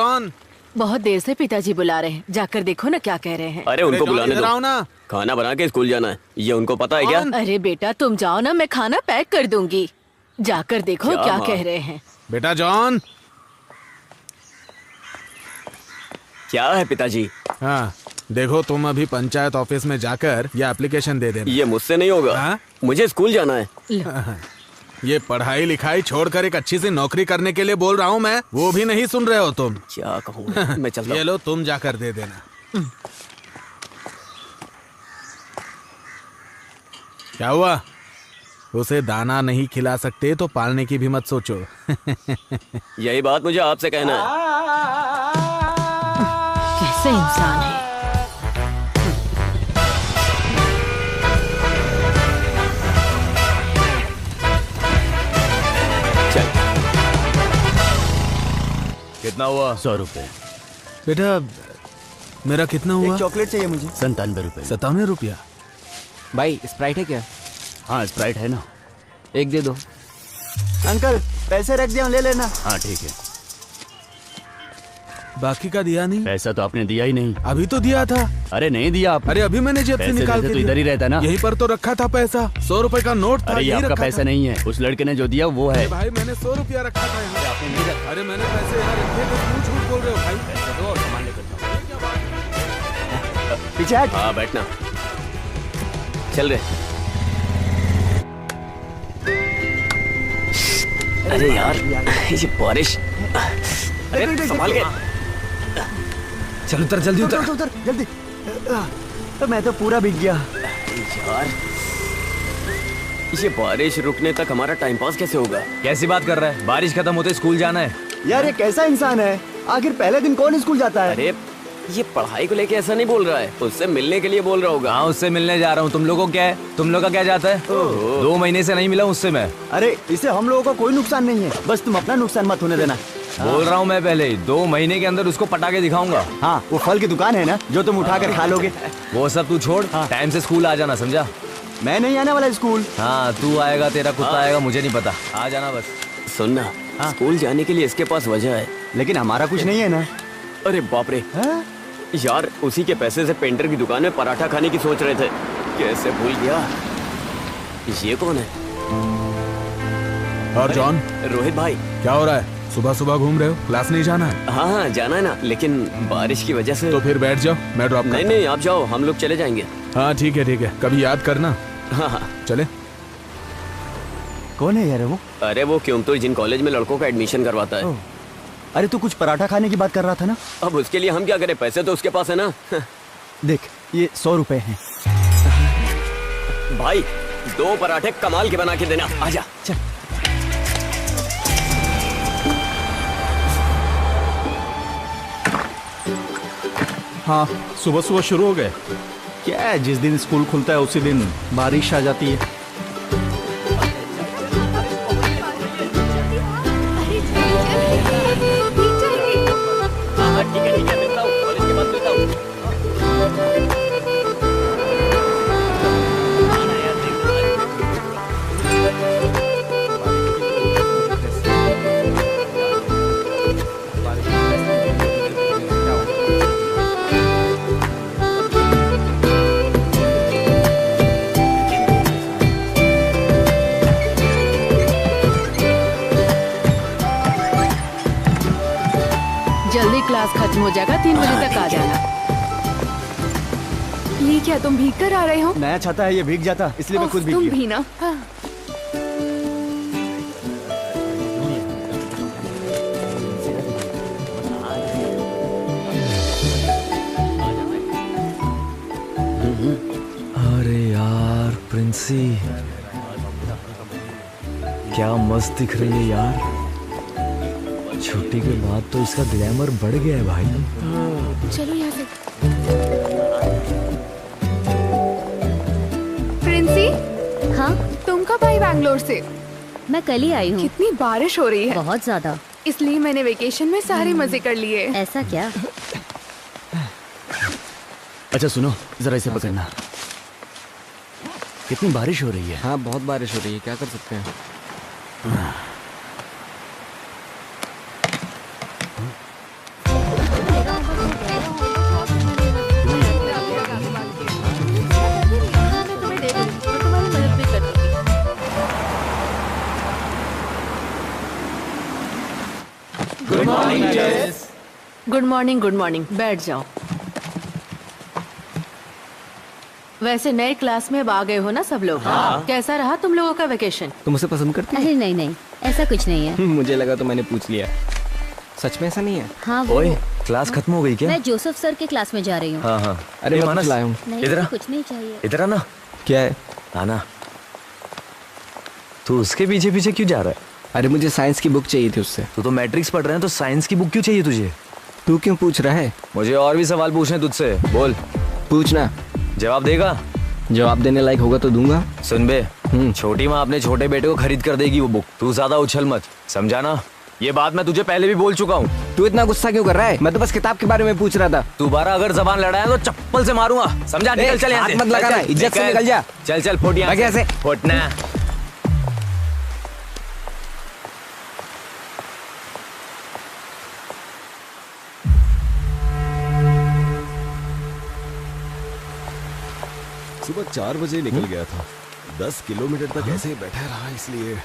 John. बहुत देर से पिताजी बुला रहे हैं, जाकर देखो ना क्या कह रहे हैं। अरे उनको बुलाने दो ना। खाना बना के स्कूल जाना है, ये उनको पता है क्या? अरे बेटा तुम जाओ ना, मैं खाना पैक कर दूंगी। जाकर देखो क्या कह रहे हैं। बेटा जॉन। क्या है पिताजी? हाँ देखो, तुम अभी पंचायत ऑफिस में जाकर ये एप्लीकेशन दे देना। ये मुझसे नहीं होगा। हाँ? मुझे स्कूल जाना है। ये पढ़ाई लिखाई छोड़कर एक अच्छी सी नौकरी करने के लिए बोल रहा हूँ मैं, वो भी नहीं सुन रहे हो तुम। क्या कहूँ मैं चलता ये लो, तुम जाकर दे देना। क्या हुआ? उसे दाना नहीं खिला सकते तो पालने की भी मत सोचो। यही बात मुझे आपसे कहना है। कैसे इंसान है। चल। कितना हुआ? 100 रुपए। बेटा मेरा कितना हुआ? चॉकलेट चाहिए मुझे। 97 रुपए। 97 रुपया। भाई स्प्राइट है क्या? हाँ स्प्राइट है ना। एक दे दो। अंकल पैसे रख दिया, ले लेना। हाँ ठीक है। बाकी का दिया नहीं? पैसा तो आपने दिया ही नहीं। अभी तो दिया था। अरे नहीं दिया आप। अरे अभी मैंने जेब से पैसे निकाल देते के तो इधर ही रहता ना। यहीं पर तो रखा था पैसा। 100 रुपए का नोट था। अरे ये यहीं आपका रखा पैसा था। नहीं है, उस लड़के ने जो दिया वो है। भाई मैंने 100 रुपया रखा था यहाँ। आपने नहीं रखा। अरे मैंने पैसे यहाँ रखे थे, क्यों झूठ बोल रहे हो भाई? पैसा दो और सामान लेकर जाओ। पीछे हट। हाँ बैठना। चल रहे। अरे यार ये बारिश। अरे संभाल के। चल उतर, जल्दी उतर उतर जल्दी। तो मैं तो पूरा भीग गया यार ये बारिश रुकने तक हमारा टाइम पास कैसे होगा? कैसी बात कर रहा है? बारिश खत्म होते स्कूल जाना है। यार। ये कैसा इंसान है? आखिर पहले दिन कौन स्कूल जाता है? अरे ये पढ़ाई को लेके ऐसा नहीं बोल रहा है, उससे मिलने के लिए बोल रहा होगा। हाँ उससे मिलने जा रहा हूँ। तुम लोगों को क्या है? तुम लोग का क्या जाता है? 2 महीने से नहीं मिला उससे मैं। अरे इसे हम लोगों का कोई नुकसान नहीं है, बस तुम अपना नुकसान मत होने देना। बोल रहा हूँ मैं पहले ही, 2 महीने के अंदर उसको पटा के दिखाऊंगा। हाँ वो फल की दुकान है ना, जो तुम उठा कर खा लोगे। वो सब तू छोड़, टाइम से स्कूल आ जाना, समझा? मैं नहीं आने वाला स्कूल। हाँ तू आएगा, तेरा कुत्ता आएगा, मुझे नहीं पता। आ जाना बस। सुनना, स्कूल जाने के लिए इसके पास वजह है। लेकिन हमारा कुछ नहीं है ना। अरे बाप रे यार, उसी के पैसे से पेंटर की दुकान में पराठा खाने की सोच रहे थे। कैसे भूल गया। ये कौन है? और जॉन? रोहित भाई। क्या हो रहा है? सुबह सुबह घूम रहे हो? क्लास नहीं जाना है? हाँ हाँ जाना है ना, लेकिन बारिश की वजह से। तो फिर बैठ जाओ, मैं ड्रॉप नहीं नहीं आप जाओ, हम लोग चले जाएंगे। हाँ ठीक है, कभी याद करना। हाँ हाँ चले। कौन है यार वो? अरे वो क्योंतुर जिन कॉलेज में लड़कों का एडमिशन करवाता है। अरे तू कुछ पराठा खाने की बात कर रहा था ना? अब उसके लिए हम क्या करें, पैसे तो उसके पास है ना। देख ये 100 रुपए हैं। भाई 2 पराठे कमाल के बना के देना। आजा चल। हाँ सुबह सुबह शुरू हो गए। क्या है, जिस दिन स्कूल खुलता है उसी दिन बारिश आ जाती है। ठीक है मिलता हूँ, कॉलेज के बाद मिलता हूँ। जल्दी क्लास खत्म हो जाएगा, 3 बजे तक आ जाना। ये क्या तुम भीग कर आ रहे हो? नया छाता है, ये भीग जाता, इसलिए मैं खुद भीग तुम गया। भी ना। हाँ। अरे यार प्रिंसी, क्या मस्त दिख रही है यार। छुट्टी के बाद तो इसका ग्लैमर बढ़ गया है भाई। चलो यहाँ से। प्रिंसी। हाँ तुम कब आई बैंगलोर से? मैं कल ही आई हूँ। कितनी बारिश हो रही है। बहुत ज्यादा, इसलिए मैंने वेकेशन में सारे मजे कर लिए। ऐसा क्या? अच्छा सुनो, जरा इसे पकड़ना। कितनी बारिश हो रही है। हाँ बहुत बारिश हो रही है, क्या कर सकते हैं। Good morning, good morning. बैठ जाओ। वैसे नए क्लास में अब आ गए हो ना सब लोग? कैसा रहा तुम लोगों का वेकेशन? तुम उसे पसंद करती अरे नहीं नहीं, ऐसा कुछ नहीं है। मुझे लगा तो मैंने पूछ लिया। सच में ऐसा नहीं है? हाँ वो ओए, क्लास खत्म हो गई क्या? मैं जोसेफ सर के क्लास में जा रही हूँ। हाँ हाँ। अरे मैं मानस, लाया हूँ। नहीं इधर आ। कुछ नहीं चाहिए। इधर आना। क्या है? आना। तू उसके पीछे पीछे क्यों जा रहा है? अरे मुझे साइंस की बुक चाहिए थी उससे। तू तो मैट्रिक्स पढ़ रहे हैं तो साइंस की बुक क्यों चाहिए तुझे? तू क्यों पूछ रहा है? मुझे और भी सवाल पूछने तुझसे। बोल। पूछना। जवाब देगा? जवाब देने लायक होगा तो दूंगा। सुन बे, छोटी माँ अपने छोटे बेटे को खरीद कर देगी वो बुक। तू ज्यादा उछल मत, समझा ना? ये बात मैं तुझे पहले भी बोल चुका हूँ। तू इतना गुस्सा क्यों कर रहा है? मैं तो बस किताब के बारे में पूछ रहा था। दोबारा अगर जबान लड़ाया तो चप्पल से मारूंगा, समझा? निकल चल यहाँ से। हाथ मत लगाना, चल, इज्जत से निकल जा। चल चल फुट यहाँ भाग से। फुटना। सुबह 4 बजे निकल गया था। 10 किलोमीटर तक ऐसे ही बैठा रहा, इसलिए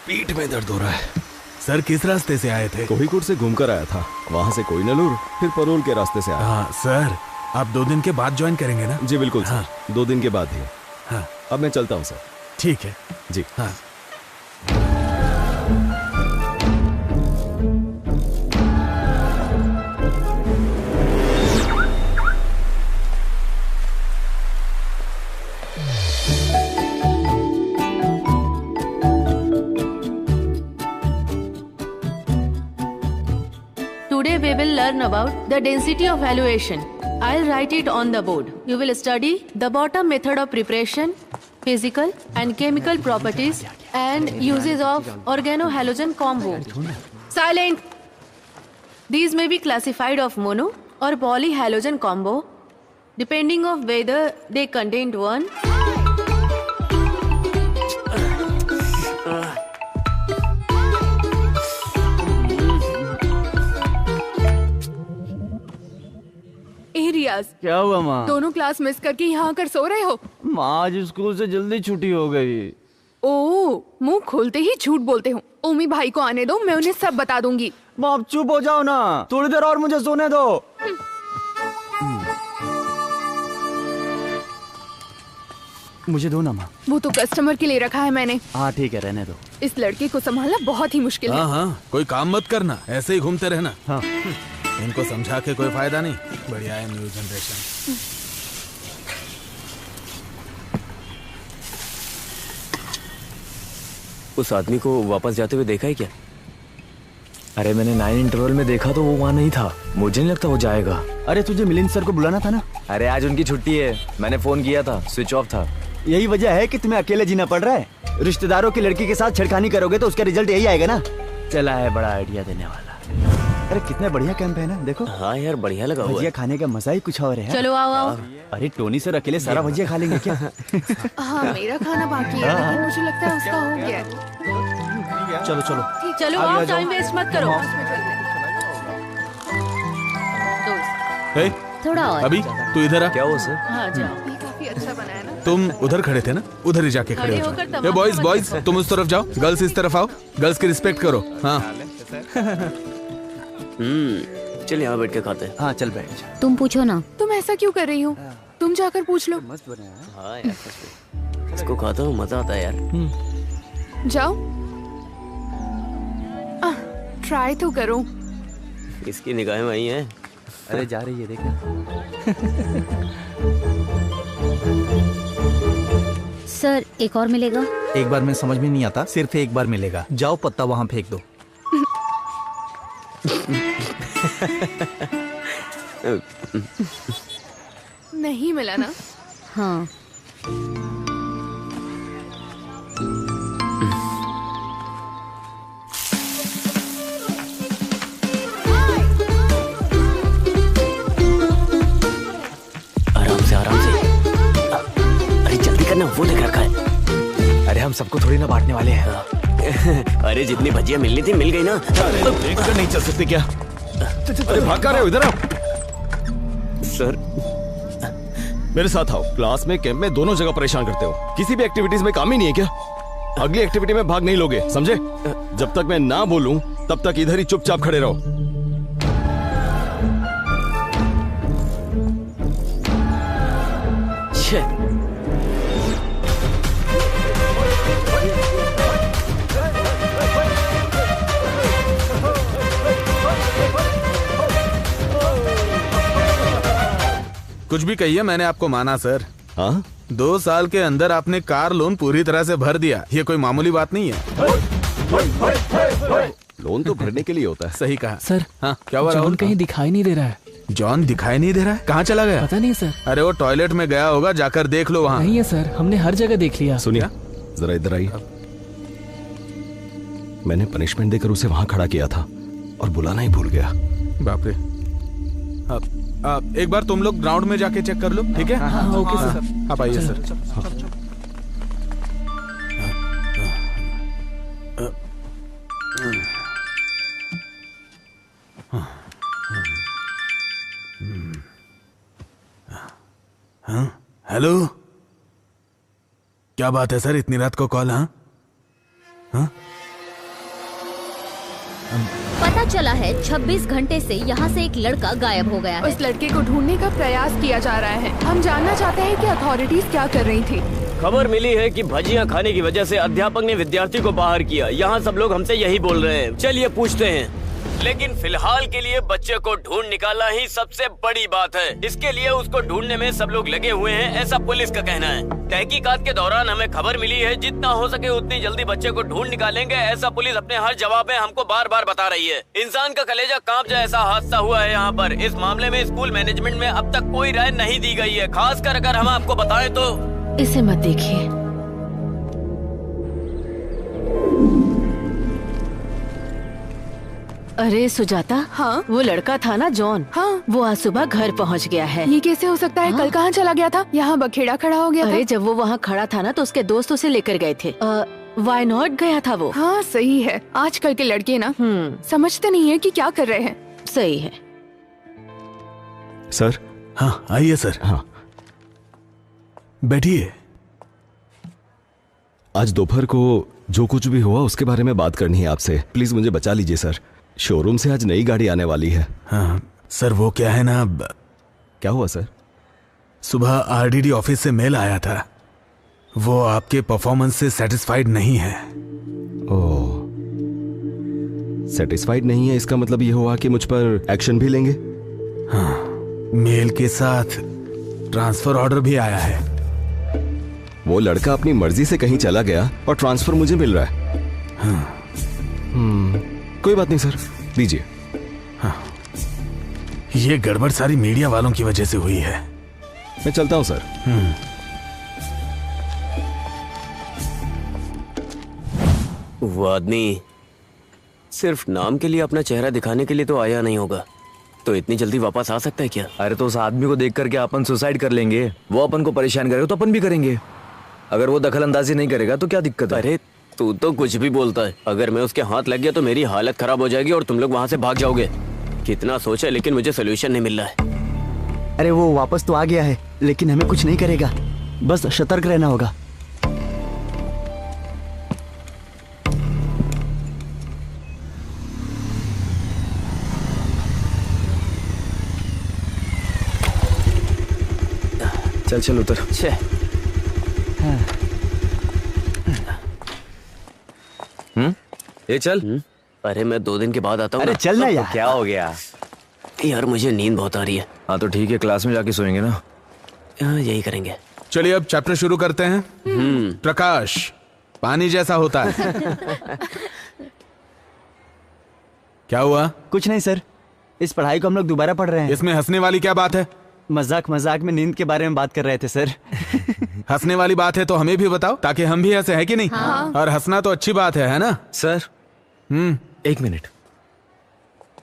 पीठ में दर्द हो रहा है। सर किस रास्ते से आए थे? कोहिकोड से घूमकर आया था, वहाँ से कोइनलूर, फिर परोल के रास्ते से आया। हाँ सर, आप 2 दिन के बाद ज्वाइन करेंगे ना? जी बिल्कुल हाँ। सर, 2 दिन के बाद ही। हाँ। अब मैं चलता हूँ सर। ठीक है जी। हाँ। Today we will learn about the density of valuation. I'll write it on the board. You will study the bottom method of preparation, physical and chemical properties, and uses of organohalogen combo. Silent. These may be classified of mono or polyhalogen combo, depending of whether they contain one. रियाज, क्या हुआ माँ? दोनों class miss करके यहाँ आकर सो रहे हो? माँ आज स्कूल से जल्दी छुट्टी हो गई। ओह, मुंह खोलते ही झूठ बोलते हो। ओमी भाई को आने दो, मैं उन्हें सब बता दूंगी। बाप चुप हो जाओ ना, थोड़ी देर और मुझे सोने दो। मुझे दो ना माँ। वो तो कस्टमर के लिए रखा है मैंने। हाँ ठीक है, रहने दो। इस लड़के को संभालना बहुत ही मुश्किल है। हाँ हाँ, कोई काम मत करना, ऐसे ही घूमते रहना। हाँ। इनको समझा के कोई फायदा नहीं। बढ़िया है न्यू जनरेशन। उस आदमी को वापस जाते हुए देखा है क्या? अरे मैंने 9 इंटरवल में देखा तो वो वहाँ नहीं था। मुझे नहीं लगता वो जाएगा। अरे तुझे मिलिंद सर को बुलाना था ना? अरे आज उनकी छुट्टी है, मैंने फोन किया था, स्विच ऑफ था। यही वजह है कि तुम्हें अकेले जीना पड़ रहा है। रिश्तेदारों की लड़की के साथ छेड़खानी करोगे तो उसका रिजल्ट यही आएगा ना। चला है बड़ा आइडिया देने वाला। अरे कितने बढ़िया कैंप है ना, देखो। हाँ यार, बढ़िया लगा हुआ भजिया है। खाने का मजा ही कुछ और है। चलो आओ आओ। अरे टोनी सर अकेले सारा भजिया खा लेंगे क्या? हाँ, मेरा खाना बाकी है, लेकिन मुझे लगता है उसका हो गया है। चलो चलो चलो आओ, टाइम वेस्ट मत करो। हे, थोड़ा और। अभी तू इधर आ। क्या हो सर? हाँ जाओ। ये काफी अच्छा बना है ना। तुम उधर खड़े थे ना, उधर ही जाके खड़े खड़े हो होकर जाओ। तमाशा बॉयज मत बॉयज देखो। तुम उस तरफ जाओ, गर्ल्स इस तरफ आओ। गर्ल्स की रिस्पेक्ट करो। हाँ चल यहाँ बैठ के खाते हैं। हाँ चल बैठ जा। तुम पूछो ना। तुम ऐसा क्यों कर रही हो? तुम जाकर पूछ लो। मस्त बना है। हाँ यार, सच में। इसको खाता हूँ, मजा आता है यार। जाओ, ट्राई तो करो। इसकी निगाहें वही हैं। अरे जा रही है, देखना। सर एक और मिलेगा? एक बार में समझ में नहीं आता, सिर्फ एक बार मिलेगा। जाओ पत्ता वहाँ फेंक दो। नहीं मिला ना? हाँ। आराम से आराम से। अरे जल्दी करना, वो देख रखा है। अरे हम सबको थोड़ी ना बांटने वाले हैं। अरे जितनी भजिया मिलनी थी मिल गई ना। देखकर नहीं चल सकते क्या? अरे भाग कर रहे हो, इधर आओ। सर मेरे साथ आओ। क्लास में, कैंप में, दोनों जगह परेशान करते हो। किसी भी एक्टिविटीज में काम ही नहीं है क्या? अगली एक्टिविटी में भाग नहीं लोगे, समझे? जब तक मैं ना बोलूं तब तक इधर ही चुपचाप खड़े रहो। कुछ भी कहिए, मैंने आपको माना सर। हाँ 2 साल के अंदर आपने कार लोन पूरी तरह से भर दिया, ये कोई मामूली बात नहीं है। लोन तो भरने के लिए होता है। सही कहा सर। हाँ क्या हुआ? जॉन कहीं दिखाई नहीं दे रहा है। जॉन दिखाई नहीं दे रहा है? कहाँ चला गया? पता नहीं सर। अरे वो टॉयलेट में गया होगा, जाकर देख लो वहाँ। नहीं है सर, हमने हर जगह देख लिया। सुनिए जरा इधर आइए। मैंने पनिशमेंट देकर उसे वहां खड़ा किया था और बुलाना ही भूल गया। बाप रे। एक बार तुम लोग ग्राउंड में जाके चेक कर लो, ठीक है? हाँ, ओके सर। आप आइए सर। हेलो, क्या बात है सर, इतनी रात को कॉल? हाँ पता चला है 26 घंटे से यहाँ से एक लड़का गायब हो गया है। उस लड़के को ढूंढने का प्रयास किया जा रहा है। हम जानना चाहते हैं कि अथॉरिटीज क्या कर रही थी। खबर मिली है कि भजियां खाने की वजह से अध्यापक ने विद्यार्थी को बाहर किया। यहाँ सब लोग हमसे यही बोल रहे हैं। चलिए पूछते हैं, लेकिन फिलहाल के लिए बच्चे को ढूंढ निकालना ही सबसे बड़ी बात है। इसके लिए उसको ढूंढने में सब लोग लगे हुए हैं, ऐसा पुलिस का कहना है। तहकीकात के दौरान हमें खबर मिली है, जितना हो सके उतनी जल्दी बच्चे को ढूंढ निकालेंगे, ऐसा पुलिस अपने हर जवाब में हमको बार बार बता रही है। इंसान का कलेजा कांप जाए ऐसा हादसा हुआ है यहाँ पर। इस मामले में स्कूल मैनेजमेंट में अब तक कोई राय नहीं दी गई है। खासकर अगर हम आपको बताएं तो इसे मत देखिए। अरे सुजाता, हाँ वो लड़का था ना जॉन, हाँ वो आज सुबह घर पहुंच गया है। ये कैसे हो सकता है? कल कहाँ चला गया था? यहाँ बखेड़ा खड़ा हो गया अरे था। जब वो वहाँ खड़ा था ना तो उसके दोस्त उसे लेकर गए थे। वाई नॉट गया था वो। हाँ सही है। आजकल के लड़के ना समझते नहीं है कि क्या कर रहे हैं। सही है सर। हाँ आइए सर। हाँ बैठिए। आज दोपहर को जो कुछ भी हुआ उसके बारे में बात करनी है आपसे। प्लीज मुझे बचा लीजिए सर। शोरूम से आज नई गाड़ी आने वाली है। हाँ सर, वो क्या है ना। क्या हुआ सर? सुबह आरडीडी ऑफिस से मेल आया था, वो आपके परफॉर्मेंस से सेटिस्फाइड नहीं है। ओह, सेटिस्फाइड नहीं है, इसका मतलब ये हुआ कि मुझ पर एक्शन भी लेंगे? हाँ, मेल के साथ ट्रांसफर ऑर्डर भी आया है। वो लड़का अपनी मर्जी से कहीं चला गया और ट्रांसफर मुझे मिल रहा है। हाँ। कोई बात नहीं सर, दीजिए। हाँ। ये गड़बड़ सारी मीडिया वालों की वजह से हुई है। मैं चलता हूं सर। वो आदमी सिर्फ नाम के लिए अपना चेहरा दिखाने के लिए तो आया नहीं होगा, तो इतनी जल्दी वापस आ सकता है क्या? अरे तो उस आदमी को देख करके अपन सुसाइड कर लेंगे। वो अपन को परेशान करेगा तो अपन भी करेंगे। अगर वो दखल अंदाजी नहीं करेगा तो क्या दिक्कत है? अरे तू तो कुछ भी बोलता है। अगर मैं उसके हाथ लग गया तो मेरी हालत खराब हो जाएगी और तुम लोग वहाँ से भाग जाओगे। कितना सोचा लेकिन मुझे सोल्यूशन नहीं मिल रहा है। अरे वो वापस तो आ गया है, लेकिन हमें कुछ नहीं करेगा, बस सतर्क रहना होगा। चल चल उतर। ये चल। अरे मैं 2 दिन के बाद आता हूँ। अरे चल ना यार। क्या हो गया? यार मुझे नींद बहुत आ रही है। हाँ तो ठीक है, क्लास में जाके सोएंगे ना। हाँ यही करेंगे। चलिए अब चैप्टर शुरू करते हैं। प्रकाश पानी जैसा होता है। क्या हुआ? कुछ नहीं सर, इस पढ़ाई को हम लोग दोबारा पढ़ रहे हैं। इसमें हंसने वाली क्या बात है? मजाक मजाक में नींद के बारे में बात कर रहे थे सर। हंसने वाली बात है तो हमें भी बताओ ताकि हम भी हंसे, है कि नहीं? हाँ। और हंसना तो अच्छी बात है ना? Sir 1 minute.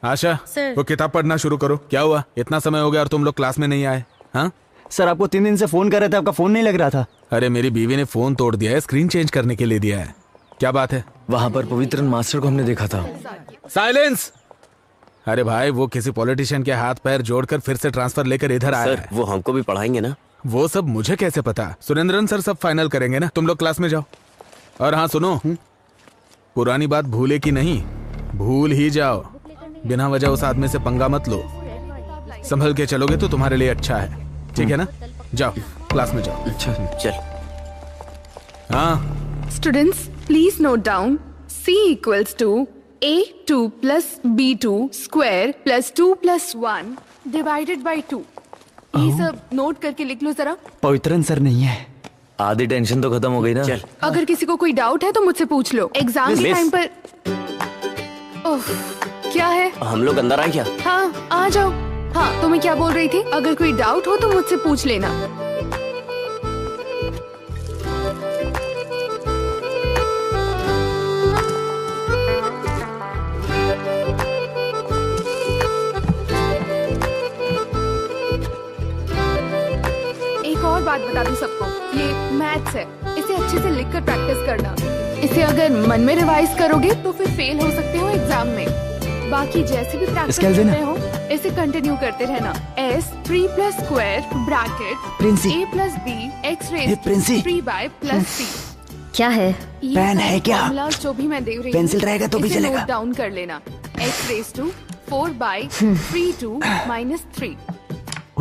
आशा सर। वो किताब पढ़ना शुरू करो। क्या हुआ, इतना समय हो गया और तुम लोग क्लास में नहीं आए? हाँ सर आपको 3 दिन से फोन कर रहे थे, आपका फोन नहीं लग रहा था। अरे मेरी बीवी ने फोन तोड़ दिया है, स्क्रीन चेंज करने के लिए दिया है। क्या बात है? वहां पर पवित्रन मास्टर को हमने देखा था। साइलेंस। अरे भाई वो किसी पॉलिटिशियन के हाथ पैर जोड़कर फिर से ट्रांसफर लेकर इधर आया सर है। वो हमको भी पढ़ाएंगे ना? वो सब मुझे कैसे पता? सुरेंद्रन सर सब फाइनल करेंगे ना। तुम लोग क्लास में जाओ। और हाँ सुनो, पुरानी बात भूले की नहीं, भूल ही जाओ। बिना वजह उस आदमी से पंगा मत लो। संभल के चलोगे तो तुम्हारे लिए अच्छा है, ठीक है ना? जाओ क्लास में जाओ। अच्छा चल। हाँ students please note down, C equals to A2 plus B2 square plus 2 plus 1 divided by 2. ये सब नोट करके लिख लो जरा। पवित्रन सर नहीं है। आधी टेंशन तो खत्म हो गई ना। चल। अगर किसी को कोई डाउट है तो मुझसे पूछ लो। एग्जाम के मिस। टाइम पर ओह, क्या है? हम लोग अंदर आए क्या? हाँ आ जाओ। हाँ तो मैं क्या बोल रही थी, अगर कोई डाउट हो तो मुझसे पूछ लेना। एक और बात बता दूं सबको, ये मैथ्स है, इसे अच्छे से लिखकर प्रैक्टिस करना। इसे अगर मन में रिवाइज करोगे तो फिर फेल हो सकते हो एग्जाम में। बाकी जैसे भी प्रैक्टिस कर रहे हो इसे कंटिन्यू करते रहना। S 3 + square bracket A + B x raised 3/+C। क्या है? पेन है क्या? फॉर्मूला जो भी मैं दे रही हूँ, पेंसिल रहेगा तो भी इसे चलेगा। नोट डाउन कर लेना। x raised to 4/32 - 3।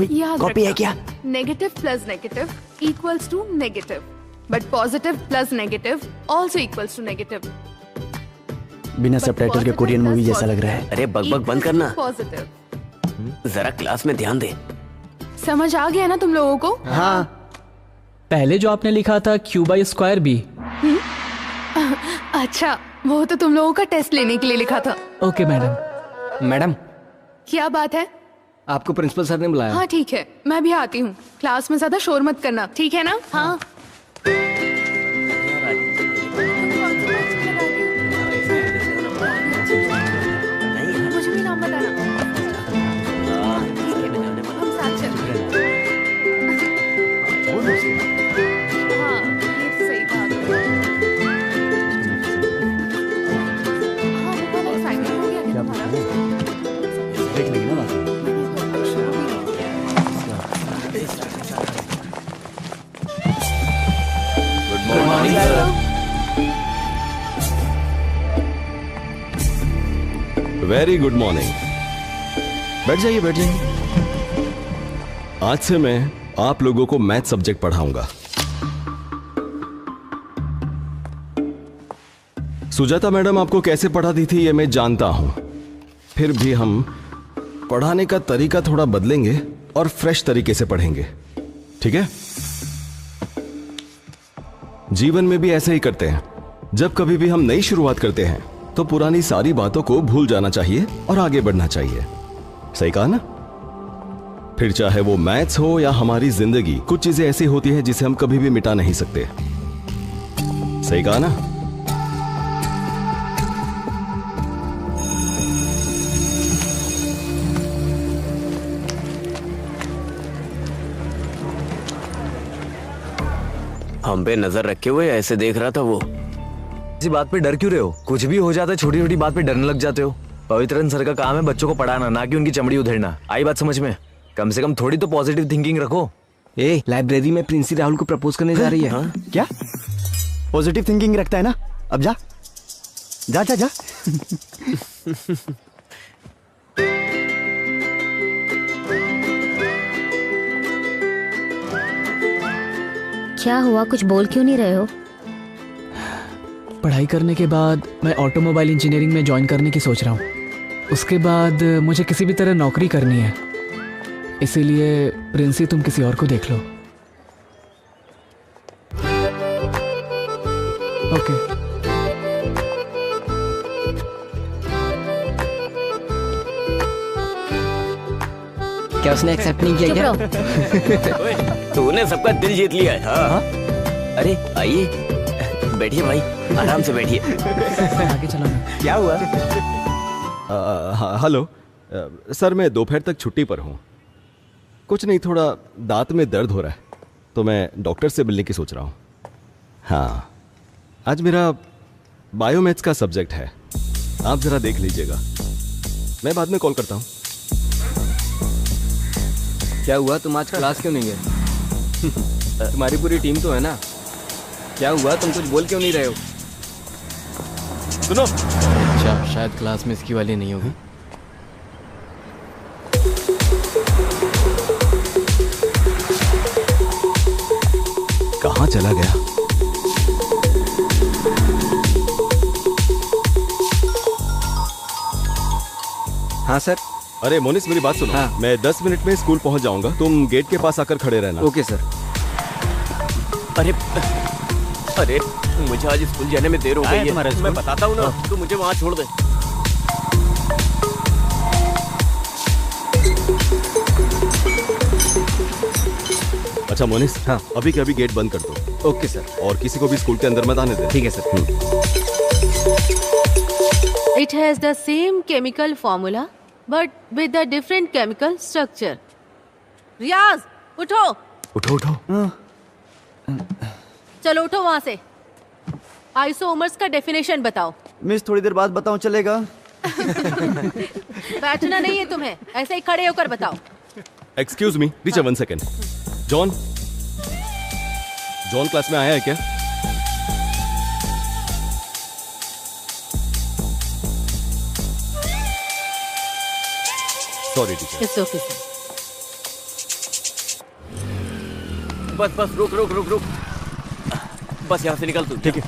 याद कॉपी है रखना, क्या? Negative plus negative equals to negative, but positive plus negative also equals to negative. बिना सबटाइटल के कोरियन मूवी जैसा लग रहा है। अरे बकबक बंद करना, पॉजिटिव। जरा क्लास में ध्यान दे। समझ आ गया ना तुम लोगों को? हाँ। पहले जो आपने लिखा था Q/² B। अच्छा, वो तो तुम लोगों का टेस्ट लेने के लिए लिखा था। Okay madam. मैडम, क्या बात है? आपको प्रिंसिपल सर ने बुलाया। हाँ ठीक है, मैं भी आती हूँ। क्लास में ज्यादा शोर मत करना, ठीक है ना? हाँ। मुझे भी नाम बताना। ठीक है, हम साथ चलेंगे। हाँ, ये तो सही बात है। हाँ, वो वाला assignment हो गया क्या तुम्हारा? देख लेंगे ना बात। Good morning. Very good morning. बैठ जाइए बैठ जाइए। आज से मैं आप लोगों को मैथ सब्जेक्ट पढ़ाऊंगा। सुजाता मैडम आपको कैसे पढ़ाती थी ये मैं जानता हूं, फिर भी हम पढ़ाने का तरीका थोड़ा बदलेंगे और फ्रेश तरीके से पढ़ेंगे, ठीक है? जीवन में भी ऐसे ही करते हैं। जब कभी भी हम नई शुरुआत करते हैं तो पुरानी सारी बातों को भूल जाना चाहिए और आगे बढ़ना चाहिए। सही कहा ना? फिर चाहे वो मैथ्स हो या हमारी जिंदगी, कुछ चीजें ऐसी होती है जिसे हम कभी भी मिटा नहीं सकते। सही कहा ना? हम पे नजर रखे हुए ऐसे देख रहा था वो। इसी बात पे डर क्यों रहे हो? कुछ भी हो जाता है, छोटी छोटी बात पे डरने लग जाते हो। पवित्रन सर का काम है बच्चों को पढ़ाना, ना कि उनकी चमड़ी उधेड़ना। आई बात समझ में? कम से कम थोड़ी तो पॉजिटिव थिंकिंग रखो। लाइब्रेरी में प्रिंसी राहुल को प्रपोज करने जा रही है। हाँ? क्या पॉजिटिव थिंकिंग रखता है ना? अब जा जा जा, जा। क्या हुआ, कुछ बोल क्यों नहीं रहे हो? पढ़ाई करने के बाद मैं ऑटोमोबाइल इंजीनियरिंग में ज्वाइन करने की सोच रहा हूँ। उसके बाद मुझे किसी भी तरह नौकरी करनी है, इसीलिए प्रिंसी तुम किसी और को देख लो। ओके। क्या उसने एक्सेप्ट नहीं किया क्या? ओए, तूने सबका दिल जीत लिया है। हाँ? अरे आइए, बैठिए भाई, आराम से बैठिए। आगे चलो ना। क्या हुआ? हेलो सर, मैं दोपहर तक छुट्टी पर हूँ। कुछ नहीं, थोड़ा दांत में दर्द हो रहा है तो मैं डॉक्टर से मिलने की सोच रहा हूँ। हाँ, आज मेरा बायोमैथ्स का सब्जेक्ट है, आप जरा देख लीजिएगा। मैं बाद में कॉल करता हूँ। क्या हुआ, तुम आज क्लास क्यों नहीं गए? तुम्हारी पूरी टीम तो है ना। क्या हुआ, तुम कुछ बोल क्यों नहीं रहे हो? सुनो। अच्छा, शायद क्लास में इसकी वाली नहीं होगी। कहाँ चला गया? हाँ सर, अरे मोनिस मेरी बात सुनो। हाँ। मैं 10 मिनट में स्कूल पहुंच जाऊंगा, तुम गेट के पास आकर खड़े रहना। Okay sir. अरे मुझे आज स्कूल जाने में देर हो गई है। मैं बताता हूँ ना, तू मुझे वहाँ छोड़ दे। अच्छा मोनिस, हाँ। अभी के अभी गेट बंद कर दो। Okay sir. और किसी को भी स्कूल के अंदर मत आने दे। ठीक है sir. It has the same chemical formula, but with a different chemical structure. रियाज, उठो। उठो उठो। चलो उठो वहाँ से। आइसोमर्स का डेफिनेशन बताओ। मिस थोड़ी देर बाद बताऊं चलेगा? बैठना नहीं है तुम्हें, ऐसे ही खड़े होकर बताओ। Excuse me teacher, 1 second. John class में आया है क्या? Sorry teacher. It's okay, sir. बस रुक। बस यहाँ से निकल तू। ठीक है।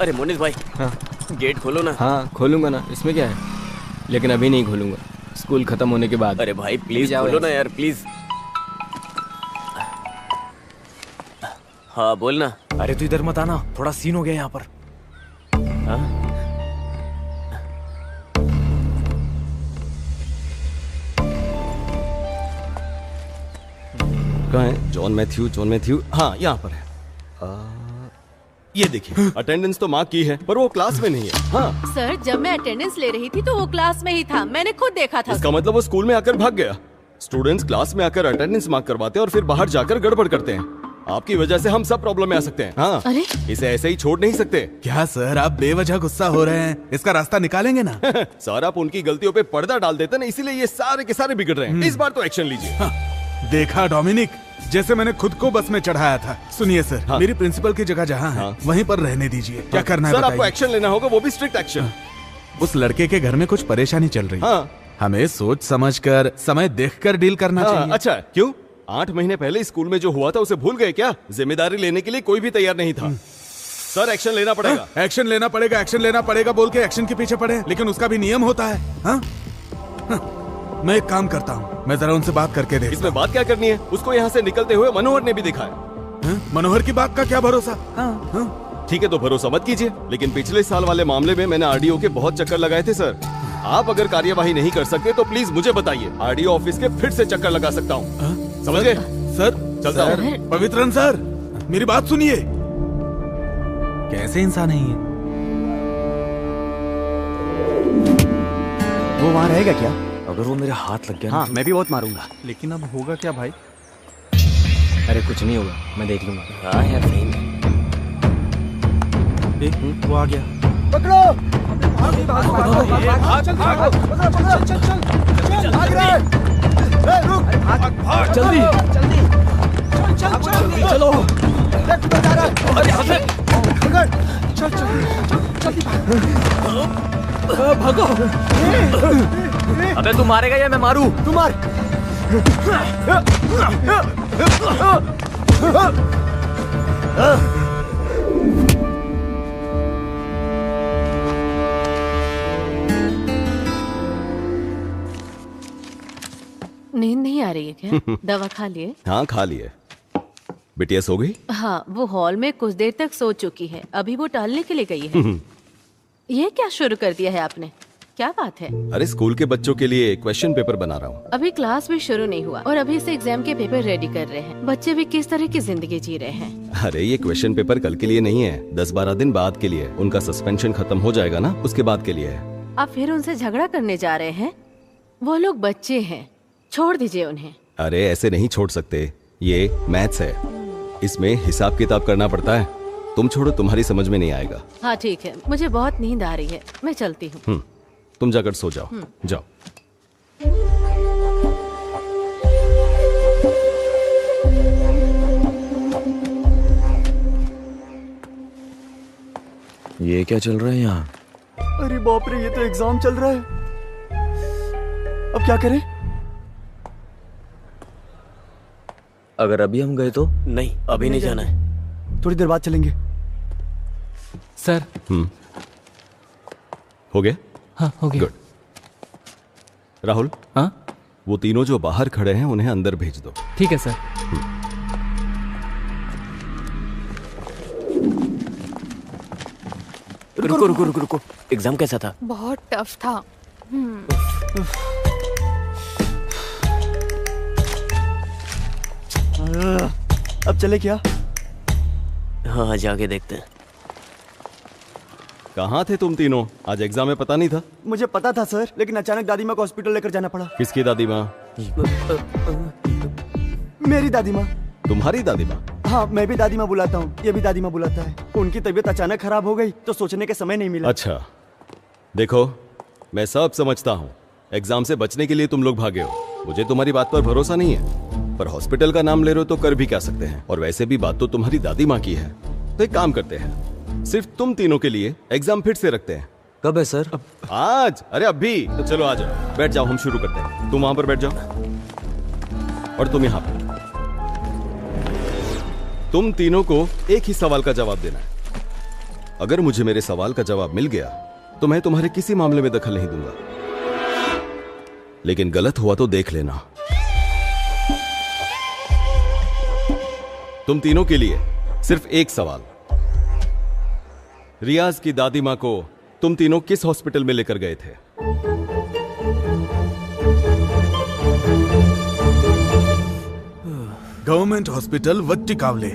अरे मोनिस भाई, हाँ। गेट खोलो ना। हाँ खोलूंगा ना, इसमें क्या है, लेकिन अभी नहीं खोलूंगा, स्कूल खत्म होने के बाद। अरे भाई प्लीज खोलो ना यार, प्लीज। हाँ बोलना। अरे तू इधर मत आना, थोड़ा सीन हो गया यहाँ पर। हाँ? कहाँ है जॉन मैथ्यू? हाँ यहाँ पर है। ये देखिए अटेंडेंस तो मार्क की है, पर वो क्लास में नहीं है। हाँ सर, जब मैं अटेंडेंस ले रही थी तो वो क्लास में ही था, मैंने खुद देखा था। इसका मतलब वो स्कूल में आकर भाग गया। स्टूडेंट्स क्लास में आकर अटेंडेंस मार्क करवाते हैं और फिर बाहर जाकर गड़बड़ करते हैं। आपकी वजह से हम सब प्रॉब्लम में आ सकते हैं। हाँ अरे? इसे ऐसे ही छोड़ नहीं सकते। क्या सर, आप बेवजह गुस्सा हो रहे हैं? इसका रास्ता निकालेंगे ना? सर आप उनकी गलतियों पे पर्दा डाल देते ना, इसीलिए ये सारे के सारे बिगड़ रहे हैं। इस बार तो एक्शन लीजिए। हाँ, देखा डोमिनिक, जैसे मैंने खुद को बस में चढ़ाया था। सुनिए सर, हाँ। मेरी प्रिंसिपल की जगह जहाँ है, वहीं पर रहने दीजिए। क्या करना है सर आपको बताइए। एक्शन लेना होगा, वो भी स्ट्रिक्ट एक्शन। उस लड़के के घर में कुछ परेशानी चल रही है। हाँ। हमें सोच समझकर, समय देखकर डील करना चाहिए। अच्छा क्यों? 8 महीने पहले स्कूल में जो हुआ था उसे भूल गए क्या? जिम्मेदारी लेने के लिए कोई भी तैयार नहीं था। सर एक्शन लेना पड़ेगा। एक्शन लेना पड़ेगा बोल के एक्शन के पीछे पड़े, लेकिन उसका भी नियम होता है। हाँ? मैं एक काम करता हूँ, मैं जरा उनसे बात करके देखता इसमें बात क्या करनी है? उसको यहाँ से निकलते हुए मनोहर ने भी देखा है। हूँ। मनोहर की बात का क्या भरोसा? ठीक है तो भरोसा मत कीजिए, लेकिन पिछले साल वाले मामले में मैंने आरडीओ के बहुत चक्कर लगाए थे सर। आप अगर कार्यवाही नहीं कर सकते तो प्लीज मुझे बताइए, आरडीओ ऑफिस के फिर से चक्कर लगा सकता हूँ। समझ गए? सर चलता हूँ। पवित्रन सर, मेरी बात सुनिए। कैसे इंसान है ये? वो वहाँ रहेगा क्या? अगर वो मेरे हाथ लग गया हाँ मैं भी बहुत मारूंगा। लेकिन अब होगा क्या भाई? अरे कुछ नहीं होगा, मैं देख लूंगा। हाँ यार सही में। वो आ गया। पकड़ो। जल्दी चलो। भागो। अबे तू मारेगा या मैं मारू? तू मार। नींद नहीं आ रही है क्या? दवा खा लिए? हाँ खा लिए। बिटिया सो गई? हाँ, वो हॉल में कुछ देर तक सो चुकी है, अभी वो टहलने के लिए गई है। ये क्या शुरू कर दिया है आपने? क्या बात है? अरे स्कूल के बच्चों के लिए क्वेश्चन पेपर बना रहा हूँ। अभी क्लास भी शुरू नहीं हुआ और अभी से एग्जाम के पेपर रेडी कर रहे हैं। बच्चे भी किस तरह की जिंदगी जी रहे हैं। अरे ये क्वेश्चन पेपर कल के लिए नहीं है, 10-12 दिन बाद के लिए। उनका सस्पेंशन खत्म हो जाएगा ना, उसके बाद के लिए है। आप फिर उनसे झगड़ा करने जा रहे हैं? वो लोग बच्चे हैं, छोड़ दीजिए उन्हें। अरे ऐसे नहीं छोड़ सकते, ये मैथ्स है, इसमें हिसाब किताब करना पड़ता है। तुम छोड़ो, तुम्हारी समझ में नहीं आएगा। हाँ ठीक है, मुझे बहुत नींद आ रही है, मैं चलती हूँ। तुम जाकर सो जाओ। जाओ। ये क्या चल रहा है यहाँ? अरे बाप रे, ये तो एग्जाम चल रहा है। अब क्या करें? अगर अभी हम गए तो? नहीं, अभी नहीं जाना है। थोड़ी देर बाद चलेंगे। सर। हो गया? हाँ हो गया। गुड। राहुल, हाँ वो तीनों जो बाहर खड़े हैं उन्हें अंदर भेज दो। ठीक है सर। रुको रुको रुको रुको, एग्जाम कैसा था? बहुत टफ था। अब चले क्या? हाँ जाके देखते हैं। कहाँ थे तुम तीनों? आज एग्जाम में पता नहीं था? मुझे पता था सर, लेकिन अचानक दादी माँ को हॉस्पिटल लेकर जाना पड़ा। किसकी दादी माँ? मेरी दादी माँ। तुम्हारी दादी माँ? हाँ, मैं भी दादी माँ बुलाता हूँ, ये भी दादी माँ बुलाता है। उनकी तबीयत अचानक खराब हो गई तो सोचने के समय नहीं मिला। अच्छा, देखो मैं सब समझता हूँ, एग्जाम से बचने के लिए तुम लोग भागे हो। मुझे तुम्हारी बात पर भरोसा नहीं है, पर हॉस्पिटल का नाम ले रहे हो तो कर भी क्या सकते हैं। और वैसे भी बात तो तुम्हारी दादी माँ की है, तो एक काम करते हैं, सिर्फ तुम तीनों के लिए एग्जाम फिर से रखते हैं। कब है सर? आज। अरे अभी तो चलो आ जाओ, बैठ जाओ, हम शुरू करते हैं। तुम वहां पर बैठ जाओ और तुम यहाँ पर। तुम तीनों को एक ही सवाल का जवाब देना है। अगर मुझे मेरे सवाल का जवाब मिल गया तो मैं तुम्हारे किसी मामले में दखल नहीं दूंगा, लेकिन गलत हुआ तो देख लेना। तुम तीनों के लिए सिर्फ एक सवाल। रियाज की दादी मां को तुम तीनों किस हॉस्पिटल में लेकर गए थे? गवर्नमेंट हॉस्पिटल वट्टिकावले।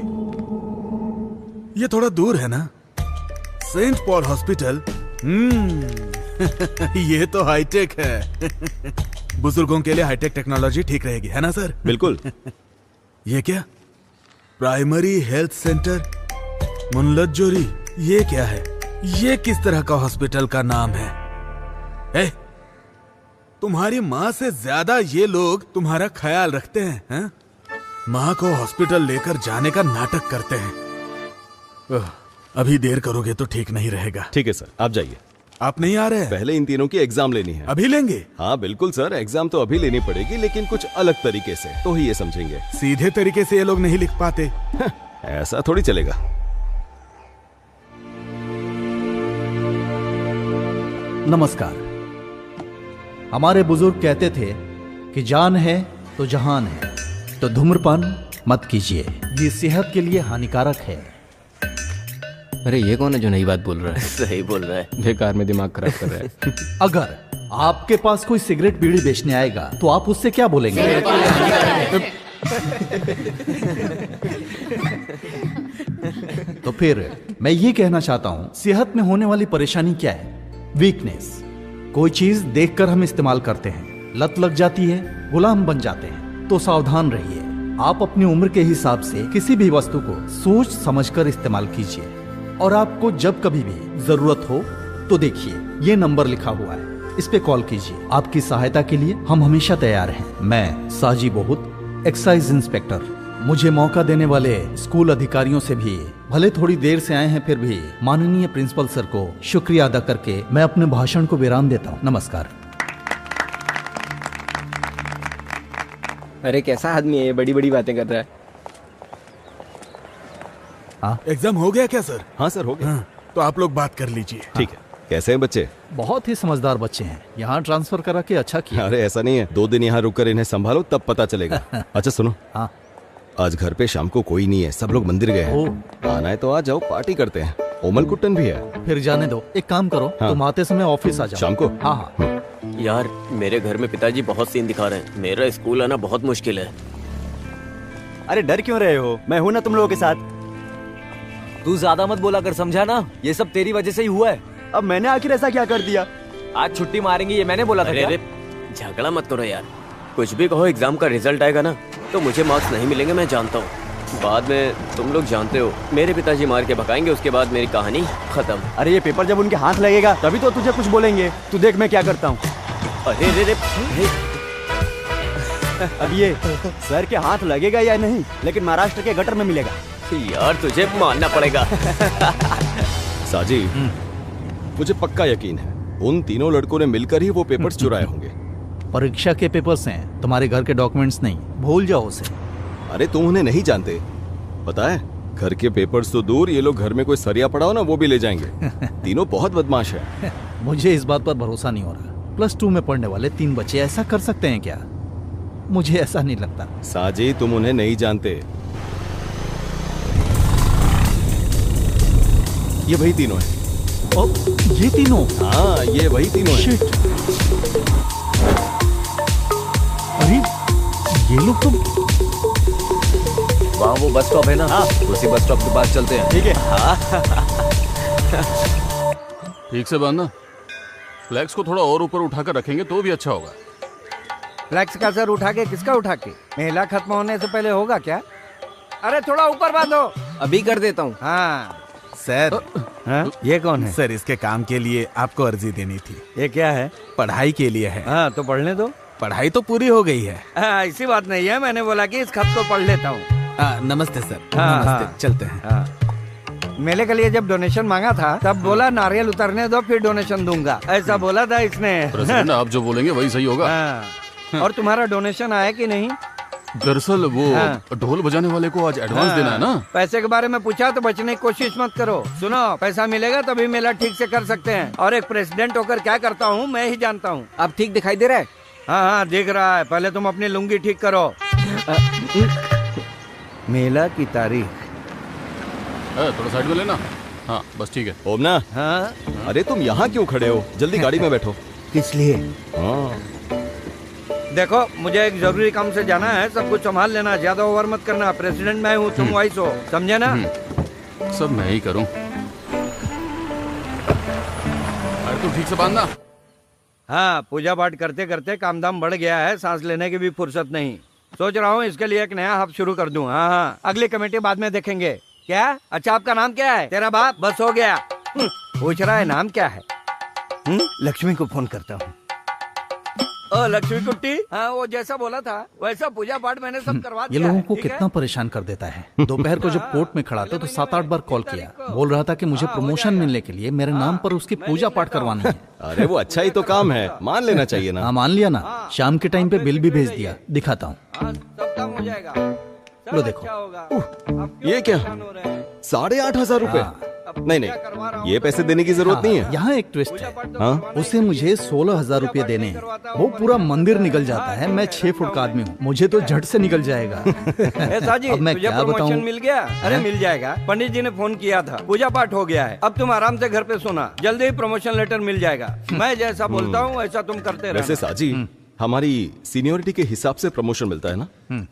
ये थोड़ा दूर है ना? Saint Paul hospital. ये तो हाईटेक है। बुजुर्गों के लिए हाईटेक टेक्नोलॉजी ठीक रहेगी, है ना सर? बिल्कुल। ये क्या? प्राइमरी हेल्थ सेंटर मुनलज्जोरी, ये क्या है? ये किस तरह का हॉस्पिटल का नाम है? तुम्हारी माँ से ज्यादा ये लोग तुम्हारा ख्याल रखते हैं? माँ को हॉस्पिटल लेकर जाने का नाटक करते हैं। अभी देर करोगे तो ठीक नहीं रहेगा। ठीक है सर, आप जाइए। आप नहीं आ रहे हैं? पहले इन तीनों की एग्जाम लेनी है। अभी लेंगे? हाँ बिल्कुल सर, एग्जाम तो अभी लेनी पड़ेगी, लेकिन कुछ अलग तरीके से, तो ही ये समझेंगे। सीधे तरीके से ये लोग नहीं लिख पाते। ऐसा थोड़ी चलेगा। नमस्कार। हमारे बुजुर्ग कहते थे कि जान है तो जहान है, तो धूम्रपान मत कीजिए, ये सेहत के लिए हानिकारक है। अरे ये कौन है जो नई बात बोल रहा है? सही बोल रहा है, बेकार में दिमाग खराब कर रहा है। अगर आपके पास कोई सिगरेट बीड़ी बेचने आएगा तो आप उससे क्या बोलेंगे? तो फिर मैं ये कहना चाहता हूं, सेहत में होने वाली परेशानी क्या है? वीकनेस। कोई चीज देखकर हम इस्तेमाल करते हैं, लत लग जाती है, गुलाम बन जाते हैं। तो सावधान रहिए। आप अपनी उम्र के हिसाब से किसी भी वस्तु को सोच समझकर इस्तेमाल कीजिए, और आपको जब कभी भी जरूरत हो तो देखिए ये नंबर लिखा हुआ है, इस पे कॉल कीजिए। आपकी सहायता के लिए हम हमेशा तैयार हैं। मैं साजी बहुत, एक्साइज इंस्पेक्टर। मुझे मौका देने वाले स्कूल अधिकारियों से भी, भले थोड़ी देर से आए हैं फिर भी, माननीय प्रिंसिपल सर को शुक्रिया अदा करके मैं अपने भाषण को विराम देता हूँ। नमस्कार। अरे कैसा आदमी है ये, बड़ी बड़ी बातें कर रहा है। हाँ, एग्जाम हो गया क्या सर? हाँ सर, हो गया। हाँ, तो आप लोग बात कर लीजिए। ठीक है। कैसे हैं बच्चे? बहुत ही समझदार बच्चे हैं। यहाँ ट्रांसफर करा के अच्छा किया। अरे ऐसा नहीं है, 2 दिन यहाँ रुककर इन्हें संभालो तब पता चलेगा। अच्छा सुनो, हाँ, आज घर पे शाम को कोई नहीं है, सब लोग मंदिर गए हैं। आना है तो आ जाओ, पार्टी करते हैं। ओमल कुट्टन भी है। फिर जाने दो, एक काम करो, हाँ। तुम आते समय ऑफिस आ जाओ। शाम को? हाँ हाँ। यार मेरे घर में पिताजी बहुत सीन दिखा रहे हैं, मेरा स्कूल आना बहुत मुश्किल है। अरे डर क्यों रहे हो? मैं हूं ना तुम लोगों के साथ। तू ज्यादा मत बोला कर, समझा ना? ये सब तेरी वजह से ही हुआ है। अब मैंने आखिर ऐसा क्या कर दिया? आज छुट्टी मारेंगे ये मैंने बोला था क्या? अरे झगड़ा मत करो यार, कुछ भी कहो, एग्जाम का रिजल्ट आएगा ना तो मुझे मार्क्स नहीं मिलेंगे, मैं जानता हूँ। बाद में तुम लोग जानते हो, मेरे पिताजी मार के भगाएंगे, उसके बाद मेरी कहानी खत्म। अरे ये पेपर जब उनके हाथ लगेगा तभी तो तुझे कुछ बोलेंगे। तू देख मैं क्या करता हूँ। अरे रे रे, अब ये सर के हाथ लगेगा या नहीं, लेकिन महाराष्ट्र के गटर में मिलेगा। यार तुझे मानना पड़ेगा। साजी, मुझे पक्का यकीन है उन तीनों लड़कों ने मिलकर ही वो पेपर्स चुराए होंगे। परीक्षा के पेपर्स हैं, तुम्हारे घर के डॉक्यूमेंट्स नहीं, भूल जाओ उसे। अरे तुम उन्हें नहीं जानते, पता है घर के पेपर्स तो दूर, ये लोग घर में कोई सरिया पड़ा हो ना वो भी ले जाएंगे। तीनों बहुत बदमाश है। मुझे इस बात पर भरोसा नहीं हो रहा। +2 में पढ़ने वाले 3 बच्चे ऐसा कर सकते हैं क्या? मुझे ऐसा नहीं लगता। साजी, तुम उन्हें नहीं जानते। ये वही तीनों हैं। ओ, ये तीनों? हाँ, ये वही तीनों हैं। शिट। अरे ये लोग तो वहाँ वो बस स्टॉप है ना, उसी बस स्टॉप के पास चलते हैं। ठीक है। ठीक से बांधना। फ्लैक्स को थोड़ा और ऊपर उठाकर रखेंगे तो भी अच्छा होगा। फ्लैक्स का सर उठा के किसका उठा के? मेला खत्म होने से पहले होगा क्या? अरे थोड़ा ऊपर बांधो। अभी कर देता हूँ। हाँ सर। ये कौन है? सर, इसके काम के लिए आपको अर्जी देनी थी। ये क्या है? पढ़ाई के लिए है। हाँ तो पढ़ने दो। पढ़ाई तो पूरी हो गई है। ऐसी बात नहीं है, मैंने बोला कि इस खत को पढ़ लेता हूँ। नमस्ते सर। हाँ, नमस्ते। हाँ। चलते हैं। हाँ। मेले के लिए जब डोनेशन मांगा था तब बोला नारियल उतरने दो फिर डोनेशन दूंगा, ऐसा बोला था इसने। प्रेसिडेंट, आप जो बोलेंगे वही सही होगा। हाँ। और तुम्हारा डोनेशन आया कि नहीं? दरअसल वो ढोल बजाने वाले को आज एडवांस देना है ना। पैसे के बारे में पूछा तो बचने की कोशिश मत करो। सुनो, पैसा मिलेगा तभी मेला ठीक से कर सकते हैं, और एक प्रेसिडेंट होकर क्या करता हूँ मैं ही जानता हूँ। अब ठीक दिखाई दे रहा है? हाँ हाँ दिख रहा है, पहले तुम अपनी लुंगी ठीक करो। मेला की तारीख थोड़ा साइड में लेना। हाँ बस ठीक है। ओमना। हाँ? अरे तुम यहाँ क्यों खड़े हो? जल्दी गाड़ी में बैठो। किस लिए? हाँ। देखो, मुझे एक जरूरी काम से जाना है, सब कुछ संभाल लेना, ज्यादा ओवर मत करना। प्रेसिडेंट मैं हूँ, तुम वाइस हो, समझे ना? सब मैं ही करूँ। अरे तुम ठीक से बांधना। हाँ, पूजा पाठ करते करते काम धाम बढ़ गया है, सांस लेने की भी फुर्सत नहीं। सोच रहा हूँ इसके लिए एक नया हब शुरू कर दूं। हाँ हाँ, अगली कमेटी बाद में देखेंगे। क्या? अच्छा, आपका नाम क्या है? तेरा बाप? बस हो गया। पूछ रहा है नाम क्या है? लक्ष्मी को फोन करता हूँ। ओ लक्ष्मी कुट्टी, हाँ वो जैसा बोला था वैसा पूजा पाठ मैंने सब करवा ये दिया लोगों है, को ठीक है? कितना परेशान कर देता है। दोपहर को जब कोर्ट में खड़ा था तो 7-8 बार कॉल किया, बोल रहा था कि मुझे प्रमोशन मिलने के लिए मेरे नाम पर उसकी पूजा पाठ करवाना है। अरे वो अच्छा ही तो काम है, मान लेना चाहिए ना। हाँ मान लिया ना। शाम के टाइम पे बिल भी भेज दिया, दिखाता हूँ। सब काम हो जाएगा। लो देखो। ये क्या? 8,500 रुपए? नहीं नहीं, ये पैसे देने की जरूरत नहीं है। यहाँ एक ट्विस्ट है। हाँ? उसे मुझे 16,000 रुपए देने हैं। वो पूरा मंदिर निकल जाता है। मैं 6 फुट का आदमी हूँ, मुझे तो झट से निकल जाएगा। साजी, अब मैं तुझे क्या प्रमोशन बताऊँ? मिल गया? अरे मिल जाएगा, पंडित जी ने फोन किया था, पूजा पाठ हो गया है। अब तुम आराम से घर पे सोना, जल्दी ही प्रमोशन लेटर मिल जाएगा। मैं जैसा बोलता हूँ वैसा तुम करते रहना। वैसे साजी, हमारी सीनियोरिटी के हिसाब से प्रमोशन मिलता है ना,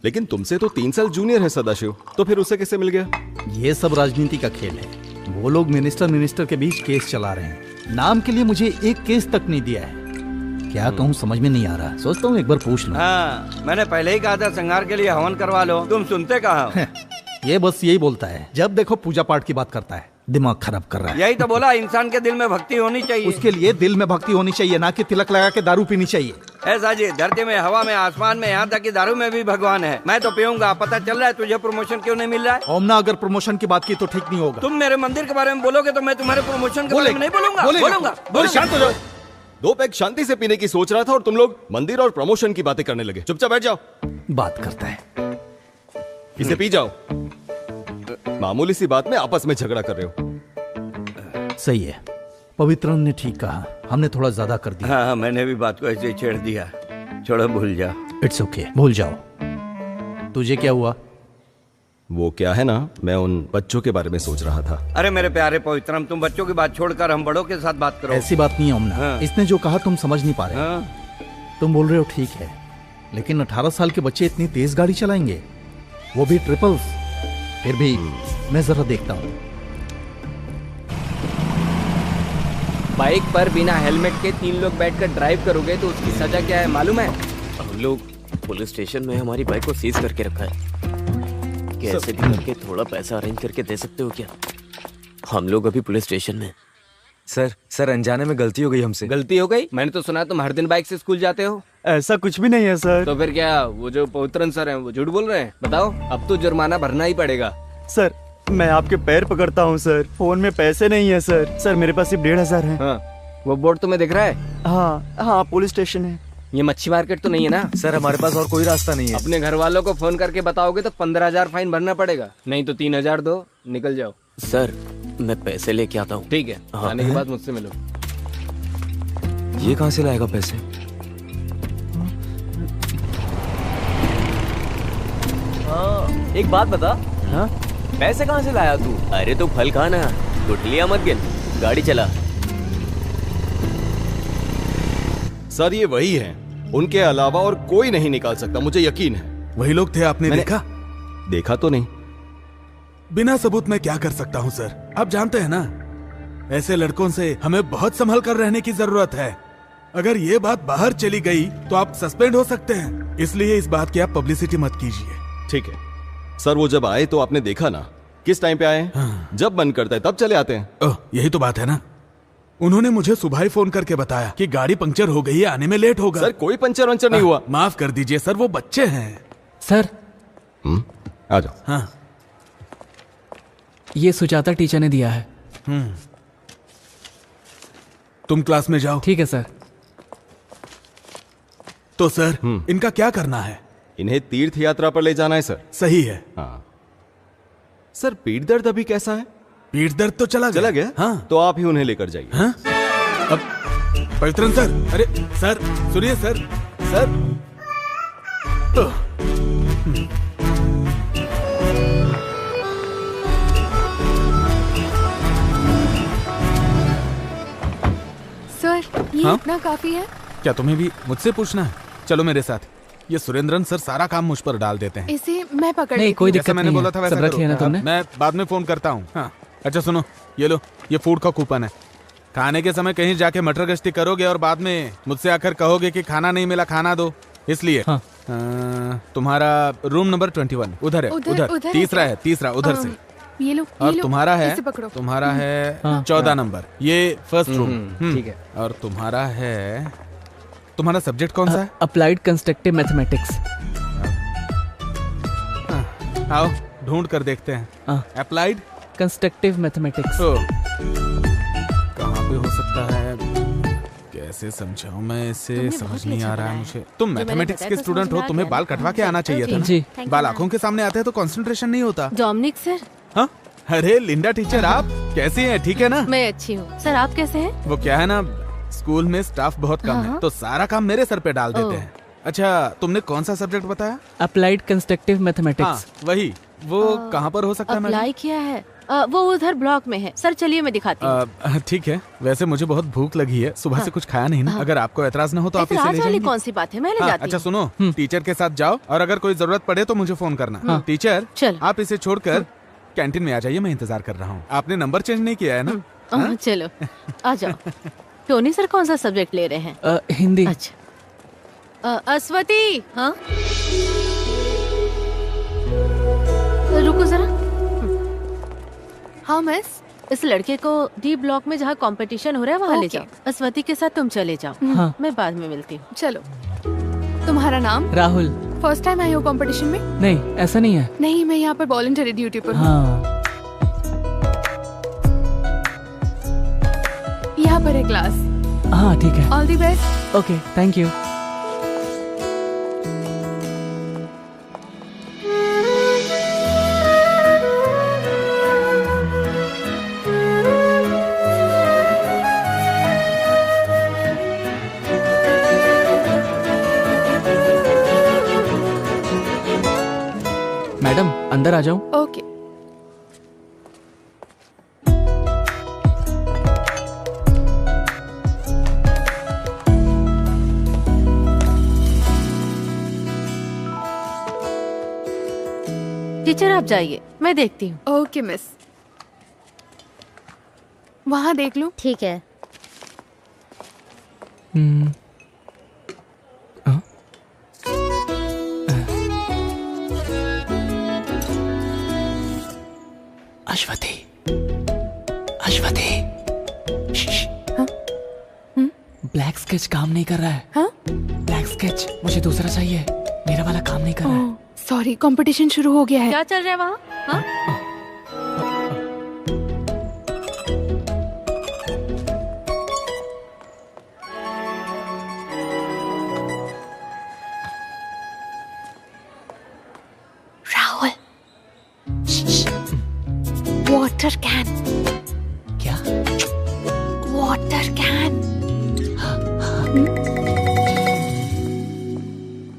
लेकिन तुमसे तो 3 साल जूनियर है सदाशिव, तो फिर उसे कैसे मिल गया? ये सब राजनीति का खेल है। वो लोग मिनिस्टर के बीच केस चला रहे हैं। नाम के लिए मुझे एक केस तक नहीं दिया है। क्या कहूँ समझ में नहीं आ रहा, सोचता हूँ एक बार पूछ लूं। हाँ, मैंने पहले ही कहा था संगार के लिए हवन करवा लो, तुम सुनते कहाँ? ये बस यही बोलता है, जब देखो पूजा पाठ की बात करता है, दिमाग खराब कर रहा है। यही तो बोला, इंसान के दिल में भक्ति होनी चाहिए। उसके लिए दिल में भक्ति होनी चाहिए, ना कि तिलक लगा के दारू पीनी चाहिए। ऐसा जी, धरती में, हवा में, आसमान में, यहाँ तक कि दारू में भी भगवान है। मैं तो पीऊंगा। पता चल रहा है तुझे प्रमोशन क्यों नहीं मिल रहा है? ओमना, अगर प्रमोशन की बात की तो ठीक नहीं होगा। तुम मेरे मंदिर के बारे में बोलोगे तो मैं तुम्हारे प्रमोशन के बारे में नहीं बोलूंगा। बोलूंगा। शांत हो जाओ। 2 पैक शांति से पीने की सोच रहा था और तुम लोग मंदिर और प्रमोशन की बातें करने लगे। चुपचाप बैठ जाओ। बात करता है, इसे पी जाओ। मामूली सी बात में आपस में झगड़ा कर रहे हो। सही है, पवित्रन ने ठीक कहा, हमने थोड़ा ज्यादा कर दिया। हाँ, मैंने भी बात को ऐसे ही छेड़ दिया। छोड़ो, भूल जा। इट्स ओके, भूल जाओ। तुझे क्या हुआ? वो क्या है ना, मैं उन बच्चों के बारे में सोच रहा था। अरे मेरे प्यारे पवित्रम, तुम बच्चों की बात छोड़कर हम बड़ों के साथ बात करो। ऐसी बात नहीं है ओमना। हाँ। इसने जो कहा तुम समझ नहीं पा रहे। तुम बोल रहे हो ठीक है, लेकिन 18 साल के बच्चे इतनी तेज गाड़ी चलाएंगे, वो भी ट्रिपल्स। फिर भी मैं जरा देखता हूँ। बाइक पर बिना हेलमेट के 3 लोग बैठकर ड्राइव करोगे तो उसकी सजा क्या है मालूम है? हम लोग पुलिस स्टेशन में हमारी बाइक को सीज करके रखा है। कैसे भी करके थोड़ा पैसा अरेंज करके दे सकते हो क्या? हम लोग अभी पुलिस स्टेशन में। सर अनजाने में गलती हो गई हमसे। गलती हो गई? मैंने तो सुना तुम हर दिन बाइक से स्कूल जाते हो। ऐसा कुछ भी नहीं है सर। तो फिर क्या वो जो पवित्रन सर हैं वो झूठ बोल रहे हैं? बताओ, अब तो जुर्माना भरना ही पड़ेगा। सर मैं आपके पैर पकड़ता हूँ सर, फोन में पैसे नहीं है सर। सर मेरे पास सिर्फ 1,500 है। हाँ, वो बोर्ड तुम्हें दिख रहा है? हाँ, पुलिस स्टेशन है। ये मच्छी मार्केट तो नहीं है ना? सर हमारे पास और कोई रास्ता नहीं है। अपने घर वालों को फोन करके बताओगे तो 15,000 फाइन भरना पड़ेगा, नहीं तो 3,000 दो, निकल जाओ। सर मैं पैसे लेके आता हूँ। ठीक है, आने के बाद मुझसे मिलो। ये कहाँ से लाएगा पैसे? एक बात बता, हाँ पैसे कहाँ से लाया तू? अरे तो फल खाना, गुठलियां मत गिन, गाड़ी चला। सर ये वही हैं, उनके अलावा और कोई नहीं निकाल सकता, मुझे यकीन है। वही लोग थे, आपने देखा? देखा तो नहीं। बिना सबूत मैं क्या कर सकता हूँ सर? आप जानते हैं ना, ऐसे लड़कों से हमें बहुत संभल कर रहने की जरूरत है। अगर ये बात बाहर चली गई तो आप सस्पेंड हो सकते हैं, इसलिए इस बात की आप पब्लिसिटी मत कीजिए। ठीक है सर, वो जब आए तो आपने देखा ना किस टाइम पे आए हैं? हाँ। जब मन करता है तब चले आते हैं। यही तो बात है ना। उन्होंने मुझे सुबह ही फोन करके बताया कि गाड़ी पंक्चर हो गई है, आने में लेट होगा। सर कोई पंचर वंचर नहीं हुआ। माफ कर दीजिए सर, वो बच्चे हैं। सर आ जाओ। हाँ ये सुजाता टीचर ने दिया है। तुम क्लास में जाओ। ठीक है सर। तो सर इनका क्या करना है? इन्हें तीर्थ यात्रा पर ले जाना है सर। सही है। हाँ सर, पीठ दर्द अभी कैसा है? पीठ दर्द तो चला गया। हाँ तो आप ही उन्हें लेकर जाइए। हाँ? अब पवित्रन सर, अरे सर सुनिए सर, सर सर ये हाँ? इतना काफी है? क्या तुम्हें भी मुझसे पूछना है? चलो मेरे साथ। ये सुरेंद्रन सर सारा काम मुझ पर डाल देते हैं। इसे मैं पकड़ नहीं, कोई दिक्कत मैंने नहीं बोला है। था वैसा सब रख लिया ना करो। तुमने? मैं बाद में फोन करता हूँ। हाँ अच्छा सुनो, ये लो, ये फूड का कूपन है। खाने के समय कहीं जाके मटर गश्ती करोगे और बाद में मुझसे आकर कहोगे कि खाना नहीं मिला, खाना दो, इसलिए हाँ। तुम्हारा रूम नंबर 21 उधर है। उधर तीसरा है, तीसरा उधर से। ये लो, और तुम्हारा है, इसे पकड़ो। तुम्हारा है हाँ। 14 नंबर, ये फर्स्ट रूम। ठीक है। और तुम्हारा है, तुम्हारा सब्जेक्ट कौन सा है? Applied constructive mathematics. आओ ढूंढ कर देखते हैं। Applied constructive mathematics. कहाँ पे हो सकता है? कैसे समझाऊं मैं इसे, समझ नहीं आ रहा है मुझे। तुम मैथमेटिक्स के स्टूडेंट हो, तुम्हें बाल कटवा के आना चाहिए था। जी। बाल आंखों के सामने आते हैं तो कंसंट्रेशन नहीं होता। Dominic sir. हाँ अरे लिंडा टीचर, आप कैसी हैं? ठीक है ना? मैं अच्छी हूँ सर, आप कैसे हैं? वो क्या है ना, स्कूल में स्टाफ बहुत कम है तो सारा काम मेरे सर पे डाल देते हैं। अच्छा तुमने कौन सा सब्जेक्ट बताया? Applied constructive mathematics. वही, वो कहाँ पर हो सकता है? अप्लाई किया है, वो उधर ब्लॉक में है। सर चलिए मैं दिखाती हूँ। ठीक है, वैसे मुझे बहुत भूख लगी है, सुबह से कुछ खाया नहीं ना। अगर आपको ऐतराज ना हो तो आप इसे ले जाएंगे। कौन सी बात है, मैं ले जाती हूँ। अच्छा सुनो, टीचर के साथ जाओ और अगर कोई जरूरत पड़े तो मुझे फोन करना। टीचर आप इसे छोड़कर कैंटीन में आ जाइए, मैं इंतजार कर रहा हूँ। आपने नंबर चेंज नहीं किया है ना? चलो आ जाओ। टोनी सर कौन सा सब्जेक्ट ले रहे हैं? हिंदी। अच्छा अस्वती। हाँ रुको जरा। हाँ मिस। इस लड़के को डी ब्लॉक में जहाँ कंपटीशन हो रहा है वहाँ ले जाओ। अस्वती के साथ तुम चले जाओ। हाँ। मैं बाद में मिलती हूँ। चलो। तुम्हारा नाम? राहुल। फर्स्ट टाइम आई हो कंपटीशन में? नहीं ऐसा नहीं है। नहीं, मैं यहाँ पर वॉलंटरी ड्यूटी पर हूँ। हाँ। यहाँ पर है क्लास। हाँ ठीक है। All the best. Okay thank you. Madam अंदर आ जाऊं? ओके। टीचर आप जाइए, मैं देखती हूँ। Okay miss. वहाँ देख लो। ठीक है। अश्वती, अश्वती। ब्लैक स्केच काम नहीं कर रहा है। हाँ? ब्लैक स्केच मुझे दूसरा चाहिए, मेरा वाला काम नहीं कर रहा है। सॉरी, कंपटीशन शुरू हो गया है। क्या चल रहा है वहाँ? हाँ? Rahul, water can. क्या? Water can.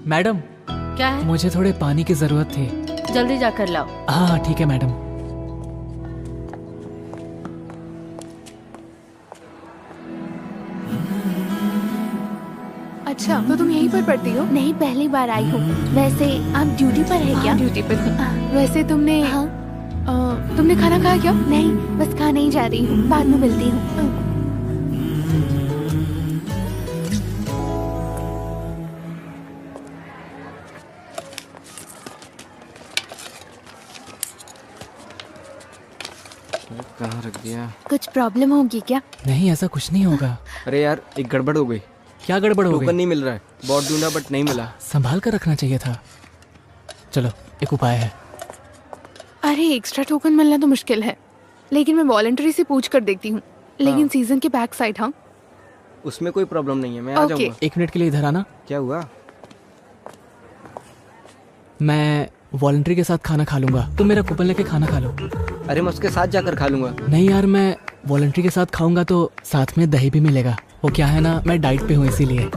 मैडम क्या है? मुझे थोड़े पानी की जरूरत थी। जल्दी जाकर लाओ। हाँ ठीक है मैडम। अच्छा, तो तुम यहीं पर पढ़ती हो? नहीं, पहली बार आई हूँ। वैसे आप ड्यूटी पर है क्या? ड्यूटी पर हूँ। वैसे तुमने तुमने खाना खाया क्या? नहीं, बस खाने ही जा रही हूँ, बाद में मिलती हूँ। कहाँ रख दिया? कुछ प्रॉब्लम होगी क्या? नहीं, ऐसा कुछ नहीं होगा। अरे यार, एक गड़बड़ हो गई। क्या गड़बड़ हो गई? टोकन नहीं मिल रहा है। बहुत ढूंढा बट नहीं मिला। संभाल कर रखना चाहिए था। चलो, एक उपाय है। अरे एक्स्ट्रा टोकन मिलना तो मुश्किल है, लेकिन मैं वॉलंटरी से पूछ कर देखती हूँ। लेकिन सीजन के बैक साइड। हाँ, उसमें कोई प्रॉब्लम नहीं है, मैं आ जाऊंगा। 1 मिनट के लिए इधर आना। क्या हुआ? मैं वॉलंटरी के साथ खाना खा लूंगा, तुम मेरा कूपन लेके खाना खा लो। अरे मैं उसके साथ जाकर खा लूंगा। नहीं यार, मैं वॉलंटरी के साथ खाऊंगा तो साथ में दही भी मिलेगा। वो क्या है ना, मैं डाइट पे हूँ इसीलिए।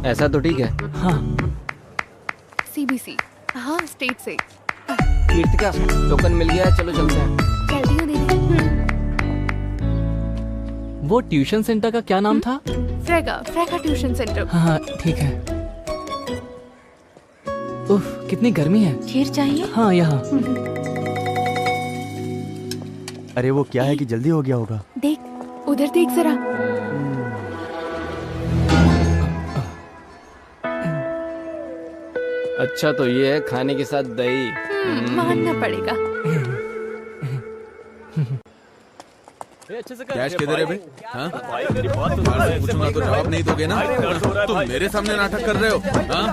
ऐसा तो ठीक है। हाँ। CBC। हाँ, स्टेट से। कीर्तिका, टोकन मिल गया, चलो चलते हैं। जल्दी हो दीदी। वो ट्यूशन सेंटर का क्या नाम था? फ्रेगा ट्यूशन सेंटर। हाँ ठीक है। उफ, कितनी गर्मी है। खीर चाहिए? हाँ, यहाँ। अरे वो क्या है कि जल्दी हो गया होगा। देख, उधर देख जरा। अच्छा, तो ये है खाने के साथ दही। मानना पड़ेगा। कैश किधर है भाई? हाँ? पूछूंगा तो जवाब नहीं दोगे ना? तुम मेरे सामने नाटक कर रहे हो? हाँ?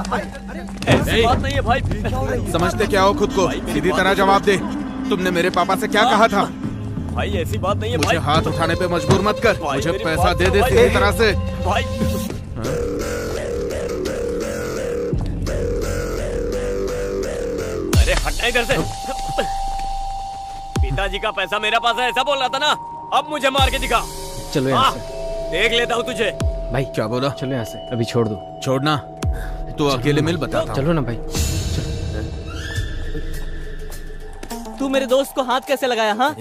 ऐसी बात नहीं है भाई। समझते क्या हो खुद को? सीधी तरह जवाब दे। तुमने मेरे पापा से क्या कहा था? भाई ऐसी बात नहीं है मुझे भाई। हाथ उठाने पे मजबूर मत कर। मुझे पैसा दे दे सीधी तरह से। भाई अरे हटना इधर से। पिताजी का पैसा मेरा पास है, ऐसा बोल रहा था ना? अब मुझे मार के दिखा। चलो यहाँ से। देख लेता हूँ तुझे। भाई क्या बोला? चलो यहाँ से, अभी छोड़ दो। छोड़ना? तू अकेले मिल, बताता हूँ। चलो ना भाई। तू मेरे दोस्त को हाथ कैसे लगाया? हाँ,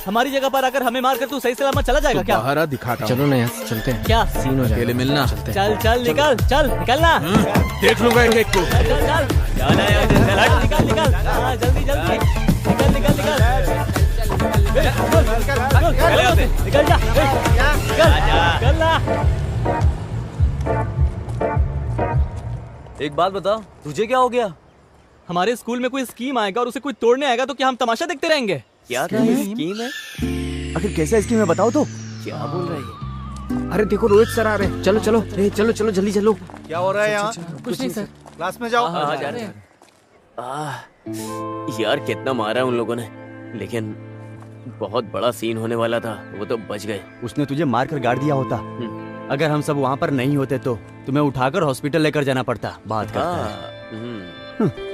हमारी जगह पर आकर हमें मारकर तू सही सलामत चला जाएगा क्या? बाहर आ, दिखाता हूँ। चलो ना, यहाँ से चलते हैं। क्या सीन हो जाएगा। अकेले मिलना। चल चल निकल, चल निकलना। देख लूंगा एक एक को। चल चल चल, निकल निकल। हाँ, जल्दी जल्दी निकल निकल निकल। निकल जा, निकल ना। एक बात बता, तुझे क्या हो गया? हमारे स्कूल में कोई स्कीम आएगा और उसे कोई तोड़ने आएगा तो क्या हम तमाशा देखते रहेंगे? क्या स्कीम है? आखिर कैसा स्कीम है, बताओ तो। क्या बोल रही है? अरे देखो, रोहित सर आ रहे हैं। चलो चलो, चलो चलो जल्दी चलो। क्या हो रहा है यहाँ? कुछ नहीं सर। क्लास में जाओ। हाँ, जा रहे हैं। यार कितना मारा उन लोगों ने, लेकिन बहुत बड़ा सीन होने वाला था, वो तो बच गए। उसने तुझे मार कर गाड़ दिया होता। अगर हम सब वहाँ पर नहीं होते तो तुम्हें उठाकर हॉस्पिटल लेकर जाना पड़ता। बात करता है।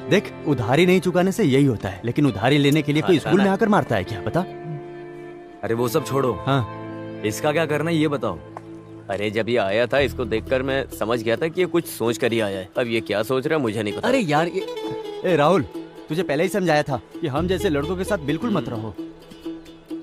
देख, उधारी नहीं चुकाने से यही होता है, लेकिन उधारी लेने के लिए कोई स्कूल में आकर मारता है क्या? बता। अरे वो सब छोड़ो। हाँ, इसका क्या करना है ये बताओ। अरे जब ये आया था, इसको देखकर मैं समझ गया था कि ये कुछ सोच कर ही आया है। अब ये क्या सोच रहा है मुझे नहीं पता। अरे यार ए राहुल, तुझे पहले ही समझाया था कि हम जैसे लड़कों के साथ बिल्कुल मत रहो।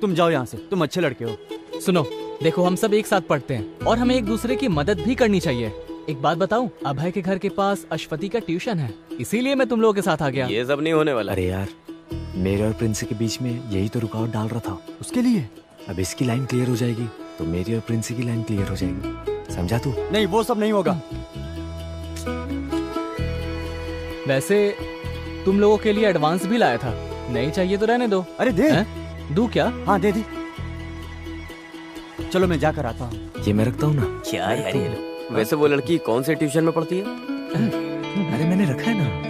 तुम जाओ यहाँ से, तुम अच्छे लड़के हो। सुनो, देखो हम सब एक साथ पढ़ते हैं और हमें एक दूसरे की मदद भी करनी चाहिए। एक बात बताऊं, अभय के घर के पास अश्वती का ट्यूशन है, इसीलिए मैं तुम लोगों के साथ आ गया। ये सब नहीं होने वाला। अरे यार, मेरे और प्रिंस के बीच में यही तो रुकावट डाल रहा था। उसके लिए अब इसकी लाइन क्लियर हो जाएगी तो मेरी और प्रिंस की लाइन क्लियर हो जाएगी। समझा तू? नहीं, वो सब नहीं होगा। वैसे तुम लोगों के लिए एडवांस भी लाया था, नहीं चाहिए तो रहने दो। अरे दे। दू क्या? हाँ दे दी। चलो मैं जाकर आता हूँ। ये मैं रखता हूँ ना। क्या यार ये लोग? वैसे वो लड़की कौन से ट्यूशन में पढ़ती है? अरे मैंने रखा है ना।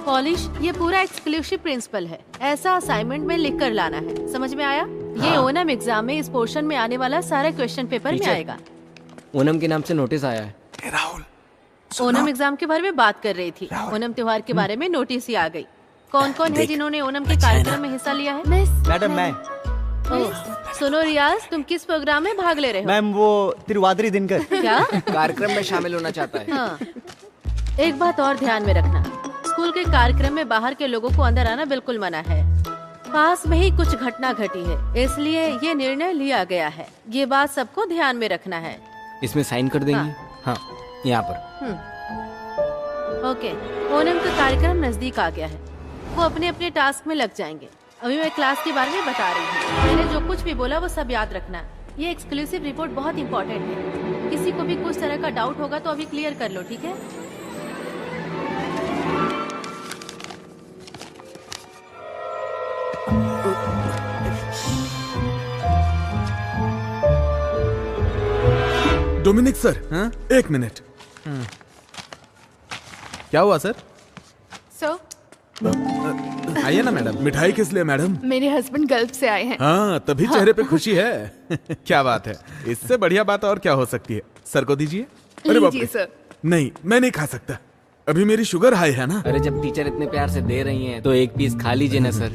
पॉलिश, ये पूरा एक्सक्लूसिव प्रिंसिपल है। ऐसा असाइनमेंट में लिख कर लाना है, समझ में आया? ये ओनम एग्जाम में इस पोर्शन में आने वाला सारा क्वेश्चन पेपर में आएगा। ओनम के नाम से नोटिस आया है। ओनम एग्जाम के बारे में बात कर रही थी। ओनम त्योहार के बारे में नोटिस ही आ गई। कौन कौन है जिन्होंने ओनम के कार्यक्रम में हिस्सा लिया है? मैडम मैं। सुनो रियाज, तुम किस प्रोग्राम में भाग ले रहे हो? मैम वो तिरुवादिरी दिनकर। क्या? कार्यक्रम में शामिल होना चाहता है। हाँ। एक बात और ध्यान में रखना, स्कूल के कार्यक्रम में बाहर के लोगों को अंदर आना बिल्कुल मना है। पास में ही कुछ घटना घटी है, इसलिए ये निर्णय लिया गया है। ये बात सबको ध्यान में रखना है। इसमें साइन कर देंगे? हाँ, यहाँ पर। ओके, ओनम का कार्यक्रम नजदीक आ गया है। वो अपने अपने टास्क में लग जाएंगे। अभी मैं क्लास के बारे में बता रही हूँ। मैंने जो कुछ भी बोला वो सब याद रखना। ये एक्सक्लूसिव रिपोर्ट बहुत इंपॉर्टेंट है। किसी को भी कुछ तरह का डाउट होगा तो अभी क्लियर कर लो, ठीक है? डोमिनिक सर, हाँ? एक मिनट। क्या हुआ सर? सर आइए ना मैडम। मिठाई किस लिए मैडम? मेरे हस्बैंड गल्फ से आए हैं। हाँ, तभी चेहरे पे खुशी है। क्या बात है, इससे बढ़िया बात और क्या हो सकती है। सर को दीजिए। अरे बाप रे। सर। नहीं, मैं नहीं खा सकता, अभी मेरी शुगर हाई है ना। अरे जब टीचर इतने प्यार से दे रही हैं तो एक पीस खा लीजिए ना सर।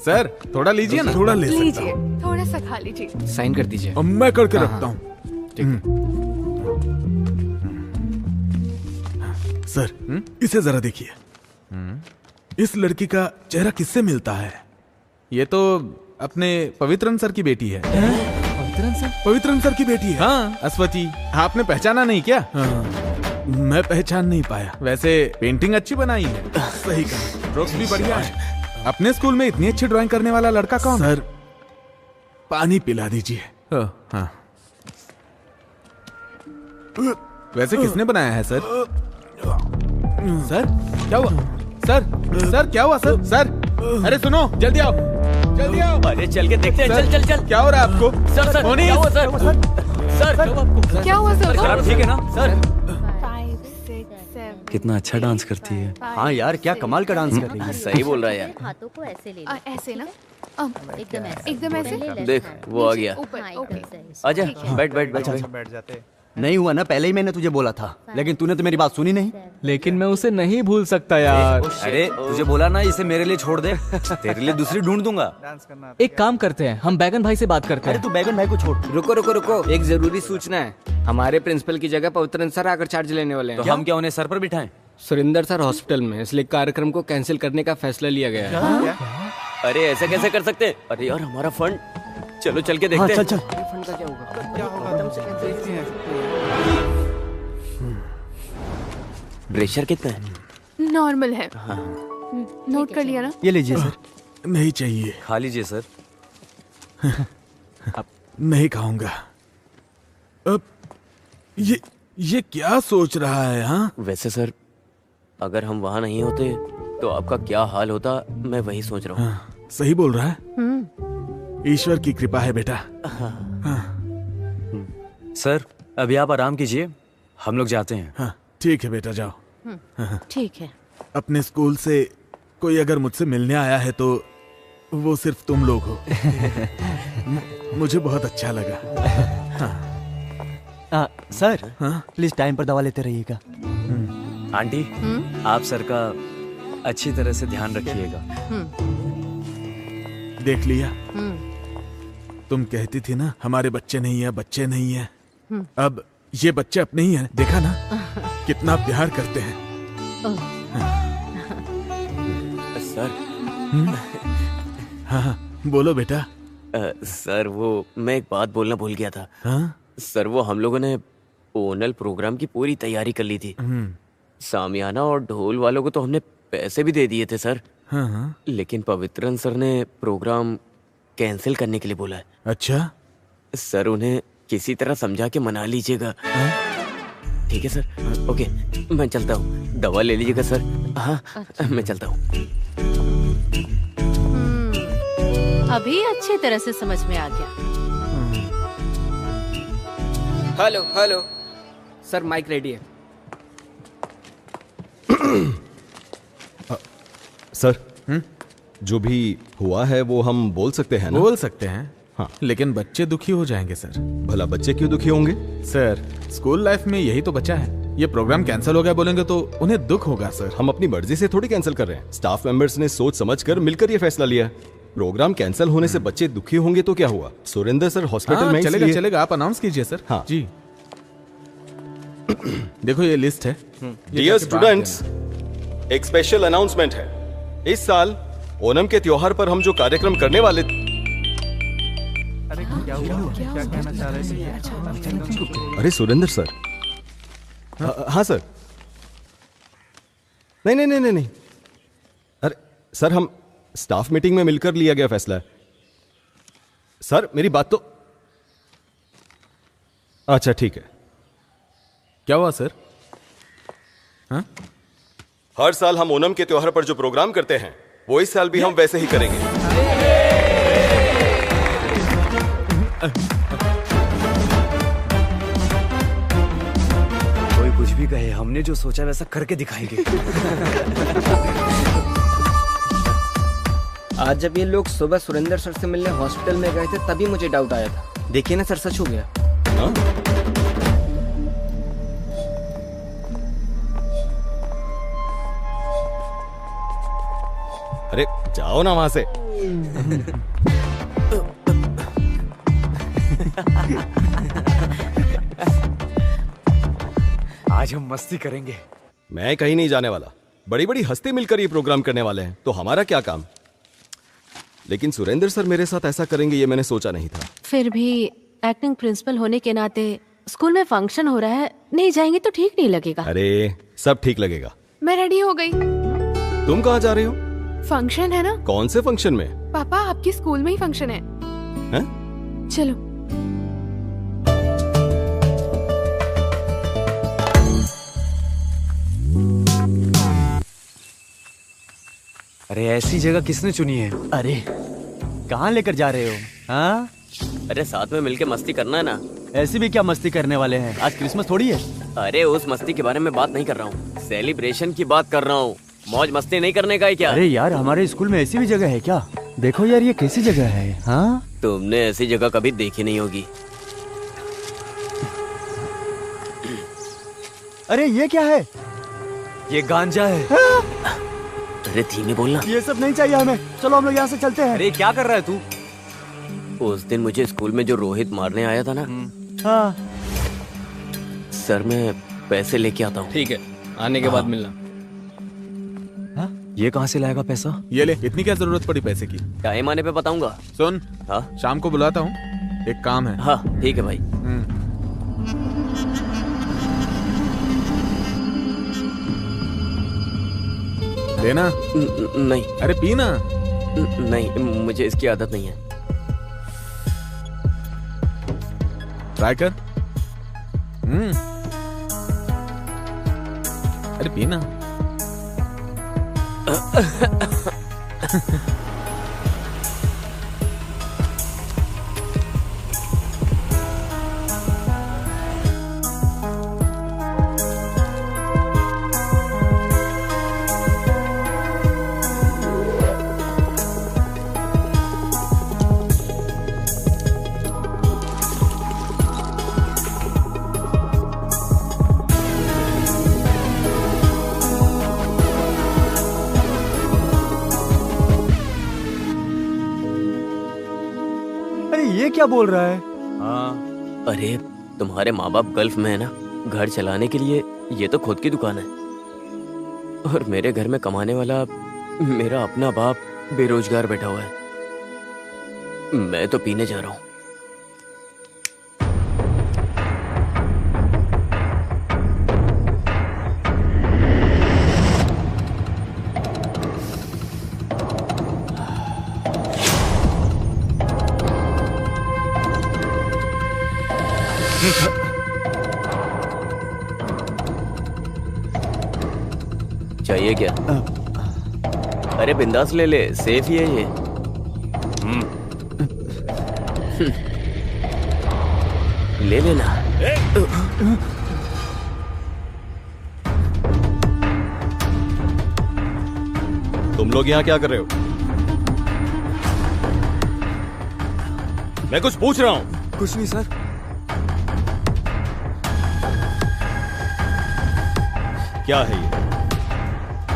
सर थोड़ा लीजिए ना। थोड़ा ले सकता लीजिए, थोड़ा सा खा लीजिए। साइन कर दीजिए। हूँ। मैं करके रखता हूँ। सर, इसे जरा देखिए। इस लड़की का चेहरा किससे मिलता है? ये तो अपने पवित्रन सर की बेटी है। पवित्रन सर की बेटी है। हाँ, अश्वती। आपने पहचाना नहीं क्या? हाँ, मैं पहचान नहीं पाया। वैसे पेंटिंग अच्छी बनाई है। सही कहा, स्ट्रोक्स भी बढ़िया है। अपने स्कूल में इतनी अच्छी ड्राइंग करने वाला लड़का कौन? सर, पानी पिला दीजिए। हाँ। वैसे किसने बनाया है सर? सर क्या हुआ? सर क्या हुआ सर? सर अरे सुनो, जल्दी आओ, जल्दी आओ। अरे चल के देखते हैं। चल चल चल। क्या हो रहा है आपको? सर क्या हुआ सर? सर क्या हुआ सर? ठीक है ना सर? 5, 6, 7। कितना अच्छा डांस करती है। हाँ यार, क्या कमाल का डांस कर रही है। सही बोल रहा है यार। हाथों को ऐसे ले ऐसे ना? एकदम ऐसे। देख वो आ गया। आजा, बैठ बैठ बैठ। बैठ जाते। नहीं हुआ ना, पहले ही मैंने तुझे बोला था, लेकिन तूने तो मेरी बात सुनी नहीं। लेकिन मैं उसे नहीं भूल सकता यार। अरे तुझे बोला ना इसे मेरे लिए छोड़ दे, तेरे लिए दूसरी ढूंढ दूंगा। एक काम करते हैं, हम बैगन भाई से बात करते हैं। तू बैगन भाई को छोड़। रुको रुको रुको, एक जरूरी सूचना है। हमारे प्रिंसिपल की जगह पवित्रन सर आकर चार्ज लेने वाले हैं। तो हम क्या उन्हें सर पर बिठाएं? सुरेंद्र सर हॉस्पिटल में, इसलिए कार्यक्रम को कैंसिल करने का फैसला लिया गया है। अरे ऐसा कैसे कर सकते? अरे यार हमारा फंड। चलो चल के देखते हैं। चल। फंड का क्या होगा? प्रेशर कितना है? नॉर्मल है। नोट कर लिया ना? ये लीजिए सर। नहीं चाहिए। खा लीजिए सर। नहीं खाऊंगा। अब ये क्या सोच रहा है? हाँ, वैसे सर, अगर हम वहाँ नहीं होते तो आपका क्या हाल होता, मैं वही सोच रहा हूँ। हाँ, सही बोल रहा है। ईश्वर की कृपा है बेटा। हाँ। सर अभी आप आराम कीजिए, हम लोग जाते हैं। हाँ ठीक है बेटा, जाओ। ठीक है। अपने स्कूल से कोई अगर मुझसे मिलने आया है तो वो सिर्फ तुम लोग हो। मुझे बहुत अच्छा लगा। हाँ। सर प्लीज टाइम पर दवा लेते रहिएगा। आंटी आप सर का अच्छी तरह से ध्यान रखिएगा। देख लिया, तुम कहती थी ना हमारे बच्चे नहीं है, बच्चे नहीं है। अब ये बच्चे अपने ही हैं, देखा ना कितना प्यार करते हैं। सर। हाँ बोलो बेटा। सर वो मैं एक बात बोलना भूल गया था। हाँ? सर वो हम लोगों ने ओनल प्रोग्राम की पूरी तैयारी कर ली थी। सामियाना और ढोल वालों को तो हमने पैसे भी दे दिए थे सर। हाँ। लेकिन पवित्रन सर ने प्रोग्राम कैंसिल करने के लिए बोला है। अच्छा सर, उन्हें किसी तरह समझा के मना लीजिएगा। ठीक है सर? ओके, मैं चलता हूँ। दवा ले लीजिएगा सर। हाँ मैं चलता हूँ। अभी अच्छी तरह से समझ में आ गया। Hello hello sir, mike ready है। सर जो भी हुआ है वो हम बोल सकते हैं ना? बोल सकते हैं हाँ। लेकिन बच्चे दुखी हो जाएंगे सर। भला बच्चे क्यों दुखी होंगे? सर स्कूल लाइफ में यही तो बचा है। ये प्रोग्राम कैंसिल हो गया बोलेंगे तो उन्हें दुख होगा सर। हम अपनी मर्जी से थोड़ी कैंसिल कर रहे हैं। स्टाफ मेंबर्स ने सोच समझकर मिलकर ये फैसला लिया। प्रोग्राम कैंसिल होने से बच्चे दुखी होंगे तो क्या हुआ? सुरेंद्र सर हॉस्पिटल में चलेगा चलेगा, आप अनाउंस कीजिए सर। हाँ जी। देखो ये लिस्ट है। डियर स्टूडेंट्स, एक स्पेशल अनाउंसमेंट है। इस साल ओणम के त्योहार पर हम जो कार्यक्रम करने वाले अरे सुरेंद्र सर। हाँ सर। नहीं। अरे सर हम स्टाफ मीटिंग में मिलकर लिया गया फैसला है। सर मेरी बात तो अच्छा ठीक है। क्या हुआ सर? हाँ? हर साल हम ओणम के त्योहार पर जो प्रोग्राम करते हैं वो इस साल भी हम वैसे ही करेंगे। कोई कुछ भी कहे, हमने जो सोचा वैसा करके दिखाएंगे। आज जब ये लोग सुबह सुरेंद्र सर से मिलने हॉस्पिटल में गए थे तभी मुझे डाउट आया था। देखिए ना सर, सच हो गया। हाँ? अरे जाओ ना वहां से। आज हम मस्ती करेंगे। मैं कहीं नहीं जाने वाला। बड़ी बड़ी हस्ती मिलकर ये प्रोग्राम करने वाले हैं तो हमारा क्या काम? लेकिन सुरेंद्र सर मेरे साथ ऐसा करेंगे ये मैंने सोचा नहीं था। फिर भी एक्टिंग प्रिंसिपल होने के नाते स्कूल में फंक्शन हो रहा है, नहीं जाएंगे तो ठीक नहीं लगेगा। अरे सब ठीक लगेगा। मैं रेडी हो गई। तुम कहाँ जा रही हो? फंक्शन है ना। कौन से फंक्शन में? पापा आपके स्कूल में ही फंक्शन है। चलो। अरे ऐसी जगह किसने चुनी है? अरे कहाँ लेकर जा रहे हो? हाँ? अरे साथ में मिलके मस्ती करना है ना। ऐसी भी क्या मस्ती करने वाले हैं? आज क्रिसमस थोड़ी है। अरे उस मस्ती के बारे में बात नहीं कर रहा हूँ, सेलिब्रेशन की बात कर रहा हूँ। मौज मस्ती नहीं करने का है क्या? अरे यार हमारे स्कूल में ऐसी भी जगह है क्या? देखो यार ये कैसी जगह है। हाँ? तुमने ऐसी जगह कभी देखी नहीं होगी। अरे ये क्या है? ये गांजा है। अरे धीमे बोलना। ये सब नहीं चाहिए हमें, चलो हम लोग यहाँ से चलते हैं। अरे क्या कर रहा है तू? उस दिन मुझे स्कूल में जो रोहित मारने आया था ना। हाँ। सर मैं पैसे लेके आता हूँ। ठीक है, आने के बाद मिलना। ये कहाँ से लाएगा पैसा? ये ले, इतनी क्या जरूरत पड़ी पैसे की? टाइम आने पे बताऊंगा। सुन, हाँ शाम को बुलाता हूँ, एक काम है। हाँ ठीक है भाई। लेना? नहीं। अरे पीना। नहीं, मुझे इसकी आदत नहीं है। ट्राई कर। अरे पीना। ये क्या बोल रहा है? हाँ। अरे तुम्हारे माँ बाप गल्फ में है ना, घर चलाने के लिए ये तो खुद की दुकान है। और मेरे घर में कमाने वाला मेरा अपना बाप बेरोजगार बैठा हुआ है। मैं तो पीने जा रहा हूँ। चाहिए क्या? अरे बिंदास ले ले, सेफ ही है ये। ले लेना। तुम लोग यहाँ क्या कर रहे हो? मैं कुछ पूछ रहा हूँ। कुछ नहीं सर। क्या है ये?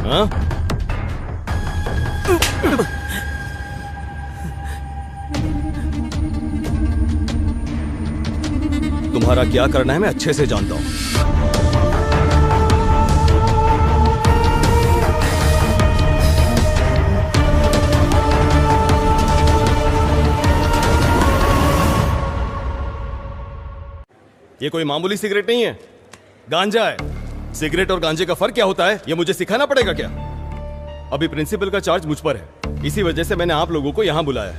हाँ? तुम्हारा क्या करना है मैं अच्छे से जानता हूं। ये कोई मामूली सिगरेट नहीं है, गांजा है। सिगरेट और गांजे का फर्क क्या होता है ये मुझे सिखाना पड़ेगा क्या? अभी प्रिंसिपल का चार्ज मुझ पर है, इसी वजह से मैंने आप लोगों को यहां बुलाया है।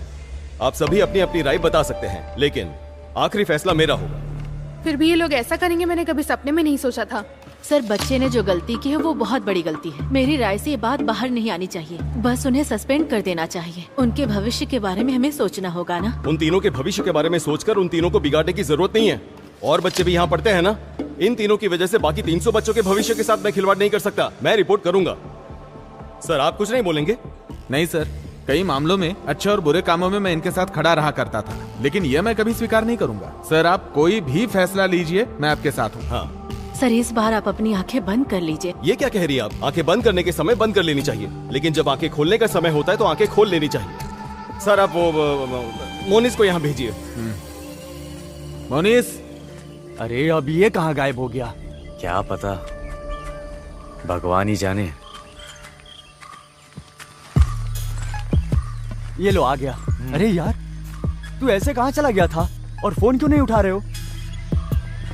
आप सभी अपनी अपनी राय बता सकते हैं, लेकिन आखिरी फैसला मेरा होगा। फिर भी ये लोग ऐसा करेंगे मैंने कभी सपने में नहीं सोचा था। सर, बच्चे ने जो गलती की है वो बहुत बड़ी गलती है। मेरी राय से ये बात बाहर नहीं आनी चाहिए, बस उन्हें सस्पेंड कर देना चाहिए। उनके भविष्य के बारे में हमें सोचना होगा ना। उन तीनों के भविष्य के बारे में सोचकर उन तीनों को बिगाड़ने की जरूरत नहीं है। और बच्चे भी यहाँ पढ़ते हैं ना। इन तीनों की वजह से बाकी 300 बच्चों के भविष्य के साथ मैं खिलवाड़ नहीं कर सकता। मैं रिपोर्ट करूंगा। सर, आप कुछ नहीं बोलेंगे? नहीं सर, कई मामलों में अच्छे और बुरे कामों में मैं इनके साथ खड़ा रहा करता था, लेकिन यह मैं कभी स्वीकार नहीं करूंगा। सर, आप कोई भी फैसला लीजिए, मैं आपके साथ हूँ। हाँ सर, इस बार आप अपनी आंखें बंद कर लीजिए। ये क्या कह रही है आप? आंखें बंद करने के समय बंद कर लेनी चाहिए, लेकिन जब आंखें खोलने का समय होता है तो आंखें खोल लेनी चाहिए। सर, आप वो मोनिस को यहाँ भेजिए। मोनिस। अरे अब ये कहाँ गायब हो गया? क्या पता, भगवान ही जाने। ये लो आ गया। अरे यार, तू ऐसे कहाँ चला गया था और फोन क्यों नहीं उठा रहे हो?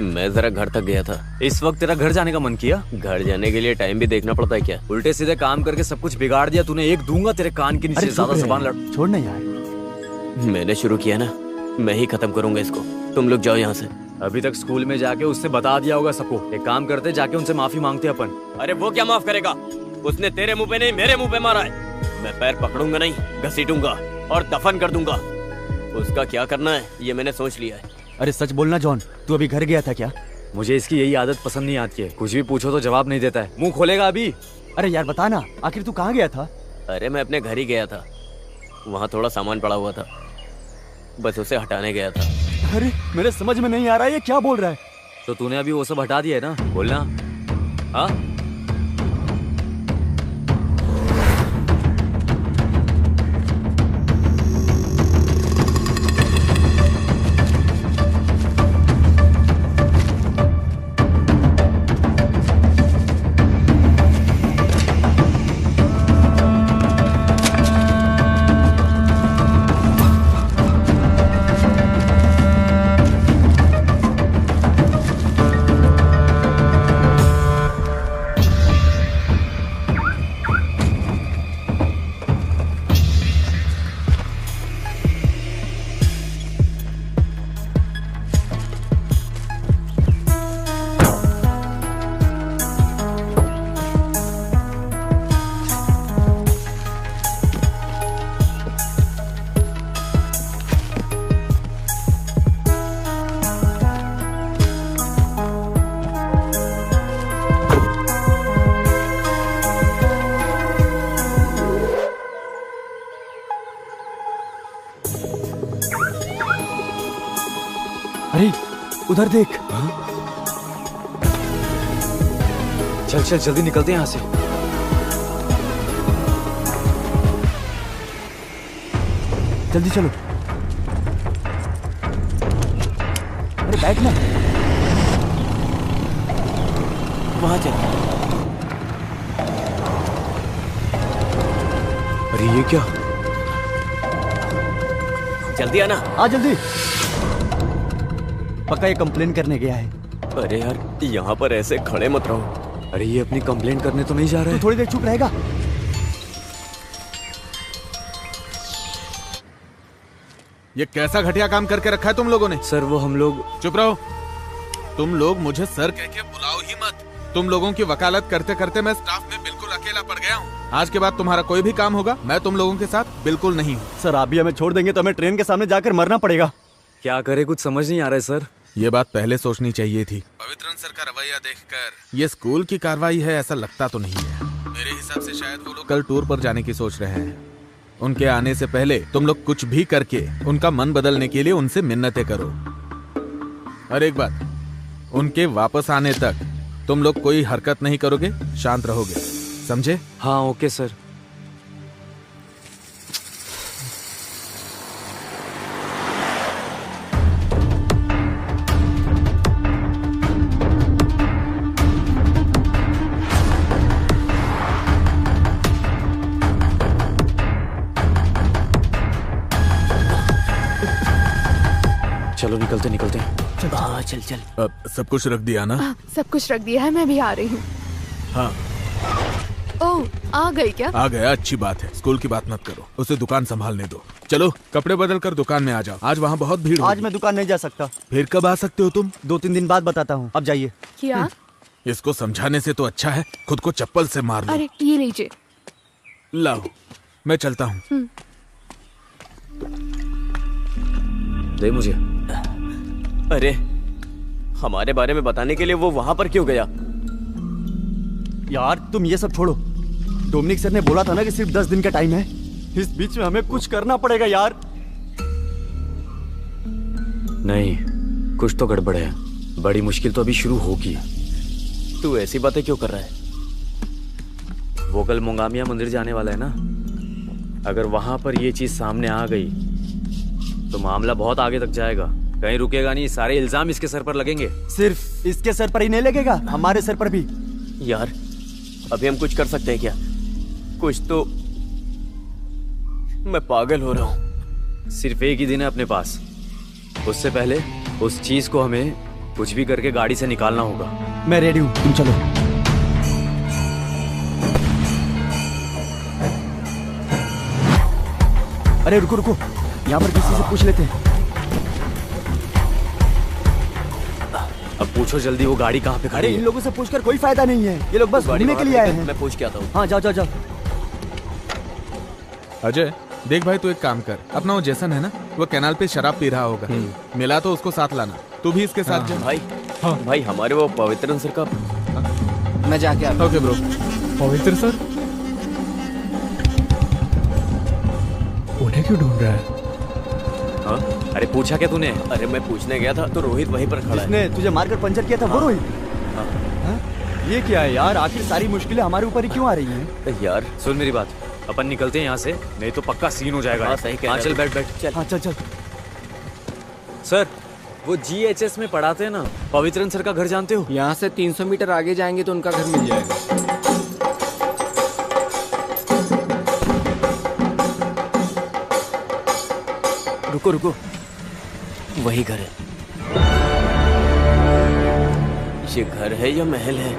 मैं जरा घर तक गया था। इस वक्त तेरा घर जाने का मन किया? घर जाने के लिए टाइम भी देखना पड़ता है क्या? उल्टे सीधे काम करके सब कुछ बिगाड़ दिया तूने। एक दूंगा तेरे कान के नीचे। ज्यादा जबान लड़। छोड़ ना यार। मैंने शुरू किया ना, मैं ही खत्म करूंगा इसको। तुम लोग जाओ यहाँ से। अभी तक स्कूल में जाके उससे बता दिया होगा सबको। एक काम करते, जाके उनसे माफी मांगते अपन। अरे वो क्या माफ करेगा? उसने तेरे मुंह पे नहीं मेरे मुंह पे मारा है। मैं पैर पकड़ूंगा नहीं, घसीटूंगा और दफन कर दूंगा। उसका क्या करना है ये मैंने सोच लिया है। अरे सच बोलना जॉन, तू अभी घर गया था क्या? मुझे इसकी यही आदत पसंद नहीं आती है। कुछ भी पूछो तो जवाब नहीं देता है। मुंह खोलेगा अभी? अरे यार बता ना, आखिर तू कहाँ गया था? अरे मैं अपने घर ही गया था, वहाँ थोड़ा सामान पड़ा हुआ था, बस उसे हटाने गया था। अरे मेरे समझ में नहीं आ रहा है ये क्या बोल रहा है। तो तूने अभी वो सब हटा दिया है ना? बोलना। हाँ अरे उधर देख। चल चल जल्दी निकलते हैं यहाँ से। जल्दी चलो। अरे बैठ ना। वहां चल। अरे ये क्या? जल्दी आना। आ जल्दी। पक्का ये कंप्लेन करने गया है। अरे यार, यहाँ पर ऐसे खड़े मत रहो। अरे ये अपनी कंप्लेन करने तो नहीं जा रहा है। तू थोड़ी देर चुप रहेगा? ये कैसा घटिया काम करके रखा है तुम लोगों ने? सर वो हम लोग। चुप रहो। तुम लोग मुझे सर कह के बुलाओ ही मत। तुम लोगों की वकालत करते करते मैं स्टाफ में बिल्कुल अकेला पड़ गया हूँ। आज के बाद तुम्हारा कोई भी काम होगा मैं तुम लोगों के साथ बिल्कुल नहीं हूँ। सर आप भी हमें छोड़ देंगे तो हमें ट्रेन के सामने जाकर मरना पड़ेगा। क्या करे, कुछ समझ नहीं आ रहा है सर। ये बात पहले सोचनी चाहिए थी। पवित्रन सर का रवैया देखकर ये स्कूल की कार्रवाई है ऐसा लगता तो नहीं है। मेरे हिसाब से शायद शायद वो लोग कल टूर पर जाने की सोच रहे हैं। उनके आने से पहले तुम लोग कुछ भी करके उनका मन बदलने के लिए उनसे मिन्नतें करो। और एक बात, उनके वापस आने तक तुम लोग कोई हरकत नहीं करोगे, शांत रहोगे, समझे? हाँ ओके सर। चलो निकलते निकलते चल चल। सब कुछ रख दिया ना? सब कुछ रख दिया है, मैं भी आ रही हूँ। हाँ। ओह, आ गई क्या? आ गया, अच्छी बात है। स्कूल की बात मत करो, उसे दुकान संभालने दो। चलो कपड़े बदल कर दुकान में आ जाओ, आज वहाँ बहुत भीड़ आज मैं दुकान नहीं जा सकता। फिर कब आ सकते हो तुम? 2-3 दिन बाद बताता हूँ, अब जाइए। क्या? इसको समझाने से तो अच्छा है खुद को चप्पल से मार लो। अरे ये लीजिए। लाओ, मैं चलता हूँ। दे मुझे। अरे हमारे बारे में बताने के लिए वो वहां पर क्यों गया? यार तुम ये सब छोड़ो, डोमिनिक सर ने बोला था ना कि सिर्फ 10 दिन का टाइम है। इस बीच में हमें कुछ करना पड़ेगा यार। नहीं, कुछ तो गड़बड़ है। बड़ी मुश्किल तो अभी शुरू होगी। तू ऐसी बातें क्यों कर रहा है? वो कल मोंगामिया मंदिर जाने वाला है ना, अगर वहां पर ये चीज सामने आ गई तो मामला बहुत आगे तक जाएगा। कहीं रुकेगा नहीं, सारे इल्जाम इसके सर पर लगेंगे। सिर्फ इसके सर पर ही नहीं लगेगा, हमारे सर पर भी। यार अभी हम कुछ कर सकते हैं क्या? कुछ तो। मैं पागल हो रहा हूँ। सिर्फ एक ही दिन है अपने पास, उससे पहले उस चीज को हमें कुछ भी करके गाड़ी से निकालना होगा। मैं रेडी हूँ, तुम चलो। अरे रुको रुको, यहाँ पर किसी से पूछ लेते हैं। अब पूछो जल्दी, वो गाड़ी कहाँ पे खड़ी अरे है? इन लोगों से पूछकर कोई फायदा नहीं है, ये लोग बस घूमने के लिए आए हैं। मैं पूछ के आता हूँ। हाँ जाओ जाओ जाओ। अजय देख भाई, तू एक काम कर, अपना वो जैसन है ना, वो कैनाल पे शराब पी रहा होगा, मिला तो उसको साथ लाना। तू भी इसके साथ जा। भाई भाई हमारे वो पवित्रन सर का। मैं जाके आता हूँ। Okay bro. पवित्र सर उन्हें क्यों ढूंढ रहा है? हाँ? अरे पूछा क्या तूने? अरे मैं पूछने गया था तो रोहित वहीं पर खड़ा है। जिसने तुझे मारकर पंचर किया था वो रोहित? हाँ? ये क्या है यार, आखिर सारी मुश्किलें हमारे ऊपर ही क्यों आ रही हैं? यार सुन मेरी बात, अपन निकलते हैं यहाँ से, नहीं तो पक्का सीन हो जाएगा। हाँ, सही कह रहा है। चल बैठ बैठ चल। हाँ चल चल। सर वो GHS में पढ़ाते हैं ना, पवित्रन सर का घर जानते हो? यहाँ से 300 मीटर आगे जाएंगे तो उनका घर मिल जाएगा। रुको रुको, वही घर है। ये घर है या महल है?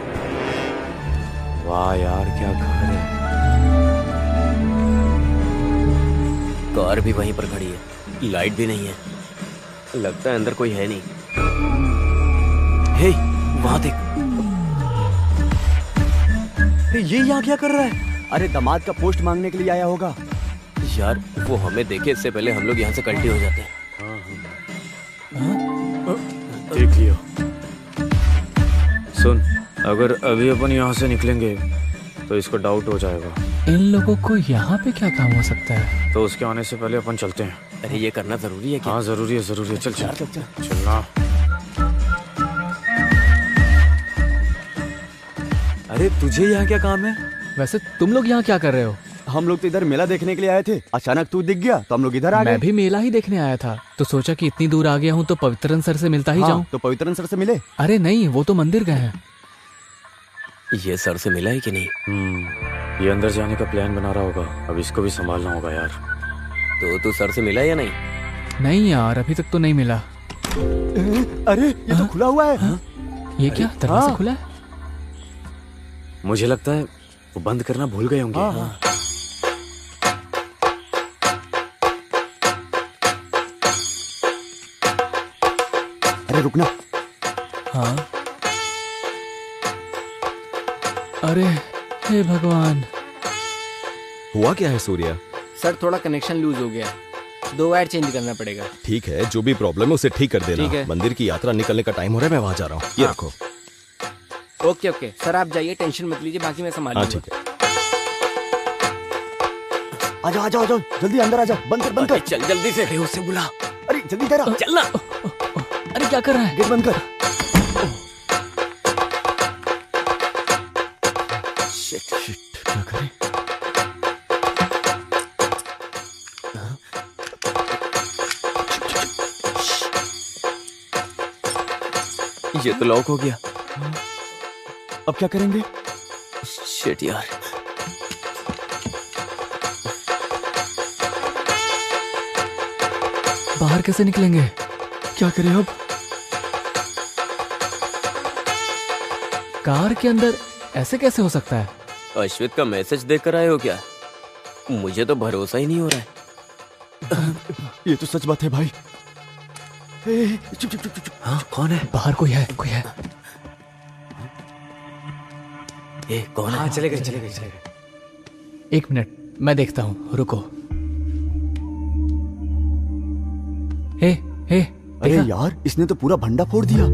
वाह यार क्या घर है। कार भी वहीं पर खड़ी है, लाइट भी नहीं है, लगता है अंदर कोई है नहीं। हे वहां देख। ये यहाँ क्या कर रहा है? अरे दामाद का पोस्ट मांगने के लिए आया होगा। यार वो हमें देखे इससे पहले हम लोग यहाँ से कल्टी हो जाते हैं। देख लियो। सुन, अगर अभी अपन यहाँ से निकलेंगे तो इसको डाउट हो जाएगा। इन लोगों को यहाँ पे क्या काम हो सकता है? तो उसके आने से पहले अपन चलते हैं। अरे ये करना जरूरी है क्या? हाँ जरूरी है जरूरी है। चल चल चलना। अरे तुझे यहाँ क्या काम है? वैसे तुम लोग यहाँ क्या कर रहे हो? हम लोग तो इधर मेला देखने के लिए आए थे, अचानक तू दिख गया तो हम लोग इधर आ गए। मैं भी मेला ही देखने आया था, तो सोचा कि इतनी दूर आ गया हूँ तो पवित्रन सर से मिलता ही जाऊँ। तो पवित्रन सर से मिले? अरे नहीं, वो तो मंदिर गए हैं। ये सर से मिला है कि नहीं? ये अंदर जाने का प्लान बना रहा होगा, अब इसको भी संभालना होगा यार। तो तू सर से मिला या नहीं? नहीं यार, अभी तक तो नहीं मिला। अरे ये तो खुला हुआ है। ये क्या दरवाजा खुला है? मुझे लगता है वो बंद करना भूल गए होंगे। अरे रुकना। हाँ। अरे हे भगवान, हुआ क्या है सूर्या? सर थोड़ा कनेक्शन लूज हो गया, 2 वायर चेंज करना पड़ेगा। ठीक है, जो भी प्रॉब्लम है उसे ठीक कर देना। ठीक है। मंदिर की यात्रा निकलने का टाइम हो रहा है, मैं वहां जा रहा हूँ। ये हाँ। रखो। ओके ओके सर, आप जाइए, टेंशन मत लीजिए, बाकी मैं संभाल लूंगा। ठीक है। आ जाओ आ जाओ आ जाओ, जल्दी अंदर आ जाओ, बंद कर बंद कर। चल जल्दी से। अरे उससे बुला। अरे जल्दी इधर आ। चलना। अरे क्या कर रहा है? गेट बंद कर। शिट क्या करें? ये तो लॉक हो गया। अब क्या करेंगे? शिट यार। बाहर कैसे निकलेंगे? क्या करें अब? कार के अंदर ऐसे कैसे हो सकता है? अश्वित का मैसेज देखकर आए हो क्या? मुझे तो भरोसा ही नहीं हो रहा है। ये तो सच बात है भाई। चुप चुप चुप चुप। हाँ कौन है? बाहर कोई है, कोई है। ए कौन है? हाँ चले गए चले गए चले गए। 1 मिनट मैं देखता हूँ, रुको। हे हे अरे यार इसने तो पूरा भंडा फोड़ दिया।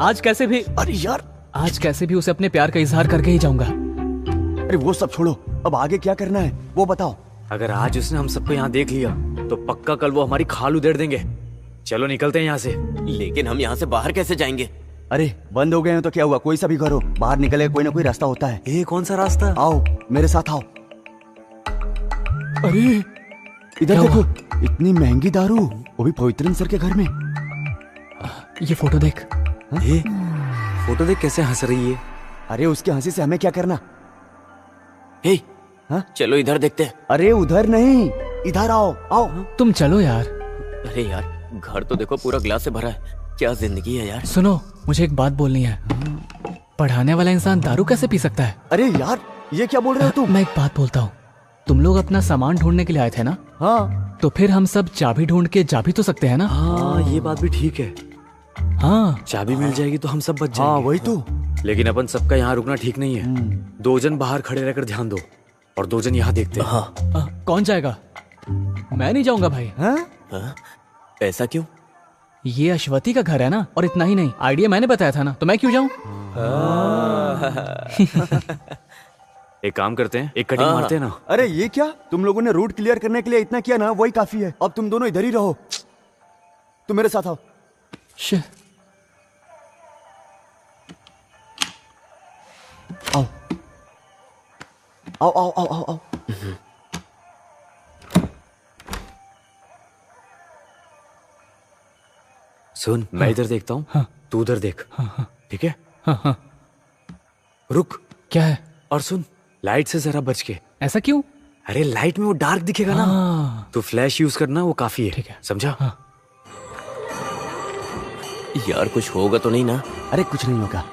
आज कैसे भी, अरे यार आज कैसे भी उसे अपने प्यार का इजहार करके ही जाऊंगा। अरे वो सब छोड़ो, अब आगे क्या करना है वो बताओ। अगर आज उसने हम सबको यहाँ देख लिया तो पक्का कल वो हमारी खाल उधेड़ देंगे। चलो निकलते हैं यहाँ से। लेकिन हम यहाँ से बाहर कैसे जाएंगे? अरे बंद हो गए हैं तो क्या हुआ, कोई सा भी करो, बाहर निकले कोई ना कोई रास्ता होता है। ए कौन सा रास्ता? आओ मेरे साथ आओ। अरे इधर देखो, इतनी महंगी दारू, वो भी पवित्र सर के घर में। ये फोटो देख। ए, फोटो देख कैसे हंस रही है। अरे उसके हंसी से हमें क्या करना? हे चलो इधर देखते हैं। अरे उधर नहीं, इधर आओ आओ। तुम चलो यार। अरे यार घर तो देखो पूरा ग्लास से भरा है। क्या जिंदगी है यार। सुनो मुझे एक बात बोलनी है। पढ़ाने वाला इंसान दारू कैसे पी सकता है? अरे यार ये क्या बोल रहे हो तुम? मैं एक बात बोलता हूँ, तुम लोग अपना सामान ढूंढने के लिए आए थे ना? हाँ। तो फिर हम सब चाबी ढूंढ के जा भी तो सकते हैं ना? हाँ ये बात भी ठीक है। हाँ चाबी मिल जाएगी तो हम सब बच जाएंगे। हाँ वही तो। लेकिन अपन सबका यहाँ रुकना ठीक नहीं है। 2 जन बाहर खड़े रहकर ध्यान दो और 2 जन यहाँ देखते हैं। हाँ। कौन जाएगा? मैं नहीं जाऊंगा भाई। हाँ? ऐसा क्यों? ये अश्वती का घर है ना, और इतना ही नहीं, आइडिया मैंने बताया था ना, तो मैं क्यों जाऊं? एक काम करते हैं, एक कटिंग मारते हैं ना। अरे ये क्या, तुम लोगों ने रूट क्लियर करने के लिए इतना किया ना, वही काफी है। अब तुम दोनों इधर ही रहो, तुम मेरे साथ आओ। आओ आओ आओ आओ आओ आओ। सुन मैं इधर देखता हूँ, हाँ। तू उधर देख। ठीक है? हाँ। रुक। क्या है? और सुन, लाइट से जरा बच के। ऐसा क्यों? अरे लाइट में वो डार्क दिखेगा ना, तो फ्लैश यूज करना, वो काफी है। ठीक है, समझा? यार कुछ होगा तो नहीं ना? अरे कुछ नहीं होगा।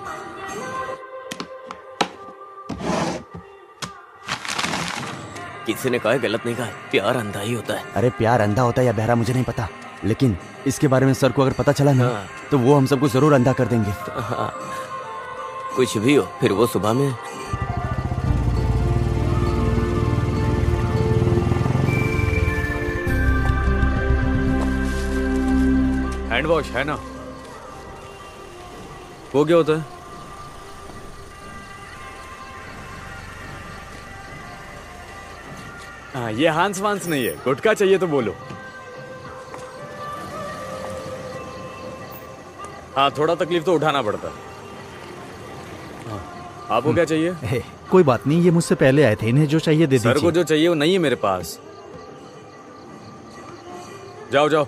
किसी ने कहा है, गलत नहीं कहा, प्यार अंधा ही होता है। अरे प्यार अंधा होता है या बहरा मुझे नहीं पता, लेकिन इसके बारे में सर को अगर पता चला ना, तो वो हम सबको जरूर अंधा कर देंगे। हाँ। कुछ भी हो, फिर वो सुबह में। हैंड वॉश है ना? वो क्या होता है? हाँ ये हांस वांस नहीं है, गुटखा चाहिए तो बोलो। हाँ थोड़ा तकलीफ तो उठाना पड़ता है। हाँ, आपको क्या चाहिए? कोई बात नहीं, ये मुझसे पहले आए थे, इन्हें जो चाहिए दे दीजिए। सर को जो चाहिए वो नहीं है मेरे पास। जाओ जाओ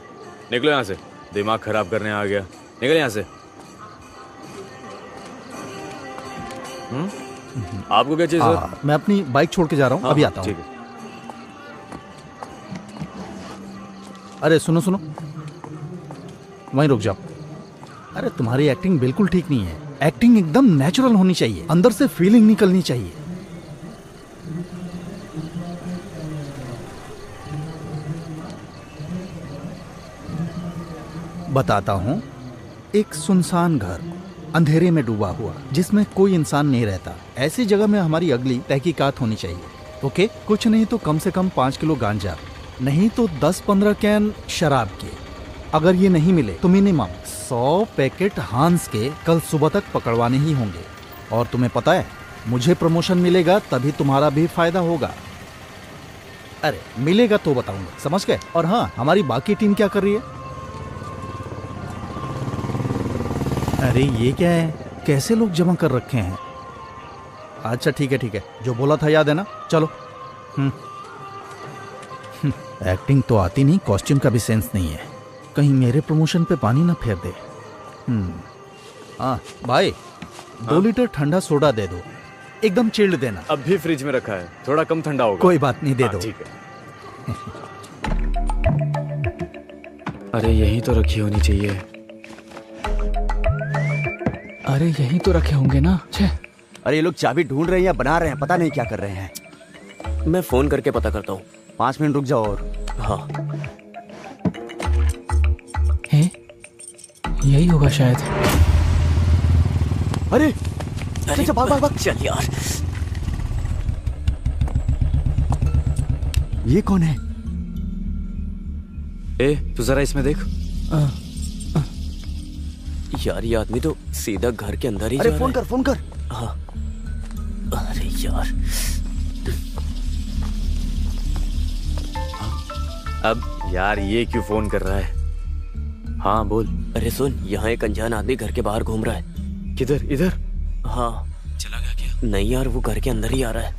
निकलो यहाँ से, दिमाग खराब करने आ गया। निकल यहाँ से। आपको क्या चाहिए सर? मैं अपनी बाइक छोड़ के जा रहा हूँ, अभी आता हूँ। ठीक है। अरे सुनो सुनो, वहीं रुक जाओ। अरे तुम्हारी एक्टिंग बिल्कुल ठीक नहीं है। एक्टिंग एकदम नेचुरल होनी चाहिए, अंदर से फीलिंग निकलनी चाहिए। बताता हूँ, एक सुनसान घर, अंधेरे में डूबा हुआ, जिसमें कोई इंसान नहीं रहता, ऐसी जगह में हमारी अगली तहकीकात होनी चाहिए। ओके? कुछ नहीं तो कम से कम 5 किलो गांजा, नहीं तो 10-15 कैन शराब के। अगर ये नहीं मिले तो मिनिमम 100 पैकेट हांस के कल सुबह तक पकड़वाने ही होंगे। और तुम्हें पता है, मुझे प्रमोशन मिलेगा तभी तुम्हारा भी फायदा होगा। अरे मिलेगा तो बताऊंगा, समझ गए। और हाँ, हमारी बाकी टीम क्या कर रही है? अरे ये क्या है, कैसे लोग जमा कर रखे हैं? अच्छा ठीक है ठीक है, जो बोला था याद है ना, चलो। एक्टिंग तो आती नहीं, कॉस्ट्यूम का भी सेंस नहीं है, कहीं मेरे प्रमोशन पे पानी ना फेर दे। हाँ भाई, 2 लीटर ठंडा सोडा दे दो, एकदम चिल्ड देना। अब भी फ्रिज में रखा है, थोड़ा कम ठंडा होगा। कोई बात नहीं, दे दो। ठीक है। अरे यही तो रखी होनी चाहिए। अरे यही तो रखे होंगे ना। अरे ये लोग चाबी ढूंढ रहे हैं या बना रहे हैं, पता नहीं क्या कर रहे हैं। मैं फोन करके पता करता हूँ। 5 मिनट रुक जाओ। और हाँ है? यही होगा शायद। अरे चल भाग भाग भाग। चल यार, ये कौन है? ए तू जरा इसमें देख। यार ये आदमी तो सीधा घर के अंदर ही अरे जा फोन रहा कर फोन कर। हाँ। अरे यार, अब यार ये क्यों फोन कर रहा है? हाँ बोल। अरे सुन, यहाँ एक अनजान आदमी घर के बाहर घूम रहा है। किधर? इधर? हाँ। चला गया क्या? नहीं यार, वो घर के अंदर ही आ रहा है।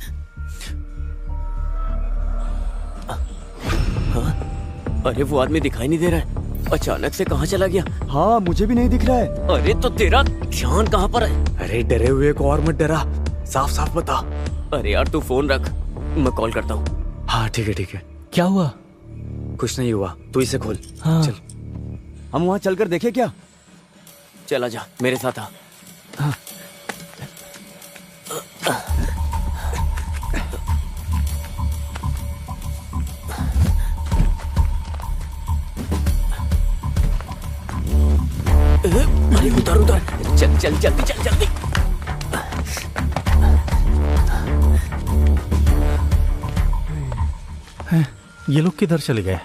हाँ? अरे वो आदमी दिखाई नहीं दे रहा है, अचानक से कहाँ चला गया? हाँ मुझे भी नहीं दिख रहा है। अरे तो तेरा ध्यान कहाँ पर है? अरे डरे हुए को और मत डरा, साफ साफ बता। अरे यार तू फोन रख, मैं कॉल करता हूँ। हाँ ठीक है ठीक है। क्या हुआ? कुछ नहीं हुआ, तू इसे खोल। हाँ। चल हम वहाँ चलकर देखें क्या? चला जा, मेरे साथ आ। हाँ। अरे उधर उधर, चल चल जल्दी चल जल्दी। ये लोग किधर चले गए?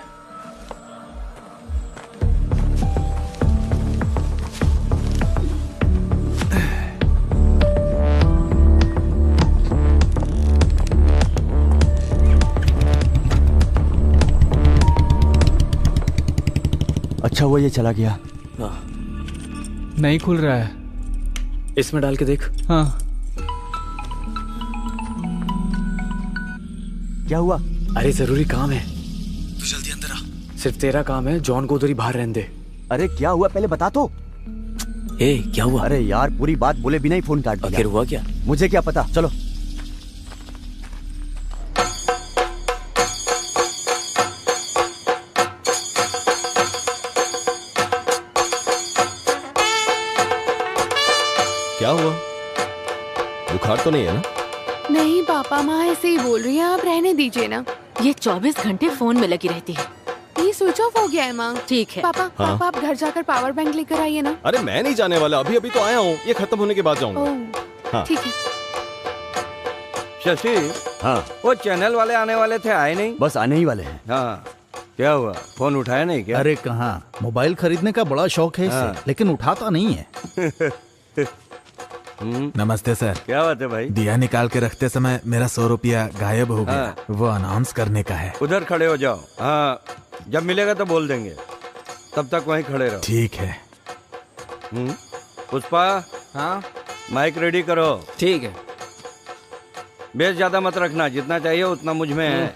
अच्छा हुआ ये चला गया। नहीं खुल रहा है। इसमें डाल के देख। हाँ। क्या हुआ? अरे जरूरी काम है, तू जल्दी अंदर आ। सिर्फ तेरा काम है, जॉन को उधर ही बाहर रहने दे। अरे क्या हुआ पहले बता तो। ए क्या हुआ? अरे यार पूरी बात बोले बिना ही फोन काट दिया। आखिर हुआ क्या? मुझे क्या पता, चलो। क्या हुआ? बुखार तो नहीं है ना? नहीं पापा, माँ ऐसे ही बोल रही है, आप रहने दीजिए ना। ये 24 घंटे फोन में लगी रहती है। ये स्विच ऑफ हो गया है माँ। ठीक है पापा। हाँ? पापा आप घर जाकर पावर बैंक लेकर आइए ना। अरे मैं नहीं जाने वाला, अभी अभी तो आया हूँ, ये खत्म होने के बाद जाऊंगा। हाँ। ठीक है। शशि, हाँ वो चैनल वाले आने वाले थे, आए नहीं? बस आने ही वाले हैं। हाँ क्या हुआ, फोन उठाया नहीं क्या? अरे कहाँ, मोबाइल खरीदने का बड़ा शौक है इसे, लेकिन उठाता नहीं है। नमस्ते सर। क्या बात है भाई? दिया निकाल के रखते समय मेरा 100 रुपया गायब हो गया, वो अनाउंस करने का है। उधर खड़े हो जाओ। हाँ जब मिलेगा तो बोल देंगे, तब तक वहीं खड़े रहो। ठीक है। पुष्पा। हाँ माइक रेडी करो। ठीक है। बेस ज्यादा मत रखना, जितना चाहिए उतना मुझ में है।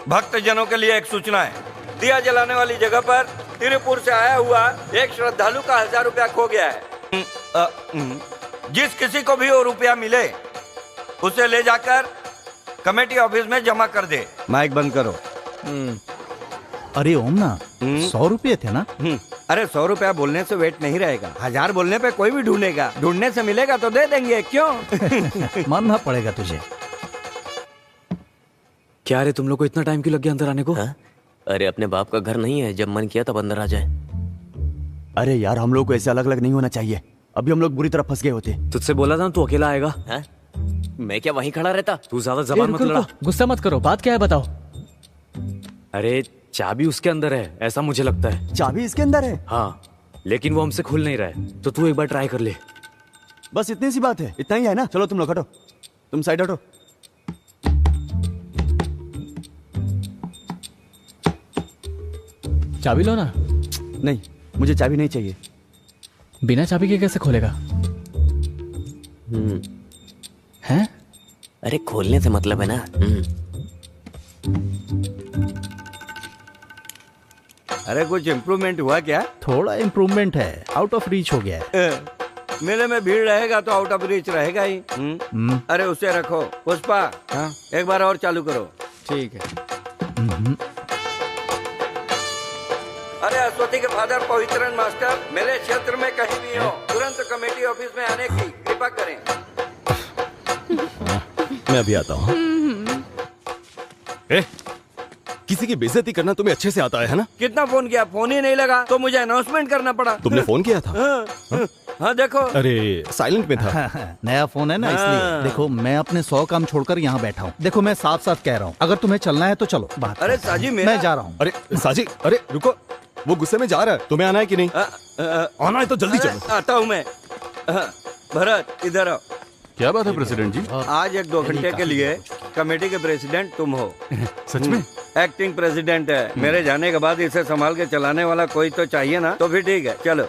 भक्त जनों के लिए एक सूचना है, दिया जलाने वाली जगह पर तिरुपुर से आया हुआ एक श्रद्धालु का 1000 रुपया खो गया है। जिस किसी को भी वो रुपया मिले उसे ले जाकर कमेटी ऑफिस में जमा कर दे। माइक बंद करो। अरे ओम ना, 100 रुपये थे ना? अरे 100 रुपया बोलने से वेट नहीं रहेगा, 1000 बोलने पे कोई भी ढूंढेगा, ढूंढने से मिलेगा तो दे देंगे, क्यों? मानना पड़ेगा तुझे। क्या रे, तुम लोग को इतना टाइम क्यों लग गया अंदर आने को? हाँ? अरे अपने बाप का घर नहीं है, जब मन किया तब अंदर आ जाए। अरे यार हम लोग को ऐसे अलग अलग नहीं होना चाहिए, अभी हम लोग बुरी तरह फंस गए होते। तुझसे बोला था तू अकेला आएगा। हाँ? मैं क्या वहीं खड़ा रहता? तू ज्यादा जबान मत लड़ा। गुस्सा मत करो, बात क्या है बताओ। अरे चाबी उसके अंदर है, ऐसा मुझे लगता है। चाबी इसके अंदर है? हाँ लेकिन वो हमसे खुल नहीं रहा है, तो तू एक बार ट्राई कर ले। बस इतनी सी बात है, इतना ही है ना? चलो तुम लोग हटो, तुम साइड हटो। चाबी लो ना। नहीं, मुझे चाबी नहीं चाहिए। बिना चाबी के कैसे खोलेगा? हैं? अरे खोलने से मतलब है ना। अरे कुछ इम्प्रूवमेंट हुआ क्या? थोड़ा इम्प्रूवमेंट है, आउट ऑफ रीच हो गया है। मेले में भीड़ रहेगा तो आउट ऑफ रीच रहेगा ही। अरे उसे रखो। पुष्पा, हाँ? एक बार और चालू करो। ठीक है। अरे अश्वती के फादर पवित्रन मास्टर, मेरे क्षेत्र में कहीं भी हो, तुरंत कमेटी ऑफिस में आने की कृपा करें। मैं अभी आता हूँ। किसी की बेइज्जती करना तुम्हें अच्छे से आता है ना? कितना फोन किया, फोन ही नहीं लगा तो मुझे अनाउंसमेंट करना पड़ा। तुमने फोन किया था? हाँ देखो। अरे साइलेंट में था। नया फोन है ना, इसलिए। देखो मैं अपने 100 काम छोड़कर यहाँ बैठा हूँ। देखो मैं साफ साफ कह रहा हूँ, अगर तुम्हें चलना है तो चलो। बात अरे साजी मैं जा रहा हूँ। अरे साजी, अरे रुको, वो गुस्से में जा रहा है। तुम्हें आना है कि नहीं? आना है तो जल्दी चलो। आता हूँ मैं। भरत इधर आओ। क्या बात है प्रेसिडेंट जी? आज 1-2 घंटे के लिए कमेटी के प्रेसिडेंट तुम हो। सच में? एक्टिंग प्रेसिडेंट है। मेरे जाने के बाद इसे संभाल के चलाने वाला कोई तो चाहिए ना, तो फिर ठीक है चलो।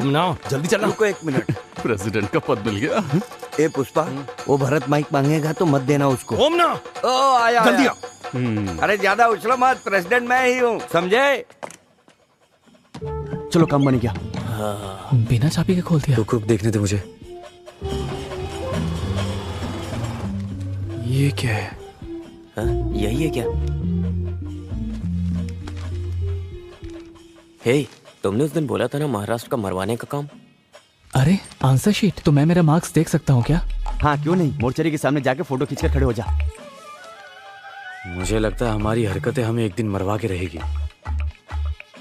ना जल्दी चलना। रुको 1 मिनट। प्रेसिडेंट का पद मिल गया। ए पुष्पा, वो भरत माइक मांगेगा तो मत देना उसको। ओम ना। ओ आया जल्दी आया। अरे ज्यादा उछलो मत, प्रेसिडेंट मैं ही हूँ, समझे? चलो काम बन गया। बिना चाबी के खोल दिया। रुक देखने दे मुझे। ये क्या है? यही है क्या? हे, तुमने उस दिन बोला था ना महाराष्ट्र का मरवाने का काम। अरे आंसर शीट, तो मैं मेरा मार्क्स देख सकता हूँ क्या? हाँ क्यों नहीं, मोर्चरी के सामने जाके फोटो खींचकर खड़े हो जा। मुझे लगता है हमारी हरकतें हमें एक दिन मरवा के रहेगी।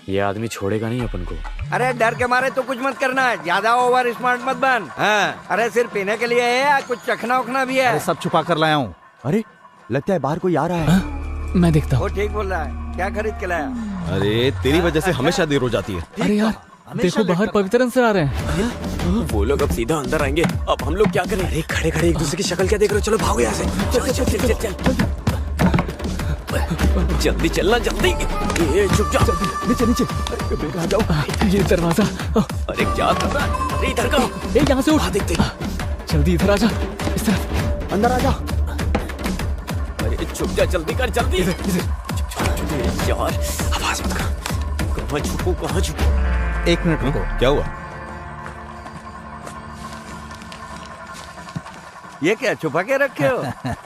ये आदमी छोड़ेगा नहीं अपन को। अरे डर के मारे तो कुछ मत करना है, ज्यादा ओवर स्मार्ट मत बन। हाँ, अरे सिर्फ पीने के लिए है, कुछ चखना उखना भी है। अरे सब छुपा कर लाया हूँ। अरे लगता है बाहर कोई आ रहा है। मैं देखता हूँ। वो ठीक बोल रहा है। क्या खरीद के लाया? अरे तेरी वजह से हमेशा देर हो जाती है। अरे यार देखो बाहर पवित्रन सर आ रहे हैं। वो लोग अब सीधा अंदर आएंगे, अब हम लोग क्या करें? अरे खड़े खड़े एक दूसरे की शक्ल क्या देख रहे हो? चलो भागो यहाँ से। चल चल चल चल चल जल्दी चलना जल्दी। ये चुप जा। नीचे नीचे। अरे बेटा आ जाओ। ये दरवाजा। अरे क्या कर रहा है? अरे इधर का। ए यहाँ से उठ। देखते। जल्दी इधर आ जा। इस तरफ अंदर आ जा। अरे चुप जा, जल्दी कर जल्दी। यार आवाज मत कर। कहाँ छुपू कहाँ छुपू? 1 मिनट रुको। क्या हुआ? ये क्या छुपा के रखे हो?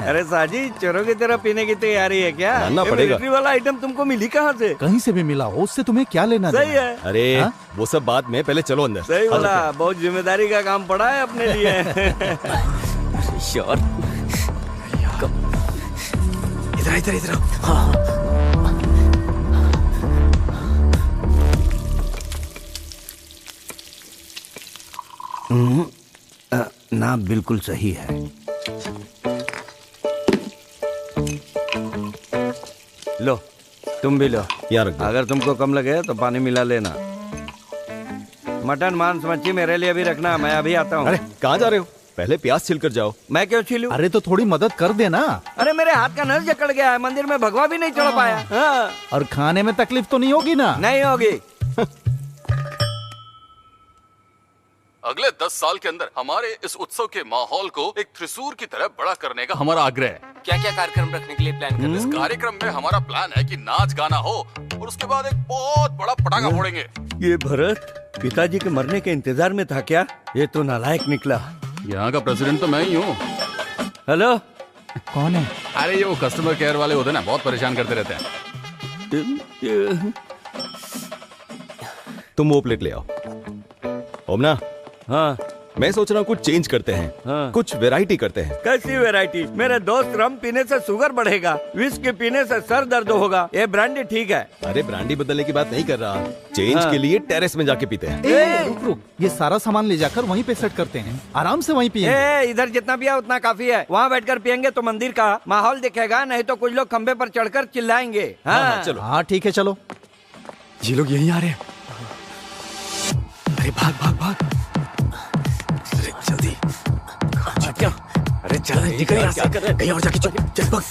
अरे साजी, चोरों की तरह पीने की तैयारी है क्या? लाना पड़ेगा। मिलिट्री वाला आइटम तुमको मिली कहाँ से? कहीं से भी मिला हो, उससे तुम्हें क्या लेना? सही है। अरे वो सब बात में, पहले चलो अंदर। सही बोला, बहुत जिम्मेदारी का काम पड़ा है अपने लिए। यार इधर इधर इधर। हाँ ना बिल्कुल सही है। लो तुम भी लो यार। अगर तुमको कम लगे तो पानी मिला लेना। मटन मांस मच्छी मेरे लिए भी रखना, मैं अभी आता हूँ। अरे कहाँ जा रहे हो? पहले प्याज छिलकर जाओ। मैं क्यों छिलूं? अरे तो थोड़ी मदद कर देना। अरे मेरे हाथ का नस जकड़ गया है, मंदिर में भगवा भी नहीं चढ़ पाया। हाँ। और खाने में तकलीफ तो नहीं होगी ना? नहीं होगी। अगले 10 साल के अंदर हमारे इस उत्सव के माहौल को एक त्रिशूर की तरह बड़ा करने का हमारा आग्रह है। क्या क्या कार्यक्रम रखने के लिए प्लान कर रहे इस कार्यक्रम में हमारा प्लान है कि नाच गाना हो और उसके बाद एक बहुत बड़ा पटाखा फोड़ेंगे। ये भरत पिताजी के मरने के इंतजार में था क्या? ये तो नालायक निकला। यहाँ का प्रेसिडेंट तो मैं ही हूँ। हेलो, कौन है? अरे ये वो कस्टमर केयर वाले होते हैं ना, बहुत परेशान करते रहते हैं। तुम वो प्लेट ले आओ। ओमना। हाँ मैं सोच रहा हूँ कुछ चेंज करते हैं। हाँ। कुछ वैरायटी करते हैं। कैसी वैरायटी? मेरे दोस्त, रम पीने से शुगर बढ़ेगा, विस्की पीने से सर दर्द होगा, ये ब्रांडी ठीक है। अरे ब्रांडी बदलने की बात नहीं कर रहा, चेंज हाँ। के लिए टेरेस में जाके पीते हैं। रुक रुक, ये सारा सामान ले जाकर वहीं पे सेट करते हैं, आराम से वहीं पिएंगे। इधर जितना पिया उतना काफी है। वहाँ बैठकर पियेंगे तो मंदिर का माहौल दिखेगा, नहीं तो कुछ लोग खंबे पर चढ़कर चिल्लाएंगे। हाँ चलो। हाँ ठीक है चलो। ये लोग यहीं आ रहे हैं। अरे भाग भाग भाग। अरे जल्दी। क्या? अरे चल निकल यहाँ से, कहीं और जाके चुप चल भाग।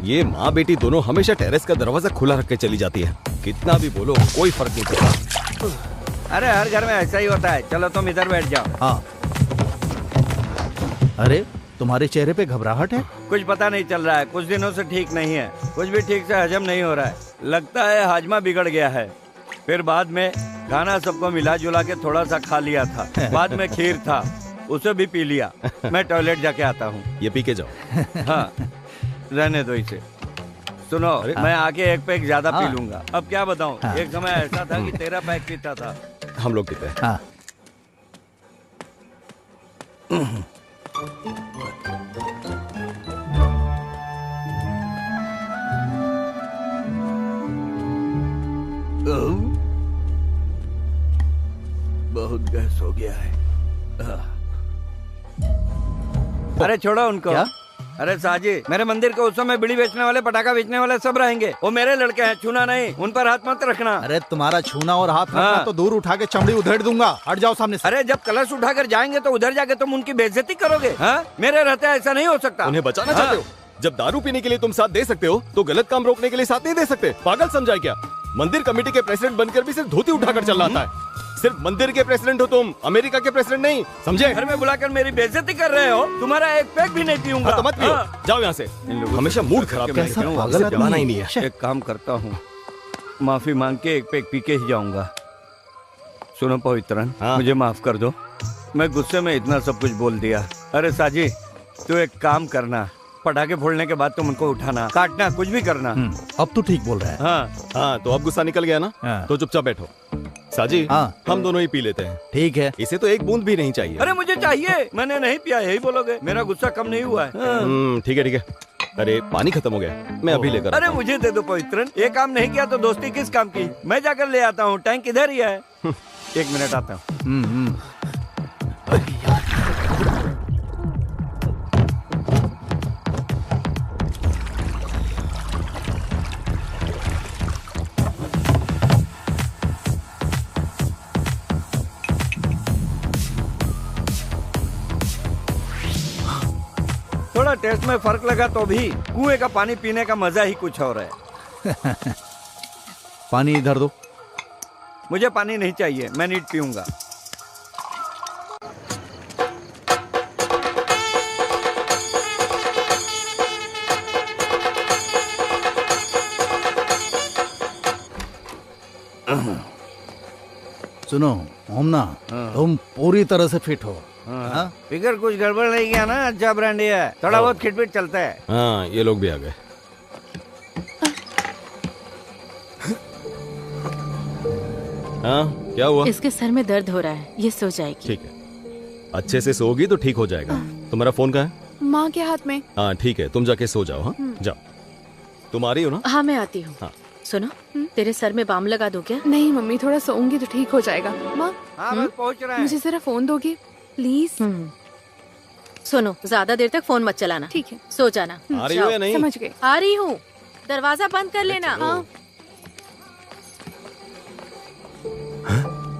ये माँ बेटी दोनों हमेशा टेरेस का दरवाजा खुला रख के चली जाती है। कितना भी बोलो कोई फर्क नहीं पड़ता। अरे हर घर में ऐसा ही होता है। चलो तुम इधर बैठ जाओ। हाँ। अरे तुम्हारे चेहरे पे घबराहट है? कुछ पता नहीं चल रहा है, कुछ दिनों से ठीक नहीं है, कुछ भी ठीक से हजम नहीं हो रहा है। लगता है हाजमा बिगड़ गया है। फिर बाद में खाना सबको मिला जुला के थोड़ा सा खा लिया था। बाद में खीर था, उसे भी पी लिया। मैं टॉयलेट जाके आता हूँ। ये पी के जाओ। हाँ, रहने दो इसे। सुनो, मैं आके एक पैक ज्यादा पी लूंगा। अब क्या बताऊँ, एक समय ऐसा था कि 13 पैक पीता था। हम लोग पीते हैं। हाँ। बहुत गैस हो गया है। अरे छोड़ो उनको। क्या? अरे साजी, मेरे मंदिर के उत्सव में बीड़ी बेचने वाले, पटाखा बेचने वाले सब रहेंगे। वो मेरे लड़के हैं, छूना नहीं, उन पर हाथ मत रखना। अरे तुम्हारा छूना और हाथ रखना तो दूर उठा के चमड़ी उधेड़ दूंगा। हट जाओ सामने से। अरे जब कलश उठाकर जाएंगे तो उधर जाके तुम उनकी बेइज्जती करोगे। हाँ? मेरे रहते ऐसा नहीं हो सकता। उन्हें बचाना चाहते हो? जब दारू पीने के लिए तुम साथ दे सकते हो तो गलत काम रोकने के लिए साथ नहीं दे सकते। पागल समझा क्या? मंदिर कमेटी के प्रेसिडेंट बनकर भी सिर्फ धोती उठाकर चल रहा है। सिर्फ मंदिर के प्रेसिडेंट हो तुम, अमेरिका के प्रेसिडेंट नहीं, समझे? घर में बुलाकर मेरी बेइज्जती कर रहे हो। तुम्हारा एक पैक भी नहीं पीऊंगा। तो मत पियो। जाओ यहाँ से। हमेशा मूड खराब कैसा पागल आदमी ही नहीं है। एक काम करता हूँ, माफी मांग के एक पैक पी के ही जाऊंगा। सुनो पवित्रन, मुझे माफ कर दो, मैं गुस्से में इतना सब कुछ बोल दिया। अरे साजी, तू एक काम करना, पटाखे फोड़ने के बाद तुम उनको उठाना, काटना, कुछ भी करना। अब तो ठीक बोल रहा है। हाँ, तो अब गुस्सा निकल गया ना? तो चुपचाप बैठो। साजी, हम दोनों ही पी लेते हैं। ठीक है। इसे तो एक बूंद भी नहीं चाहिए। अरे मुझे चाहिए, मैंने नहीं पिया, यही बोलोगे? मेरा गुस्सा कम नहीं हुआ है। ठीक है ठीक है। अरे पानी खत्म हो गया, मैं अभी लेकर। अरे मुझे दे दो पवित्रन, ये काम नहीं किया तो दोस्ती किस काम की? मैं जाकर ले आता हूँ, टैंक इधर ही है। 1 मिनट आता हूँ। थोड़ा टेस्ट में फर्क लगा तो भी कुएं का पानी पीने का मजा ही कुछ और है। पानी इधर दो। मुझे पानी नहीं चाहिए, मैं नीट पीऊंगा। सुनो ओमना, तुम पूरी तरह से फिट हो। फिगर कुछ गड़बड़ नहीं किया ना? अच्छा ब्रांडी है, थोड़ा बहुत खिटपिट चलता है। हाँ, ये लोग भी आ गए। हाँ, क्या हुआ? इसके सर में दर्द हो रहा है, ये सो जाएगी। ठीक है, अच्छे से सोगी तो ठीक हो जाएगा। तुम्हारा फोन कहाँ है? माँ के हाथ में। हाँ ठीक है, तुम जाके सो जाओ। हाँ जाओ। तुम आ रही हो ना? हाँ मैं आती हूँ। हाँ। सुनो, तेरे सर में बाम लगा दो क्या? नहीं मम्मी, थोड़ा सोऊंगी तो ठीक हो जाएगा। माँ, पहुँच रहा है। मुझे जरा फोन दोगे प्लीज? सुनो, ज्यादा देर तक फोन मत चलाना। ठीक है, सो जाना। आ रही हो या नहीं? समझ गए। आ रही हूँ, दरवाजा बंद कर लेना।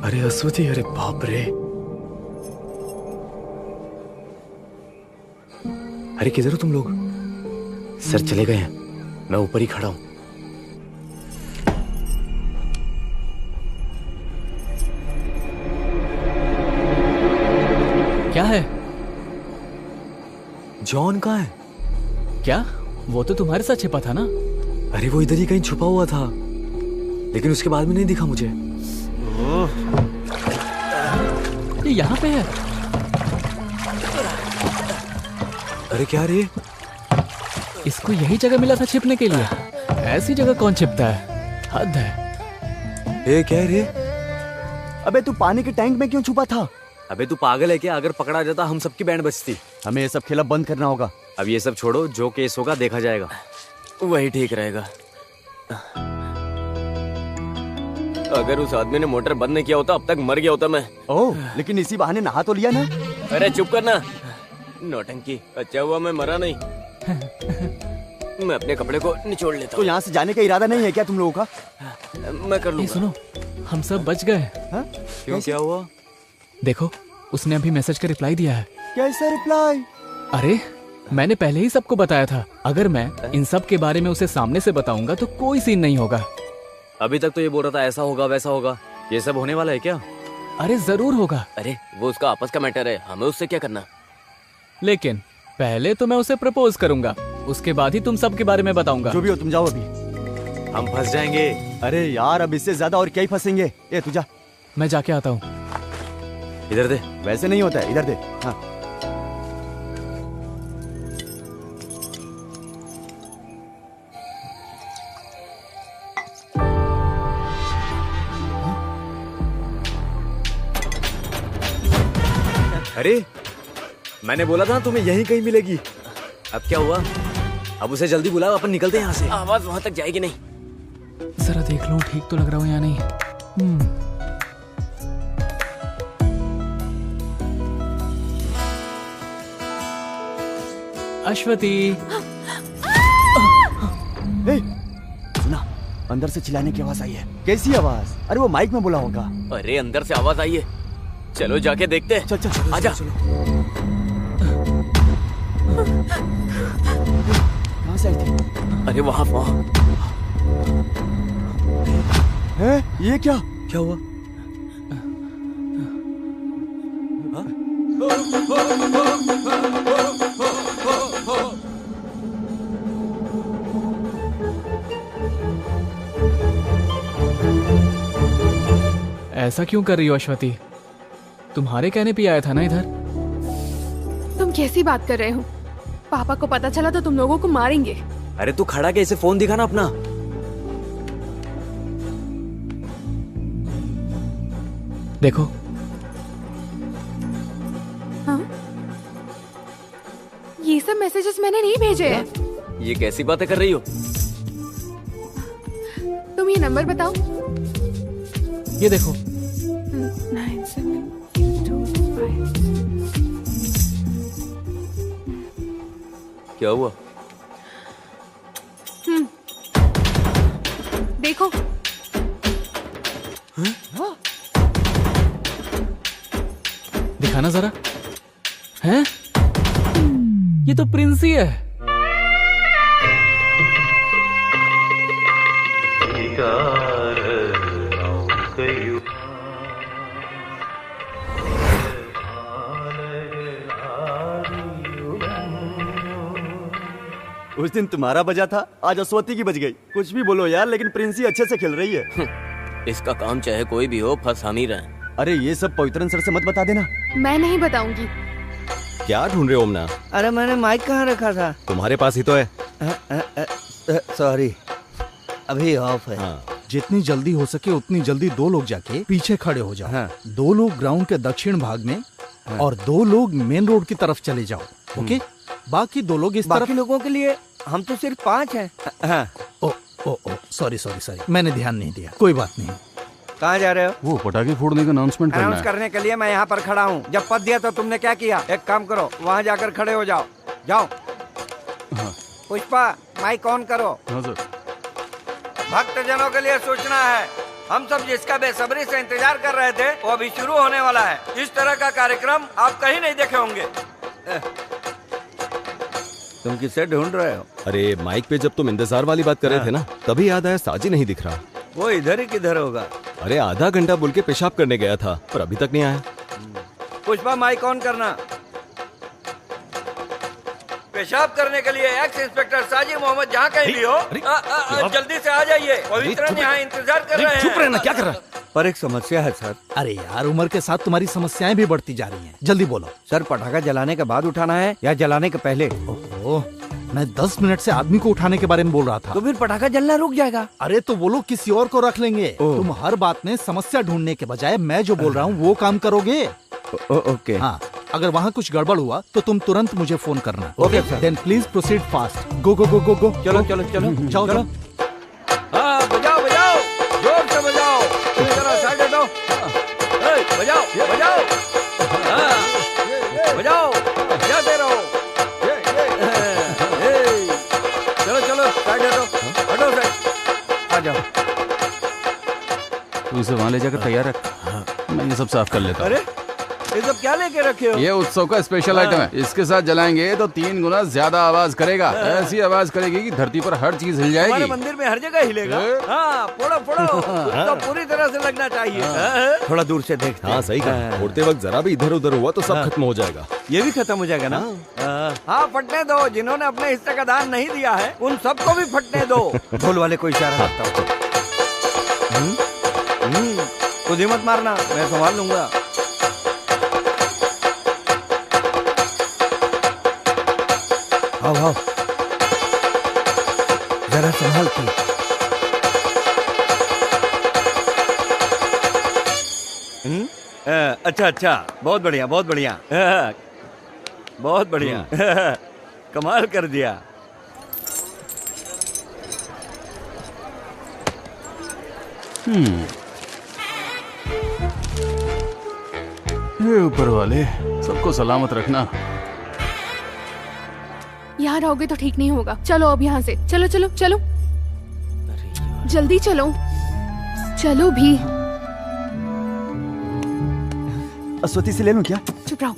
अरे अश्वती, अरे बाप रे। अरे किधर हो तुम लोग? सर चले गए हैं, मैं ऊपर ही खड़ा हूं। क्या है? जॉन कहाँ है? क्या? वो तो तुम्हारे साथ छिपा था ना? अरे वो इधर ही कहीं छुपा हुआ था, लेकिन उसके बाद में नहीं दिखा मुझे। ये यहाँ पे है। अरे क्या रे? इसको यही जगह मिला था छिपने के लिए। ऐसी जगह कौन छिपता है? हद है। ए क्या रे? अबे तू पानी के टैंक में क्यों छुपा था? अबे तू पागल है क्या? अगर पकड़ा जाता हम सबकी बैंड बजती। हमें ये सब खेला बंद करना होगा। अब ये सब छोड़ो, जो केस होगा देखा जाएगा। वही ठीक रहेगा। अगर उस आदमी ने मोटर बंद नहीं किया होता अब तक मर गया होता मैं। ओह, लेकिन इसी बहाने नहा तो लिया ना। अरे चुप करना, नौटंकी। अच्छा हुआ मैं मरा नहीं। मैं अपने कपड़े को निचोड़ लेता हूँ। तो यहाँ से जाने का इरादा नहीं है क्या तुम लोगों का? मैं कर लूंगा। सुनो, हम सब बच गए। क्यों, क्या हुआ? देखो, उसने अभी मैसेज का रिप्लाई दिया है। कैसा रिप्लाई? अरे मैंने पहले ही सबको बताया था, अगर मैं इन सब के बारे में उसे सामने से बताऊंगा तो कोई सीन नहीं होगा। अभी तक तो ये बोल रहा था ऐसा होगा वैसा होगा, ये सब होने वाला है क्या? अरे जरूर होगा। अरे वो उसका आपस का मैटर है, हमें उससे क्या करना। लेकिन पहले तो मैं उसे प्रपोज करूंगा, उसके बाद ही तुम सब के बारे में बताऊंगा। जो भी हो तुम जाओ अभी। हम फंस जाएंगे। अरे यार अब इससे ज्यादा और क्या ही फंसेंगे। ए तू जा। मैं जाके आता हूँ। इधर दे। वैसे नहीं होता है, इधर दे। हाँ। अरे मैंने बोला था तुम्हें यहीं कहीं मिलेगी। अब क्या हुआ? अब उसे जल्दी बुलाओ, अपन निकलते हैं यहाँ से। आवाज वहां तक जाएगी नहीं। जरा देख लो ठीक तो लग रहा हूँ या नहीं। अश्वती। सुना, अंदर से चिल्लाने की आवाज आई है। कैसी आवाज? अरे वो माइक में बोला होगा। अरे अंदर से आवाज आई है, चलो जाके देखते हैं। चल चल आजा। कहाँ से आई थी? अरे वहाँ है? ये क्या? क्या हुआ? ऐसा क्यों कर रही हो अश्वती? तुम्हारे कहने पे आया था ना इधर। तुम कैसी बात कर रहे हो? पापा को पता चला तो तुम लोगों को मारेंगे। अरे तू खड़ा के इसे फोन दिखा ना अपना। देखो। हाँ? ये सब मैसेजेस मैंने नहीं भेजे हैं। ये कैसी बातें कर रही हो? तुम ये नंबर बताओ। ये देखो। 9725। क्या हुआ? देखो। दिखाना जरा। हैं? ये तो प्रिंसी है। उस दिन तुम्हारा बजा था, आज अश्वती की बज गई। कुछ भी बोलो यार, लेकिन प्रिंसी अच्छे से खेल रही है। इसका काम चाहे कोई भी हो, फंस हम ही रहे। अरे ये सब पवित्रन सर से मत बता देना। मैं नहीं बताऊंगी। क्या ढूंढ रहे हो ओमना? अरे मैंने माइक कहाँ रखा था? तुम्हारे पास ही तो है। सॉरी, अभी ऑफ है। हाँ। जितनी जल्दी हो सके उतनी जल्दी 2 लोग जाके पीछे खड़े हो जाओ। हाँ। 2 लोग ग्राउंड के दक्षिण भाग में। हाँ। और 2 लोग मेन रोड की तरफ चले जाओ। ओके? बाकी 2 लोग इस तरफ। बाकी लोगों के लिए हम तो सिर्फ 5 हैं। हाँ। ओ सॉरी मैंने ध्यान नहीं दिया। कोई बात नहीं। कहाँ जा रहे हो? वो पटाखे फोड़ने का अनाउंसमेंट करना है। अनाउंस करने के लिए मैं यहाँ पर खड़ा हूँ। जब पद दिया तो तुमने क्या किया? एक काम करो, वहाँ जाकर खड़े हो जाओ। जाओ। हाँ। पुष्पा, माइक ऑन करो। हाँ सर। भक्तजनों के लिए सूचना है, हम सब जिसका बेसब्री से इंतजार कर रहे थे वो अभी शुरू होने वाला है। इस तरह का कार्यक्रम आप कहीं नहीं देखे होंगे। तुम किसे ढूंढ रहे हो? अरे माइक पे जब तुम इंतजार वाली बात कर रहे थे ना, तभी याद आया साजी नहीं दिख रहा। वो इधर ही किधर होगा? अरे आधा घंटा बोल के पेशाब करने गया था, पर अभी तक नहीं आया। पुष्पा, माइक ऑन करना। पेशाब करने के लिए एक्स इंस्पेक्टर साजिद मोहम्मद जहाँ कहीं भी हो, जल्दी से आ जाइए। पवित्रन यहाँ इंतजार कर रहे हैं। चुप रहना, क्या कर रहा? पर एक समस्या है सर। अरे यार, उम्र के साथ तुम्हारी समस्याएं भी बढ़ती जा रही हैं। जल्दी बोलो। सर, पटाखा जलाने के बाद उठाना है या जलाने के पहले? ओह, मैं 10 मिनट से आदमी को उठाने के बारे में बोल रहा था। तो फिर पटाखा जलना रुक जाएगा। अरे तो वो लोग किसी और को रख लेंगे। तुम हर बात में समस्या ढूंढने के बजाय मैं जो बोल रहा हूँ वो काम करोगे। ओके। हाँ, अगर वहाँ कुछ गड़बड़ हुआ तो तुम तुरंत मुझे फोन करना। Okay sir. Then please proceed fast. Go go go go go. चलो चलो चलो जाओ जाओ। हाँ, बजाओ बजाओ, जोर से बजाओ। जरा साइड हटो। बजाओ बजाओ, बजाओ, बजाते रहो। चलो चलो साइड हटो, हटो साइड। आ जाओ। तू इसे वहाँ ले जाकर तैयार रख, मैं ये सब साफ कर लेता हूँ। अरे ये सब क्या लेके रखे हो? ये उत्सव का स्पेशल आइटम है। इसके साथ जलाएंगे तो 3 गुना ज्यादा आवाज करेगा। ऐसी आवाज करेगी कि धरती पर हर चीज हिल हमारे जाएगी। मंदिर में हर जगह हिलेगा। हाँ, फोड़ो फोड़ो, तो पूरी तरह से लगना चाहिए। थोड़ा दूर से देखते। हाँ सही कहा। फोड़ते वक्त जरा भी इधर उधर हुआ तो सब खत्म हो जाएगा। ये भी खत्म हो जाएगा ना? हाँ, फटने दो। जिन्होंने अपने हिस्से का दान नहीं दिया है उन सबको भी फटने दो। ढोल वाले को इशारा करता हूँ। खुद ही मत मारना, मैं संभाल लूंगा। आओ आओ, जरा संभाल के। अच्छा अच्छा, बहुत बढ़िया बहुत बढ़िया, बहुत बढ़िया। कमाल कर दिया। हे ऊपर वाले, सबको सलामत रखना। यहाँ रहोगे तो ठीक नहीं होगा। चलो अब यहाँ से, चलो चलो चलो, जल्दी चलो, चलो भी। अस्वती से ले लूं क्या? चुप रहो।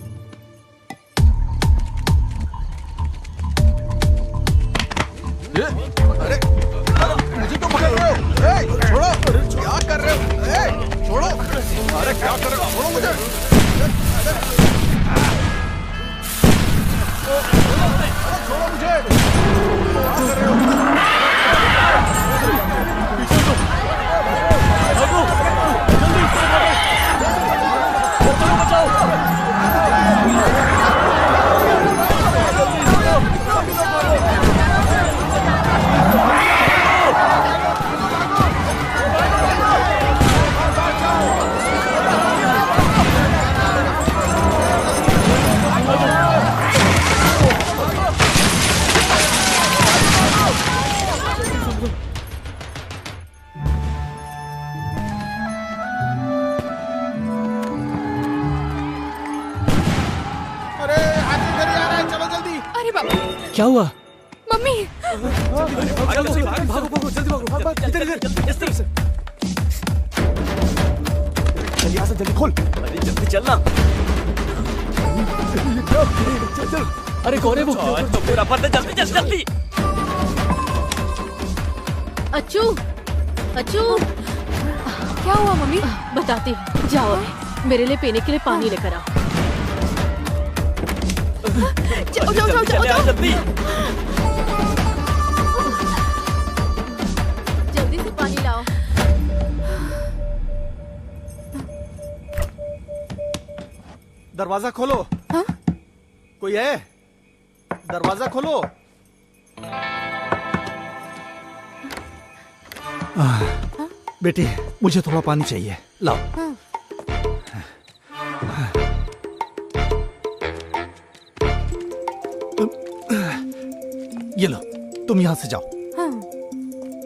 अरे मुझे तो पकड़ रहे हो। छोड़ो, क्या कर रहे हो? छोड़ो, अरे क्या कर रहे हो? छोड़ो मुझे। छोड़ो मुझे। क्या कर रहे हो? क्या हुआ? मम्मी! भागो भागो, जल्दी भागो, इधर इधर, इस तरफ से। चल यहाँ से जल्दी खोल। अरे जल्दी चलना। चल चल। अरे कौन है वो? तो पूरा पता, जल्दी जल्दी जल्दी। अच्छू, अच्छू, क्या हुआ मम्मी? बताती हूँ। जाओ अभी, मेरे लिए पीने के लिए पानी लेकर आओ। जाओ जाओ जाओ जाओ जल्दी। जल्दी से पानी लाओ। दरवाजा खोलो। हाँ? कोई है? दरवाजा खोलो। बेटी, मुझे थोड़ा पानी चाहिए, लाओ। हाँ। ये लो, तुम यहाँ से जाओ। हाँ।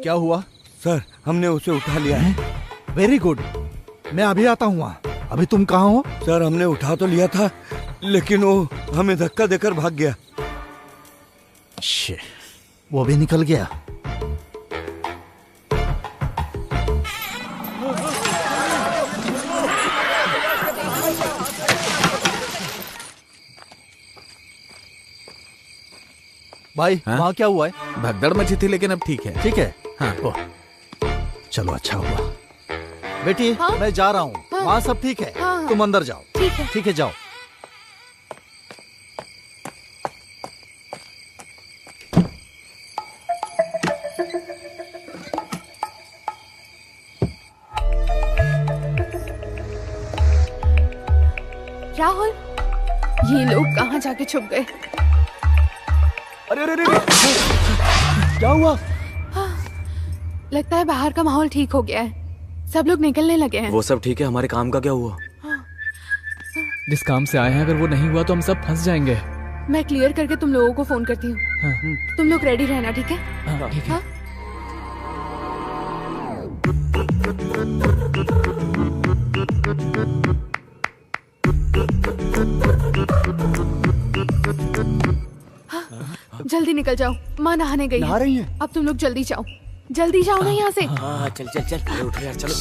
क्या हुआ? सर, हमने उसे उठा लिया है। वेरी गुड, मैं अभी आता हूँ वहाँ। अभी तुम कहाँ हो? सर, हमने उठा तो लिया था, लेकिन वो हमें धक्का देकर भाग गया। शिट, वो भी निकल गया। भाई, वहाँ क्या हुआ है? भगदड़ मची थी, लेकिन अब ठीक है। ठीक है? हाँ। ओह, चलो अच्छा हुआ। बेटी, हाँ? मैं जा रहा हूँ। हाँ? वहाँ सब ठीक है। हाँ। तुम अंदर जाओ। ठीक है। ठीक है, जाओ। राहुल, ये लोग कहाँ जाके छुप गए? अरे अरे अरे, क्या हुआ? लगता है बाहर का माहौल ठीक हो गया है। सब लोग निकलने लगे हैं। वो सब ठीक है, हमारे काम का क्या हुआ? जिस काम से आए हैं, अगर वो नहीं हुआ तो हम सब फंस जाएंगे। मैं क्लियर करके तुम लोगों को फोन करती हूँ। हाँ। तुम लोग रेडी रहना, ठीक है? हाँ, ठीक है। जल्दी निकल जाओ, माँ नहाने गई नहा रही है? अब तुम लोग जल्दी जाओ, जल्दी जाओ ना यहाँ से। हाँ चल चल चल, अरे उठो यार, चलो।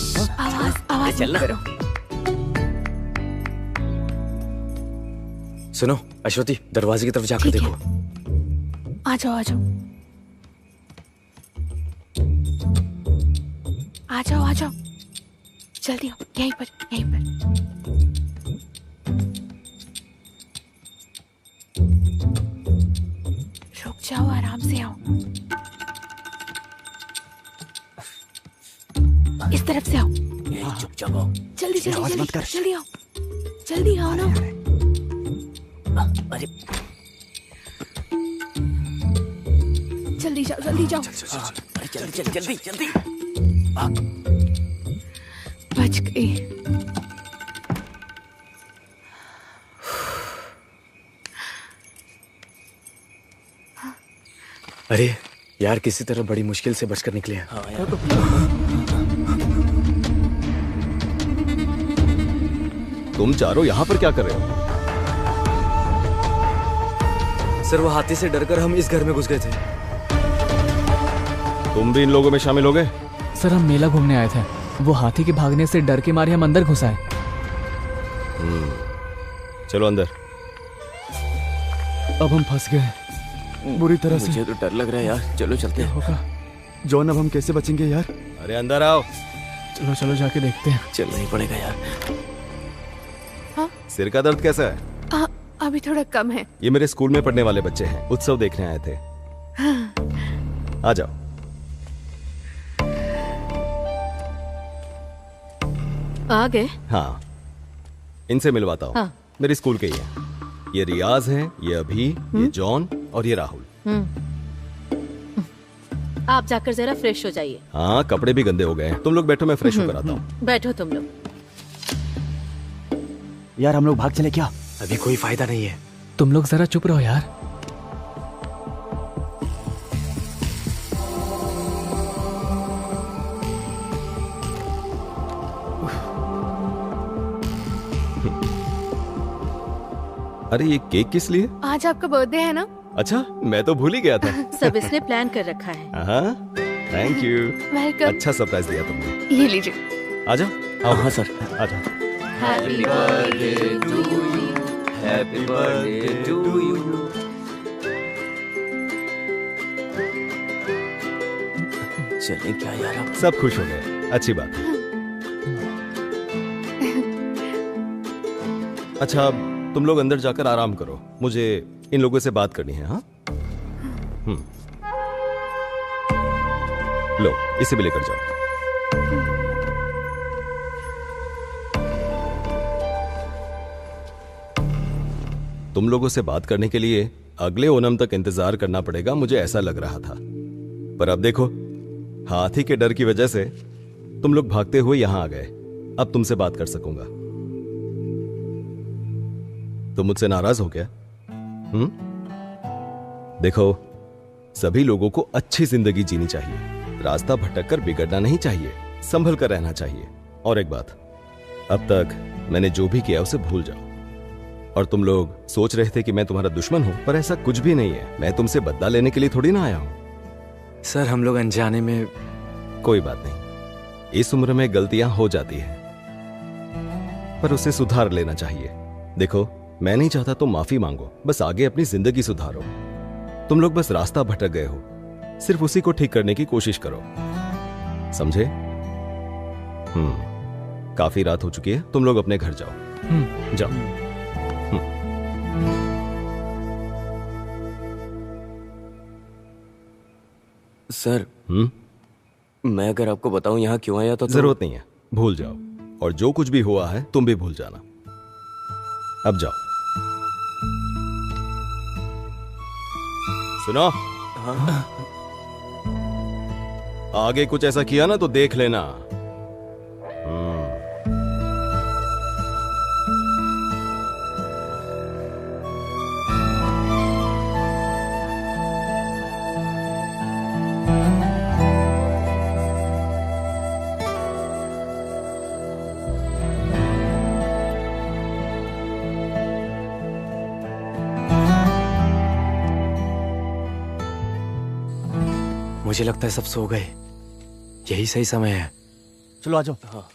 आवाज चलना। करो। सुनो अश्वती, दरवाजे की तरफ जाकर ठीक है। देखो। आ जाओ आ जाओ आ जाओ आ जाओ, जल्दी आओ, यहीं पर यहीं पर। रुक जाओ, आराम से आओ, इस तरफ से आओ। चुपचाप आओ। जल्दी जल्दी आवाज मत जल्दी कर। जल्दी आओ, जल्दी आओ ना। अरे जल्दी जाओ जल्दी जाओ। अरे जल्दी जल्दी जल्दी जल्दी। बच गई। अरे यार, किसी तरह बड़ी मुश्किल से बचकर निकले हैं। हाँ यार। तुम चारों यहाँ पर क्या कर रहे हो? सर वो हाथी से डरकर हम इस घर में घुस गए थे। तुम भी इन लोगों में शामिल हो गए? सर हम मेला घूमने आए थे, वो हाथी के भागने से डर के मारे हम अंदर घुस आए। चलो अंदर। अब हम फंस गए बुरी तरह से। मुझे तो डर लग रहा है यार, चलो चलते हैं। होगा जॉन, अब हम कैसे बचेंगे यार? अरे अंदर आओ। चलो चलो जाके देखते हैं। चलना ही पड़ेगा यार। सिर का दर्द कैसा है? अभी थोड़ा कम है। ये मेरे स्कूल में पढ़ने वाले बच्चे हैं, उत्सव देखने आए थे। आ जाओ। आ गए? हाँ, इनसे मिलवाता हूँ। हाँ। मेरे स्कूल के ही हैं। ये रियाज हैं, ये अभी, ये जॉन और ये राहुल। आप जाकर जरा फ्रेश हो जाइए। हाँ, कपड़े भी गंदे हो गए हैं। तुम लोग बैठो, मैं फ्रेश होकर आता हूँ। बैठो तुम लोग। यार हम लोग भाग चले क्या? अभी कोई फायदा नहीं है। तुम लोग जरा चुप रहो यार। अरे ये केक किस लिए? आज आपका बर्थडे है ना? अच्छा, मैं तो भूल ही गया था। सब इसने प्लान कर रखा है। हाँ, थैंक यू। वेलकम। अच्छा सरप्राइज दिया तुमने। ये लीजिए। आ जाओ। आओ। हाँ सर। आ जाओ। Happy birthday to you, happy birthday to you. चलें क्या यार अब? सब खुश हो गए, अच्छी बात है। अच्छा, तुम लोग अंदर जाकर आराम करो, मुझे इन लोगों से बात करनी है। हाँ, लो इसे भी लेकर जाओ। तुम लोगों से बात करने के लिए अगले ओणम तक इंतजार करना पड़ेगा, मुझे ऐसा लग रहा था। पर अब देखो, हाथी के डर की वजह से तुम लोग भागते हुए यहां आ गए। अब तुमसे बात कर सकूंगा। तुम मुझसे नाराज हो क्या? देखो, सभी लोगों को अच्छी जिंदगी जीनी चाहिए, रास्ता भटक कर बिगड़ना नहीं चाहिए, संभल कर रहना चाहिए। और एक बात, अब तक मैंने जो भी किया उसे भूल जाओ। और तुम लोग सोच रहे थे कि मैं तुम्हारा दुश्मन हूं, पर ऐसा कुछ भी नहीं है। मैं तुमसे बदला लेने के लिए थोड़ी ना आया हूं। सर हम लोग अनजाने में। कोई बात नहीं, इस उम्र में गलतियां हो जाती हैं, पर उसे सुधार लेना चाहिए। देखो, मैं नहीं चाहता तुम माफी मांगो, बस आगे अपनी जिंदगी सुधारो। तुम लोग बस रास्ता भटक गए हो, सिर्फ उसी को ठीक करने की कोशिश करो, समझे? काफी रात हो चुकी है, तुम लोग अपने घर जाओ। जाओ। सर, मैं अगर आपको बताऊं यहाँ क्यों आया था तो... जरूरत नहीं है, भूल जाओ। और जो कुछ भी हुआ है तुम भी भूल जाना। अब जाओ। सुनो, आगे कुछ ऐसा किया ना तो देख लेना। मुझे लगता है सब सो गए, यही सही समय है। चलो आ जाओ। हाँ।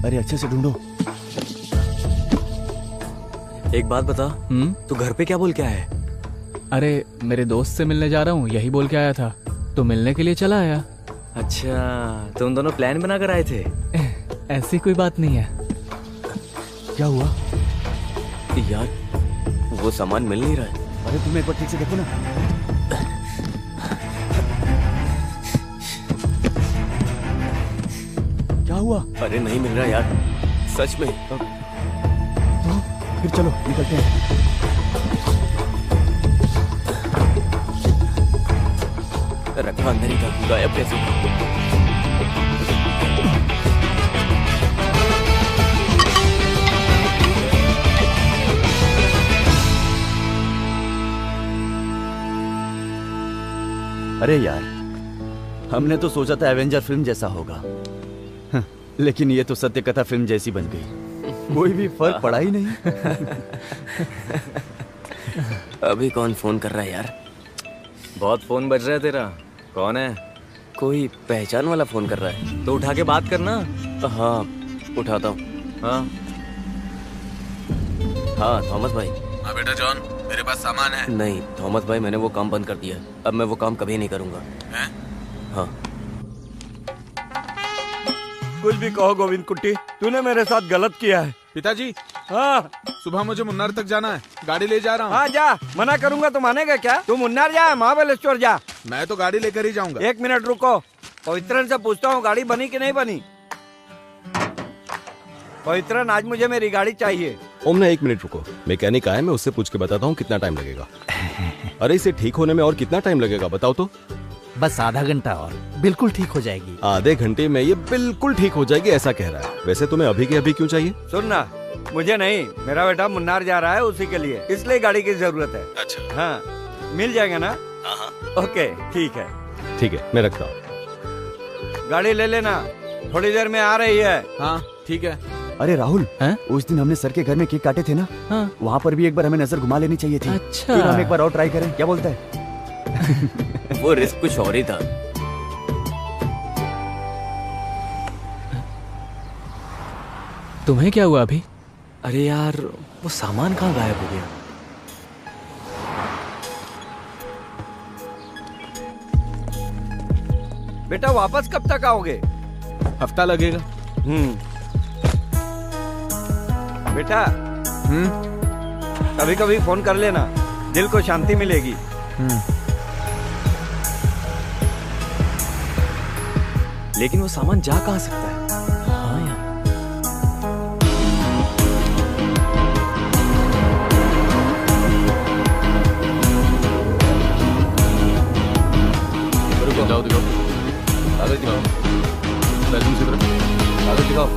अरे अच्छे से ढूंढो। एक बात बता, तू घर पे क्या बोल के आया है? अरे मेरे दोस्त से मिलने जा रहा हूँ, यही बोल के आया था, तो मिलने के लिए चला आया। अच्छा, तुम दोनों प्लान बना कर आए थे? ऐसी कोई बात नहीं है। क्या हुआ यार? वो सामान मिल नहीं रहा है। अरे तुम एक बार ठीक से देखो ना। क्या हुआ? अरे नहीं मिल रहा यार, सच में। तो फिर चलो निकलते हैं। रखा अंदर ही था, गायब कैसे? अरे यार, हमने तो सोचा था एवेंजर फिल्म जैसा होगा, लेकिन ये तो सत्य कथा फिल्म जैसी बन गई। कोई भी फर्क पड़ा ही नहीं। अभी कौन फोन कर रहा है यार? बहुत फोन बज रहा है तेरा। कौन है? कोई पहचान वाला फोन कर रहा है। तो उठा के बात करना। हाँ उठाता हूँ। हाँ थॉमस भाई। हाँ बेटा जॉन, मेरे पास सामान है। नहीं थॉमस भाई, मैंने वो काम बंद कर दिया। अब मैं वो काम कभी नहीं करूँगा। हैं? हाँ। कुछ भी कहो गोविंद कुट्टी, तूने मेरे साथ गलत किया है। पिताजी। हाँ। सुबह मुझे मुन्नार तक जाना है, गाड़ी ले जा रहा हूँ। हाँ जा, मना करूंगा तो मानेगा क्या? तू मुन्नार जा, महाबलेश्वर जा। मैं तो गाड़ी लेकर ही जाऊंगा। एक मिनट रुको, पवित्रन से पूछता हूँ गाड़ी बनी कि नहीं बनी। पवित्रन, आज मुझे मेरी गाड़ी चाहिए। ओमना एक मिनट रुको, मैकेनिक आया, मैं उससे पूछ के बताता हूँ कितना टाइम लगेगा। अरे इसे ठीक होने में और कितना टाइम लगेगा बताओ तो? बस आधा घंटा और बिल्कुल ठीक हो जाएगी। आधे घंटे में ये बिल्कुल ठीक हो जाएगी ऐसा कह रहा है। वैसे तुम्हें अभी के अभी क्यों चाहिए? सुनना, मुझे नहीं, मेरा बेटा मुन्नार जा रहा है उसी के लिए, इसलिए गाड़ी की जरूरत है। अच्छा। हाँ मिल जाएगा ना? हाँ। ओके ठीक है। ठीक है, मैं रखता हूँ। गाड़ी ले लेना, थोड़ी देर में आ रही है। हाँ ठीक है। अरे राहुल, उस दिन हमने सर के घर में केक काटे थे ना, वहाँ पर भी एक बार हमें नजर घुमा लेनी चाहिए थी। अच्छा। फिर हम एक बार और ट्राई करें, क्या बोलता है? वो रिस्क कुछ और ही था। तुम्हें क्या हुआ अभी? अरे यार, वो सामान कहाँ गायब हो गया? बेटा वापस कब तक आओगे? हफ्ता लगेगा। बेटा कभी कभी फोन कर लेना, दिल को शांति मिलेगी। लेकिन वो सामान जा कहाँ सकता है? हाँ यार। जाओ दिखाओ, कागज दिखाओ, बैलून से कागज दिखाओ।